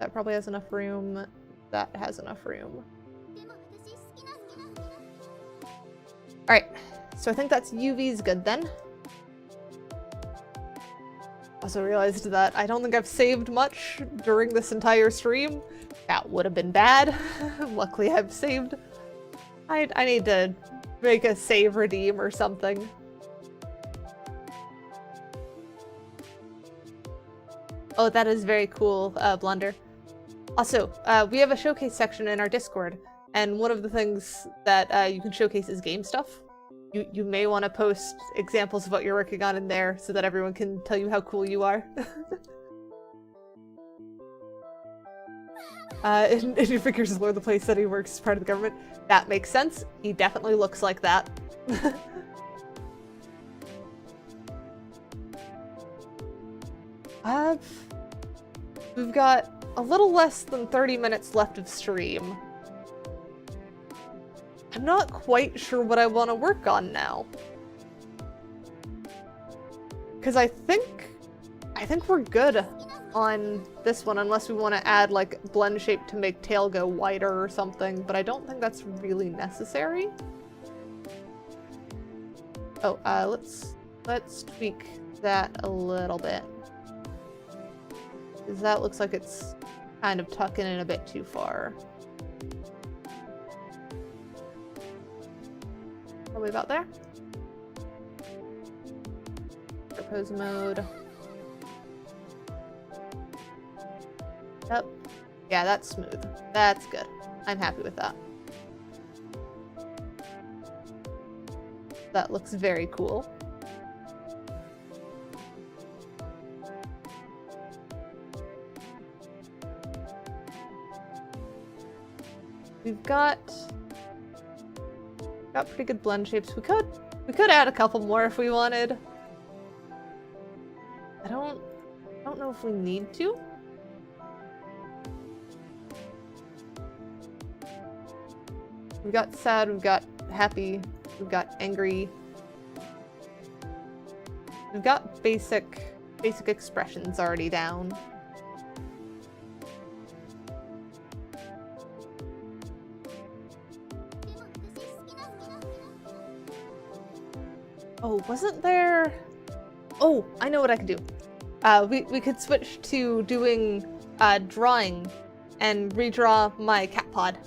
That probably has enough room. That has enough room. Alright, so I think that's UV's good then. Also realized that I don't think I've saved much during this entire stream. That would have been bad. Luckily I've saved. I need to make a save redeem or something. Oh, that is very cool, Blunder. Also, we have a showcase section in our Discord, and one of the things that you can showcase is game stuff. You may want to post examples of what you're working on in there so that everyone can tell you how cool you are. And your figures lure the place that he works as part of the government. That makes sense. He definitely looks like that. We've got a little less than 30 minutes left of stream. I'm not quite sure what I want to work on now. Because I think we're good on this one, unless we want to add like blend shape to make tail go wider or something, but I don't think that's really necessary. Oh, let's tweak that a little bit. Because that looks like it's kind of tucking in a bit too far. Probably about there. Propose mode. Yep. Yeah, that's smooth. That's good. I'm happy with that. That looks very cool. We've got pretty good blend shapes. We could add a couple more if we wanted. I don't know if we need to. We've got sad, we've got happy, we've got angry. We've got basic expressions already down. Oh, wasn't there... Oh, I know what I could do. We could switch to doing drawing and redraw my cat pod.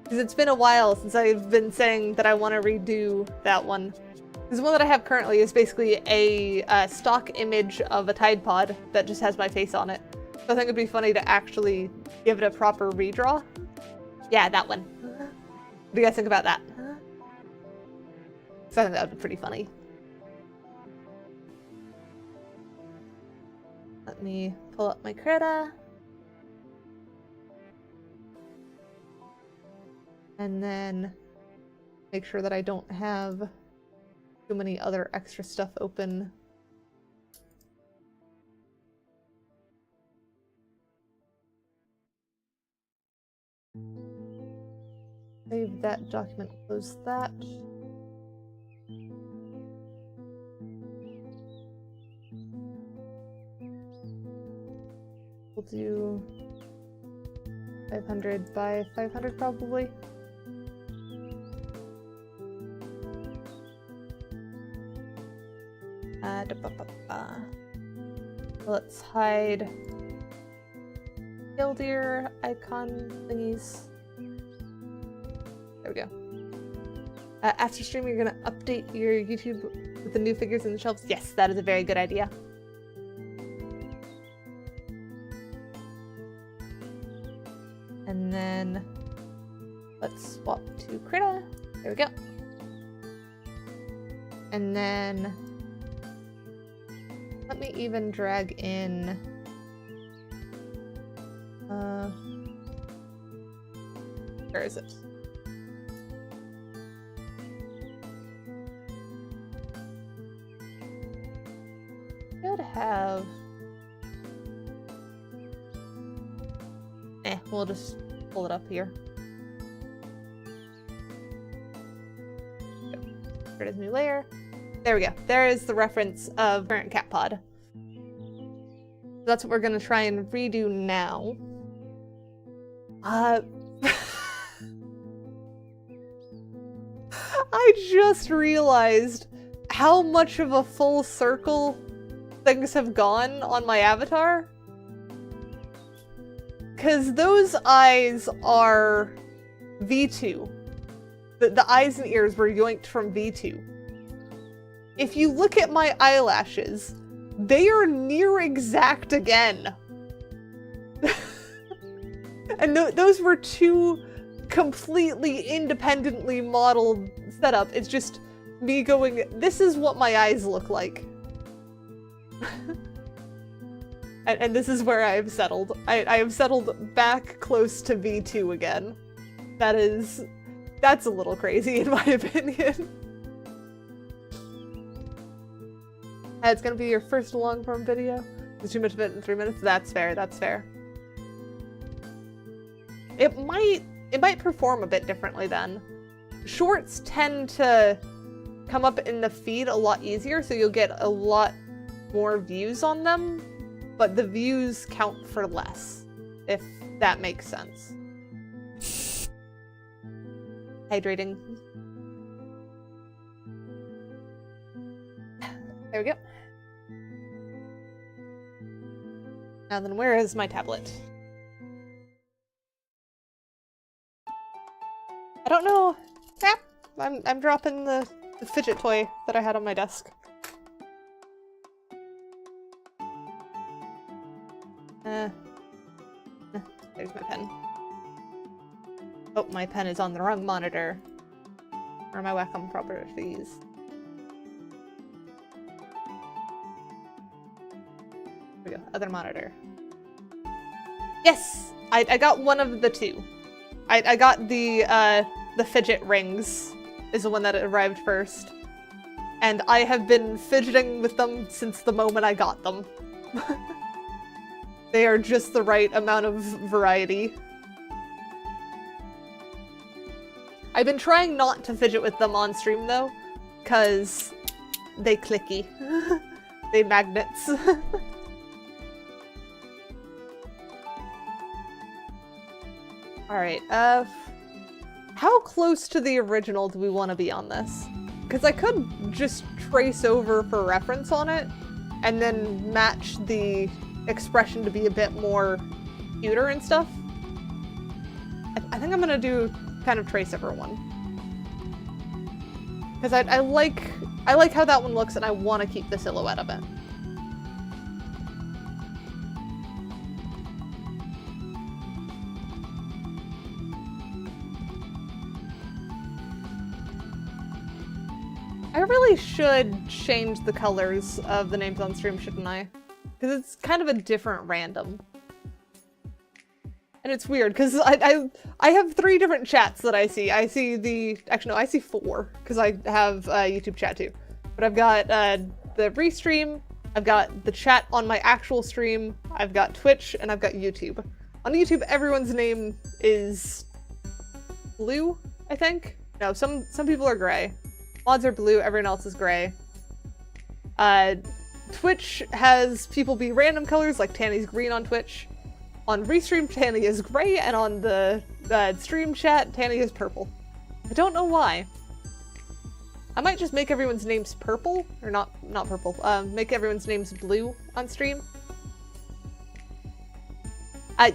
Because it's been a while since I've been saying that I want to redo that one. Because the one that I have currently is basically a stock image of a Tide Pod that just has my face on it. So I think it'd be funny to actually give it a proper redraw. Yeah, that one. What do you guys think about that? So I think that would be pretty funny. Let me pull up my Krita. And then make sure that I don't have too many other extra stuff open. Save that document, close that. We'll do 500 by 500 probably. Let's hide Killdeer icon thingies. There we go. After stream, you're gonna update your YouTube with the new figures in the shelves? Yes, that is a very good idea. And then let's swap to Krita. There we go. And then let me even drag in where is it? Should have we'll just pull it up here. There it is, new layer. There we go. There is the reference of current cat pod. So that's what we're gonna try and redo now. I just realized how much of a full circle things have gone on my avatar. Because those eyes are V2. The eyes and ears were yoinked from V2. If you look at my eyelashes, they are near exact again. And those were two completely independently modeled setup. It's just me going, this is what my eyes look like. and this is where I have settled. I have settled back close to V2 again. That's a little crazy in my opinion. It's gonna be your first long-form video. There's too much of it in 3 minutes. That's fair, that's fair. It might perform a bit differently then. shorts tend to come up in the feed a lot easier, so you'll get a lot more views on them, but the views count for less, if that makes sense. Hydrating. There we go. Now then, where is my tablet? I don't know. Yeah, I'm dropping the fidget toy that I had on my desk. There's my pen. Oh, my pen is on the wrong monitor. Where are my Wacom properties? There we go. Other monitor. Yes! I got one of the two. I got the fidget rings is the one that arrived first. And I have been fidgeting with them since the moment I got them. They are just the right amount of variety. I've been trying not to fidget with them on stream though, because they clicky. They magnets. Alright, how close to the original do we want to be on this? Because I could just trace over for reference on it, and then match the expression to be a bit more cuter and stuff. I think I'm gonna do kind of trace over one. Because I like how that one looks, and I want to keep the silhouette of it. I really should change the colors of the names on stream, shouldn't I? Because it's kind of a different random. And it's weird, because I have 3 different chats that I see. I see the... Actually, no, I see 4, because I have YouTube chat too. But I've got the restream, I've got the chat on my actual stream, I've got Twitch, and I've got YouTube. On YouTube, everyone's name is blue, I think? No, some people are gray. Mods are blue, everyone else is gray. Twitch has people be random colors, like Tanny's green on Twitch. On Restream, Tanny is gray, and on the stream chat, Tanny is purple. I don't know why. I might just make everyone's names purple, or not purple, make everyone's names blue on stream.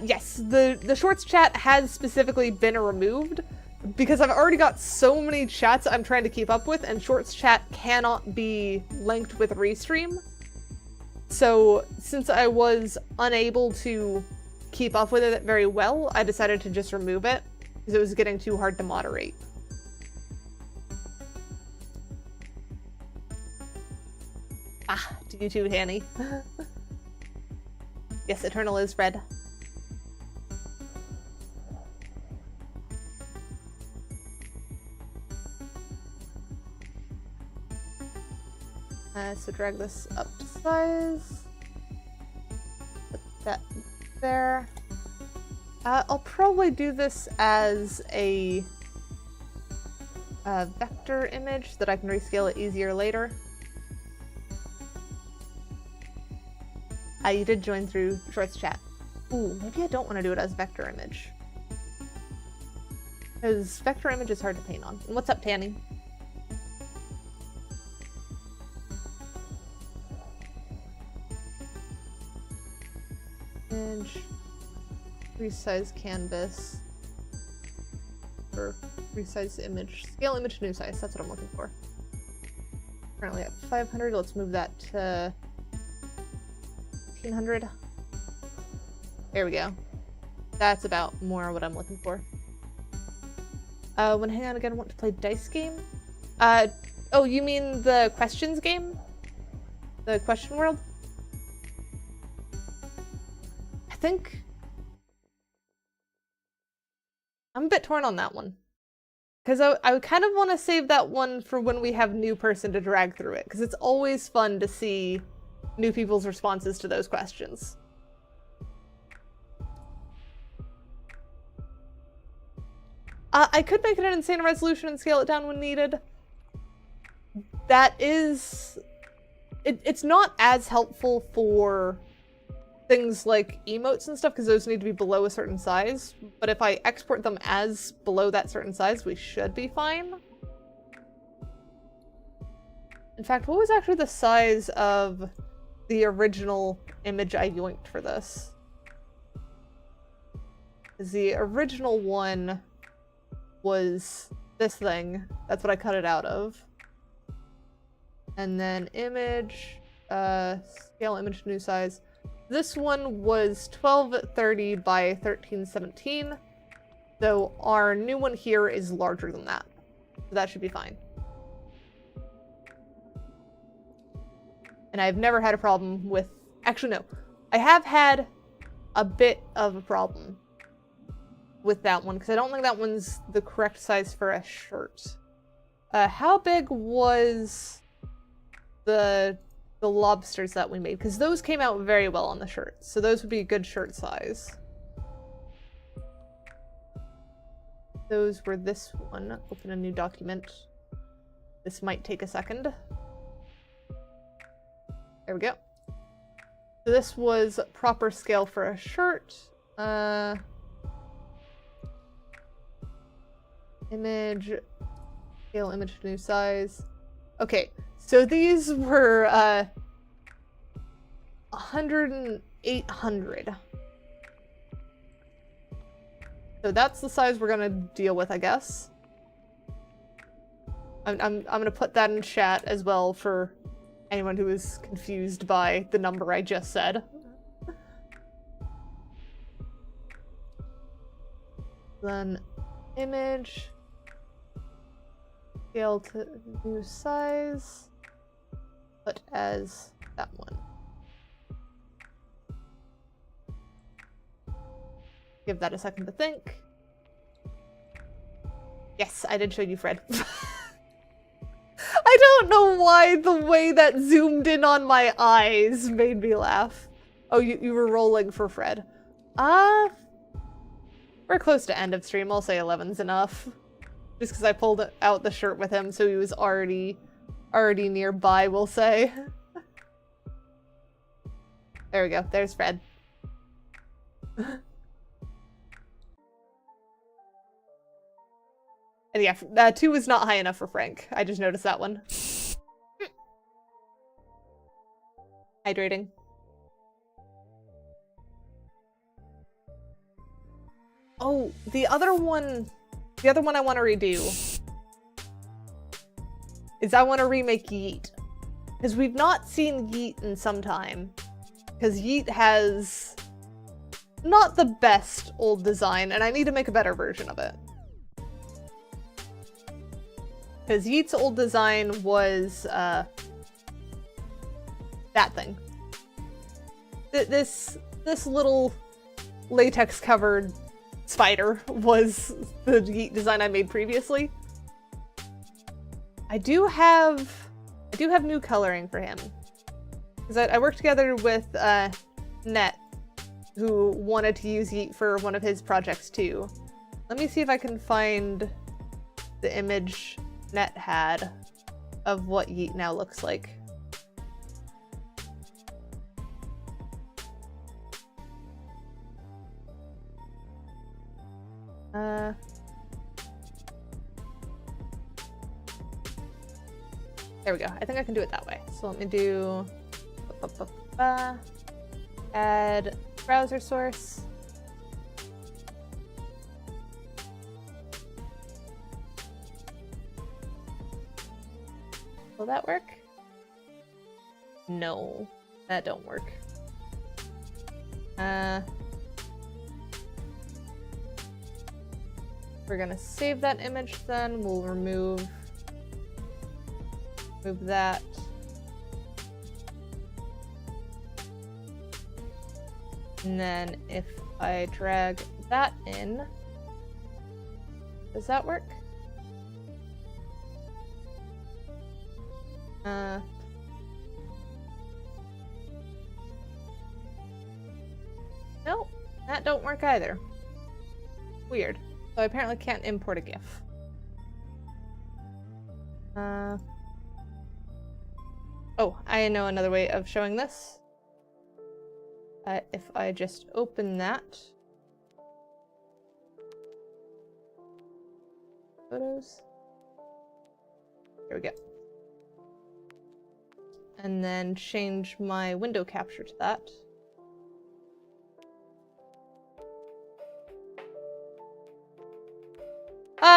Yes, the Shorts chat has specifically been removed, because I've already got so many chats I'm trying to keep up with, and Shorts chat cannot be linked with Restream. So, since I was unable to keep up with it very well, I decided to just remove it, because it was getting too hard to moderate. Ah, do you too, Hanny? Yes, Eternal is red. So drag this up to size. Put that there. I'll probably do this as a vector image that I can rescale it easier later. You did join through Shorts chat. Ooh, maybe I don't want to do it as vector image. Because vector image is hard to paint on. And what's up, Tanny? Image, resize canvas, or resize image, scale image new size, that's what I'm looking for. Currently at 500, let's move that to 1500. There we go. That's about more what I'm looking for. Hang on again, I want to play dice game? Oh, you mean the questions game? The question world? I think I'm a bit torn on that one. Because I kind of want to save that one for when we have new person to drag through it. Because it's always fun to see new people's responses to those questions. I could make it an insane resolution and scale it down when needed. That is... It's not as helpful for things like emotes and stuff, because those need to be below a certain size. But if I export them as below that certain size, we should be fine. In fact, what was actually the size of the original image I yoinked for this? The original one was this thing. That's what I cut it out of. And then image, scale image to new size. This one was 1230 by 1317. So our new one here is larger than that. So that should be fine. And I've never had a problem with... Actually, no. I have had a bit of a problem with that one, because I don't think that one's the correct size for a shirt. How big was the lobsters that we made? Because those came out very well on the shirt. So those would be a good shirt size. Those were this one. Open a new document. This might take a second. There we go. So this was proper scale for a shirt. Image, scale image to new size. Okay, so these were 100 and 800. So that's the size we're gonna deal with, I guess. I'm gonna put that in chat as well for anyone who is confused by the number I just said. Then image, scale to new size, put as that one. Give that a second to think. Yes, I did show you Fred. I don't know why the way that zoomed in on my eyes made me laugh. Oh, you were rolling for Fred. We're close to end of stream. I'll say 11's enough. Just because I pulled out the shirt with him, so he was already nearby, we'll say. There we go. There's Fred. And yeah, 2 is not high enough for Frank. I just noticed that one. Hydrating. Oh, the other one I want to redo is I want to remake Yeet. Because we've not seen Yeet in some time. Because Yeet has not the best old design, and I need to make a better version of it. Because Yeet's old design was, that thing. This little latex-covered spider was the Yeet design I made previously. I do have new coloring for him. Because I worked together with, Net, who wanted to use Yeet for one of his projects too. Let me see if I can find the image Net had of what Yeet now looks like. There we go. I think I can do it that way. So let me do add browser source. Will that work? No, that don't work. We're gonna save that image then. We'll remove that. And then if I drag that in, does that work? No, that don't work either. Weird. So I apparently can't import a GIF. Oh, I know another way of showing this. If I just open that. Photos. Here we go. And then change my window capture to that.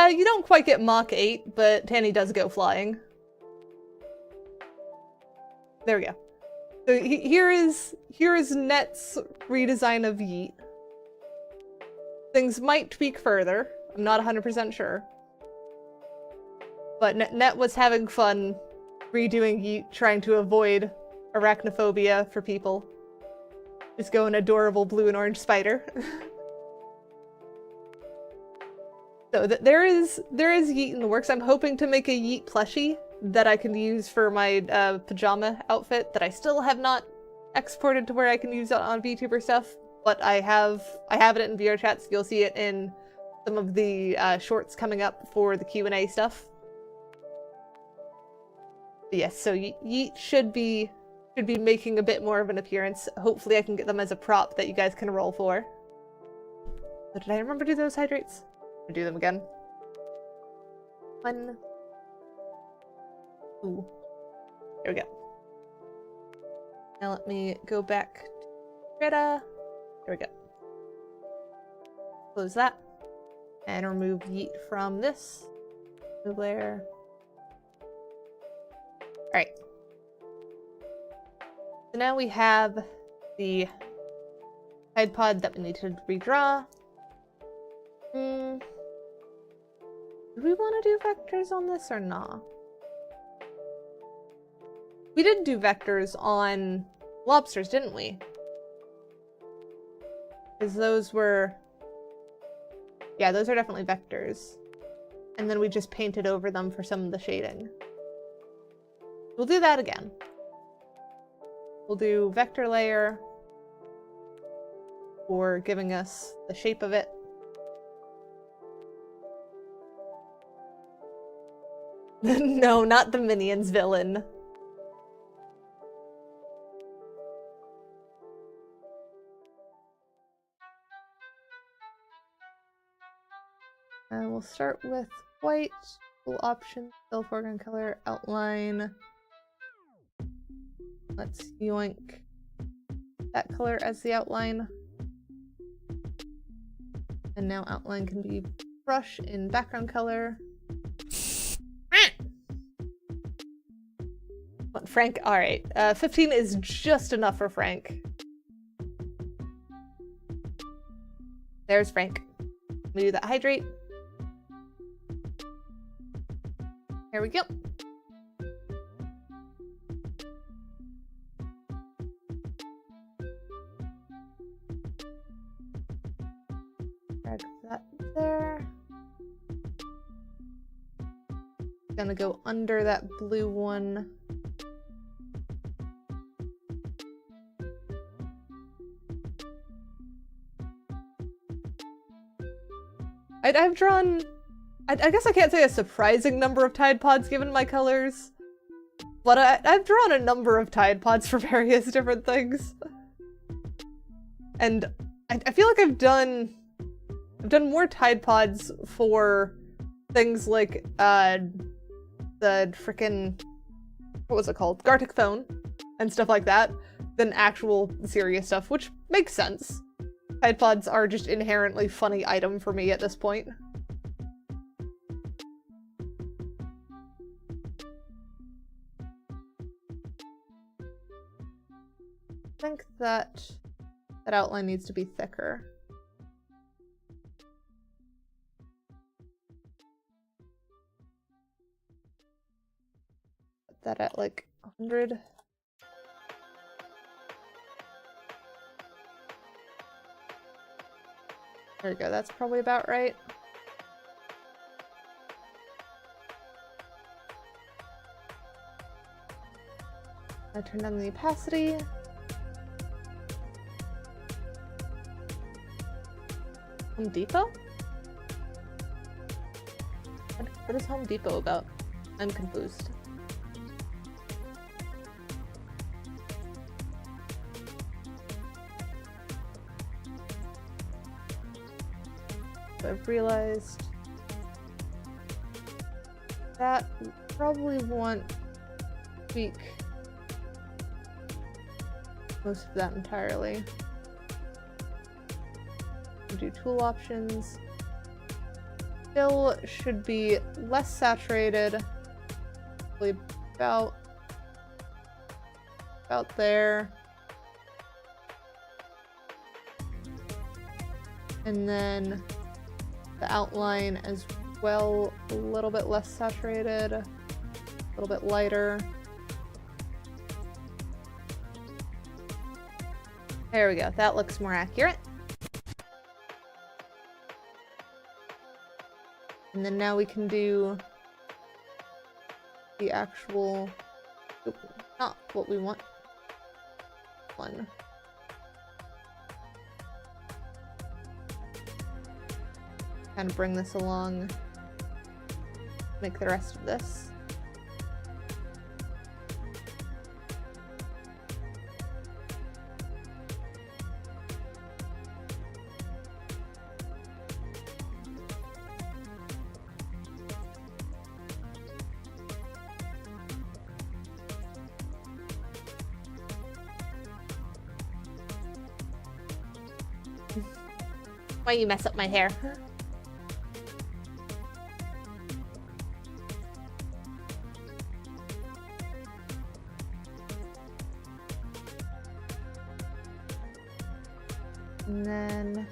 You don't quite get Mach 8, but Tanny does go flying. There we go. So here is Net's redesign of Yeet. Things might tweak further. I'm not 100% sure. But Net was having fun redoing Yeet, trying to avoid arachnophobia for people. Just go an adorable blue and orange spider. So there is Yeet in the works. I'm hoping to make a Yeet plushie that I can use for my pajama outfit that I still have not exported to where I can use it on VTuber stuff. But I have it in VR chats. So you'll see it in some of the shorts coming up for the Q&A stuff. But yes, so Yeet should be making a bit more of an appearance. Hopefully I can get them as a prop that you guys can roll for. So did I remember to do those hydrates? I'll do them again. 1, 2. There we go. Now let me go back to Greta. There we go. Close that. And remove Yeet from this. Move layer. Alright. So now we have the Tide Pod that we need to redraw. Do we want to do vectors on this or not? We did do vectors on lobsters, didn't we? Because those were... Yeah, those are definitely vectors. And then we just painted over them for some of the shading. We'll do that again. We'll do vector layer for giving us the shape of it. No, not the Minions villain. And we'll start with white, full option, fill foreground color, outline. Let's yoink that color as the outline. And now outline can be brush in background color. Frank, alright. 15 is just enough for Frank. There's Frank. Let me do that hydrate. Here we go. Drag that there. Gonna go under that blue one. I've drawn, I guess I can't say a surprising number of Tide Pods given my colors, but I've drawn a number of Tide Pods for various different things. And I feel like I've done more Tide Pods for things like, the frickin', what was it called? Gartic Phone and stuff like that than actual serious stuff, which makes sense. Tide Pods are just inherently funny item for me at this point. I think that outline needs to be thicker. Put that at like 100. There we go, that's probably about right. I turn down the opacity. Home Depot? What is Home Depot about? I'm confused. So I've realized that we probably want to tweak most of that entirely. Do tool options. Fill should be less saturated. Probably about there. And then the outline as well, a little bit less saturated, a little bit lighter. There we go, that looks more accurate. And then now we can do the actual, not what we want, one. Kind of bring this along, make the rest of this. Why you mess up my hair? And then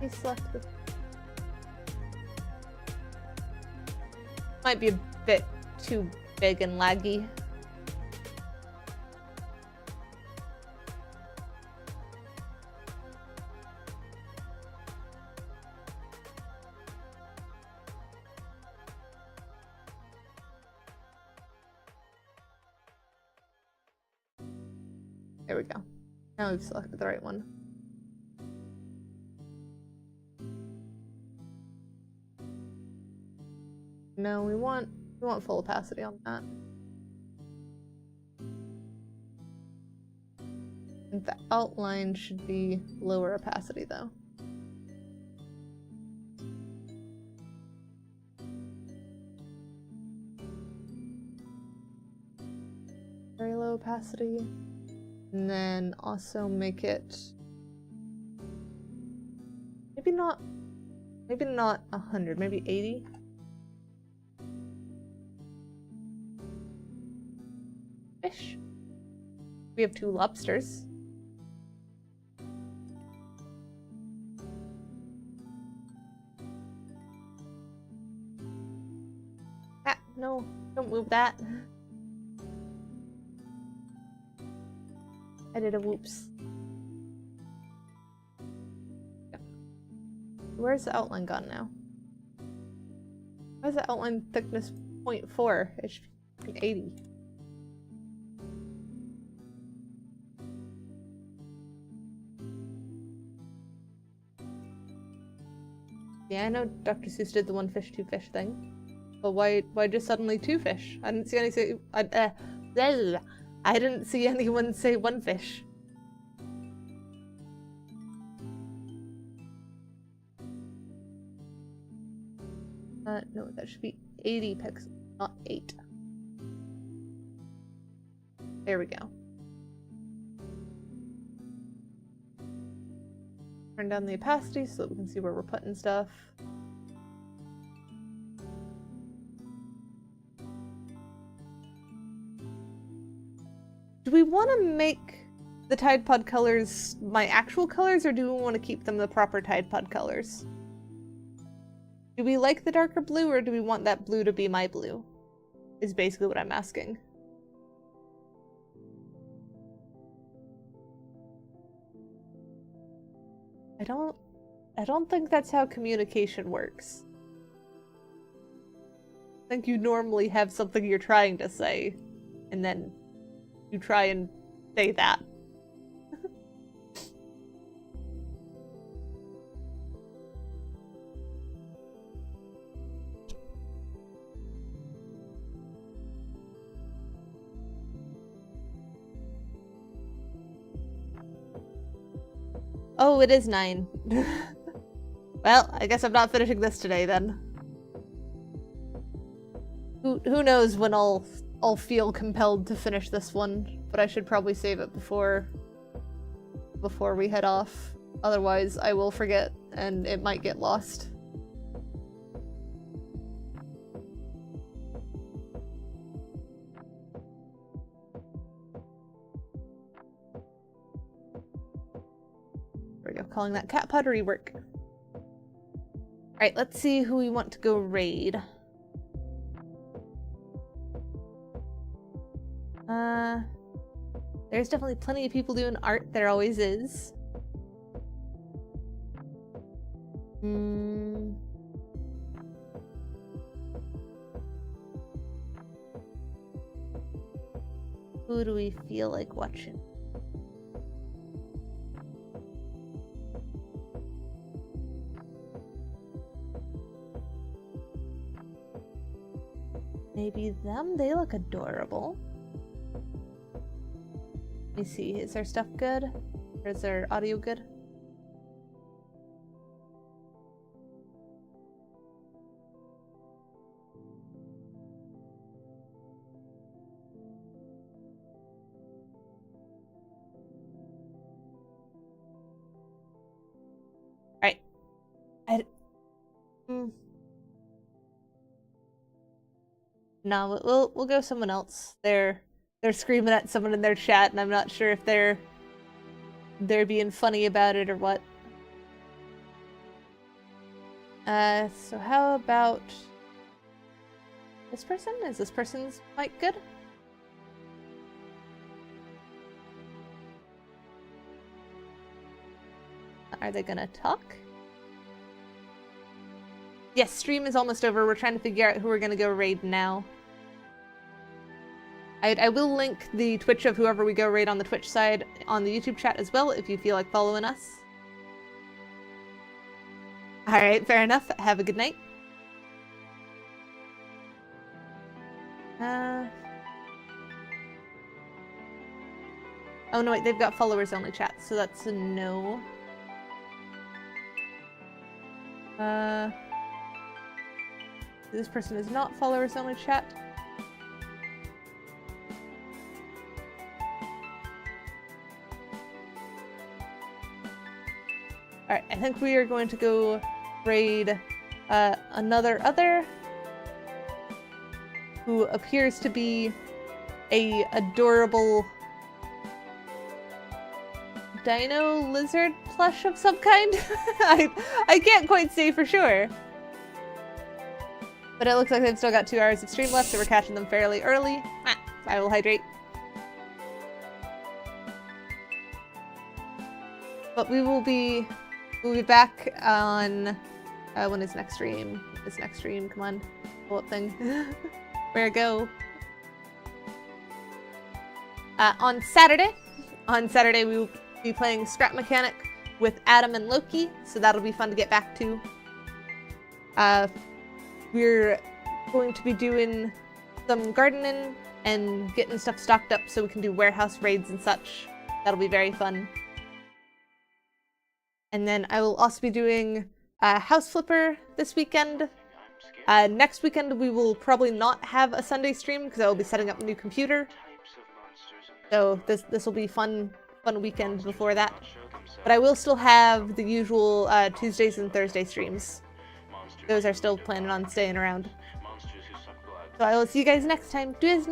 select the might be a bit too big and laggy. There we go. Now we've selected the right one. No, we want full opacity on that. I think the outline should be lower opacity though. Very low opacity. And then also make it maybe not 100, maybe 80. Fish. We have 2 lobsters. Ah, no, don't move that. I did a whoops. Where's the outline gone now? Why is the outline thickness 0.4? It should be 80. Yeah, I know Dr. Seuss did the 1 fish, 2 fish thing. But why just suddenly 2 fish? I didn't see any say I didn't see anyone say 1 fish. No, that should be 80 pixels, not 8. There we go. Turn down the opacity so that we can see where we're putting stuff. Do we want to make the Tide Pod colors my actual colors, or do we want to keep them the proper Tide Pod colors? Do we like the darker blue, or do we want that blue to be my blue? Is basically what I'm asking. I don't think that's how communication works. I think you normally have something you're trying to say, and then you try and say that. Oh, it is 9. Well, I guess I'm not finishing this today then. Who knows when I'll feel compelled to finish this one, but I should probably save it before we head off. Otherwise, I will forget and it might get lost. There we go, calling that cat pottery work. Alright, let's see who we want to go raid. There's definitely plenty of people doing art, there always is. Who do we feel like watching? Maybe them? They look adorable. Let me see, is their stuff good? Or is their audio good? Alright. No, we'll go someone else. They're screaming at someone in their chat, and I'm not sure if they're being funny about it or what. So how about this person? Is this person's mic good? Are they gonna talk? Yes, stream is almost over. We're trying to figure out who we're gonna go raid now. I will link the Twitch of whoever we go raid on the Twitch side on the YouTube chat as well if you feel like following us. Alright, fair enough. Have a good night. Oh no, wait, they've got followers only chat, so that's a no. This person is not followers only chat. Alright, I think we are going to go raid another other who appears to be a adorable dino lizard plush of some kind. I can't quite say for sure. But it looks like they've still got 2 hours of stream left, so we're catching them fairly early. I will hydrate. But we'll be back on when is next stream? This next stream, come on. Pull up thing. Where go? On Saturday. On Saturday we will be playing Scrap Mechanic with Adam and Loki, so that'll be fun to get back to. We're going to be doing some gardening and getting stuff stocked up so we can do warehouse raids and such. That'll be very fun. And then I will also be doing House Flipper this weekend. Next weekend we will probably not have a Sunday stream because I will be setting up a new computer. So this will be fun weekend before that. But I will still have the usual Tuesdays and Thursday streams. Those are still planning on staying around. So I will see you guys next time. Do it,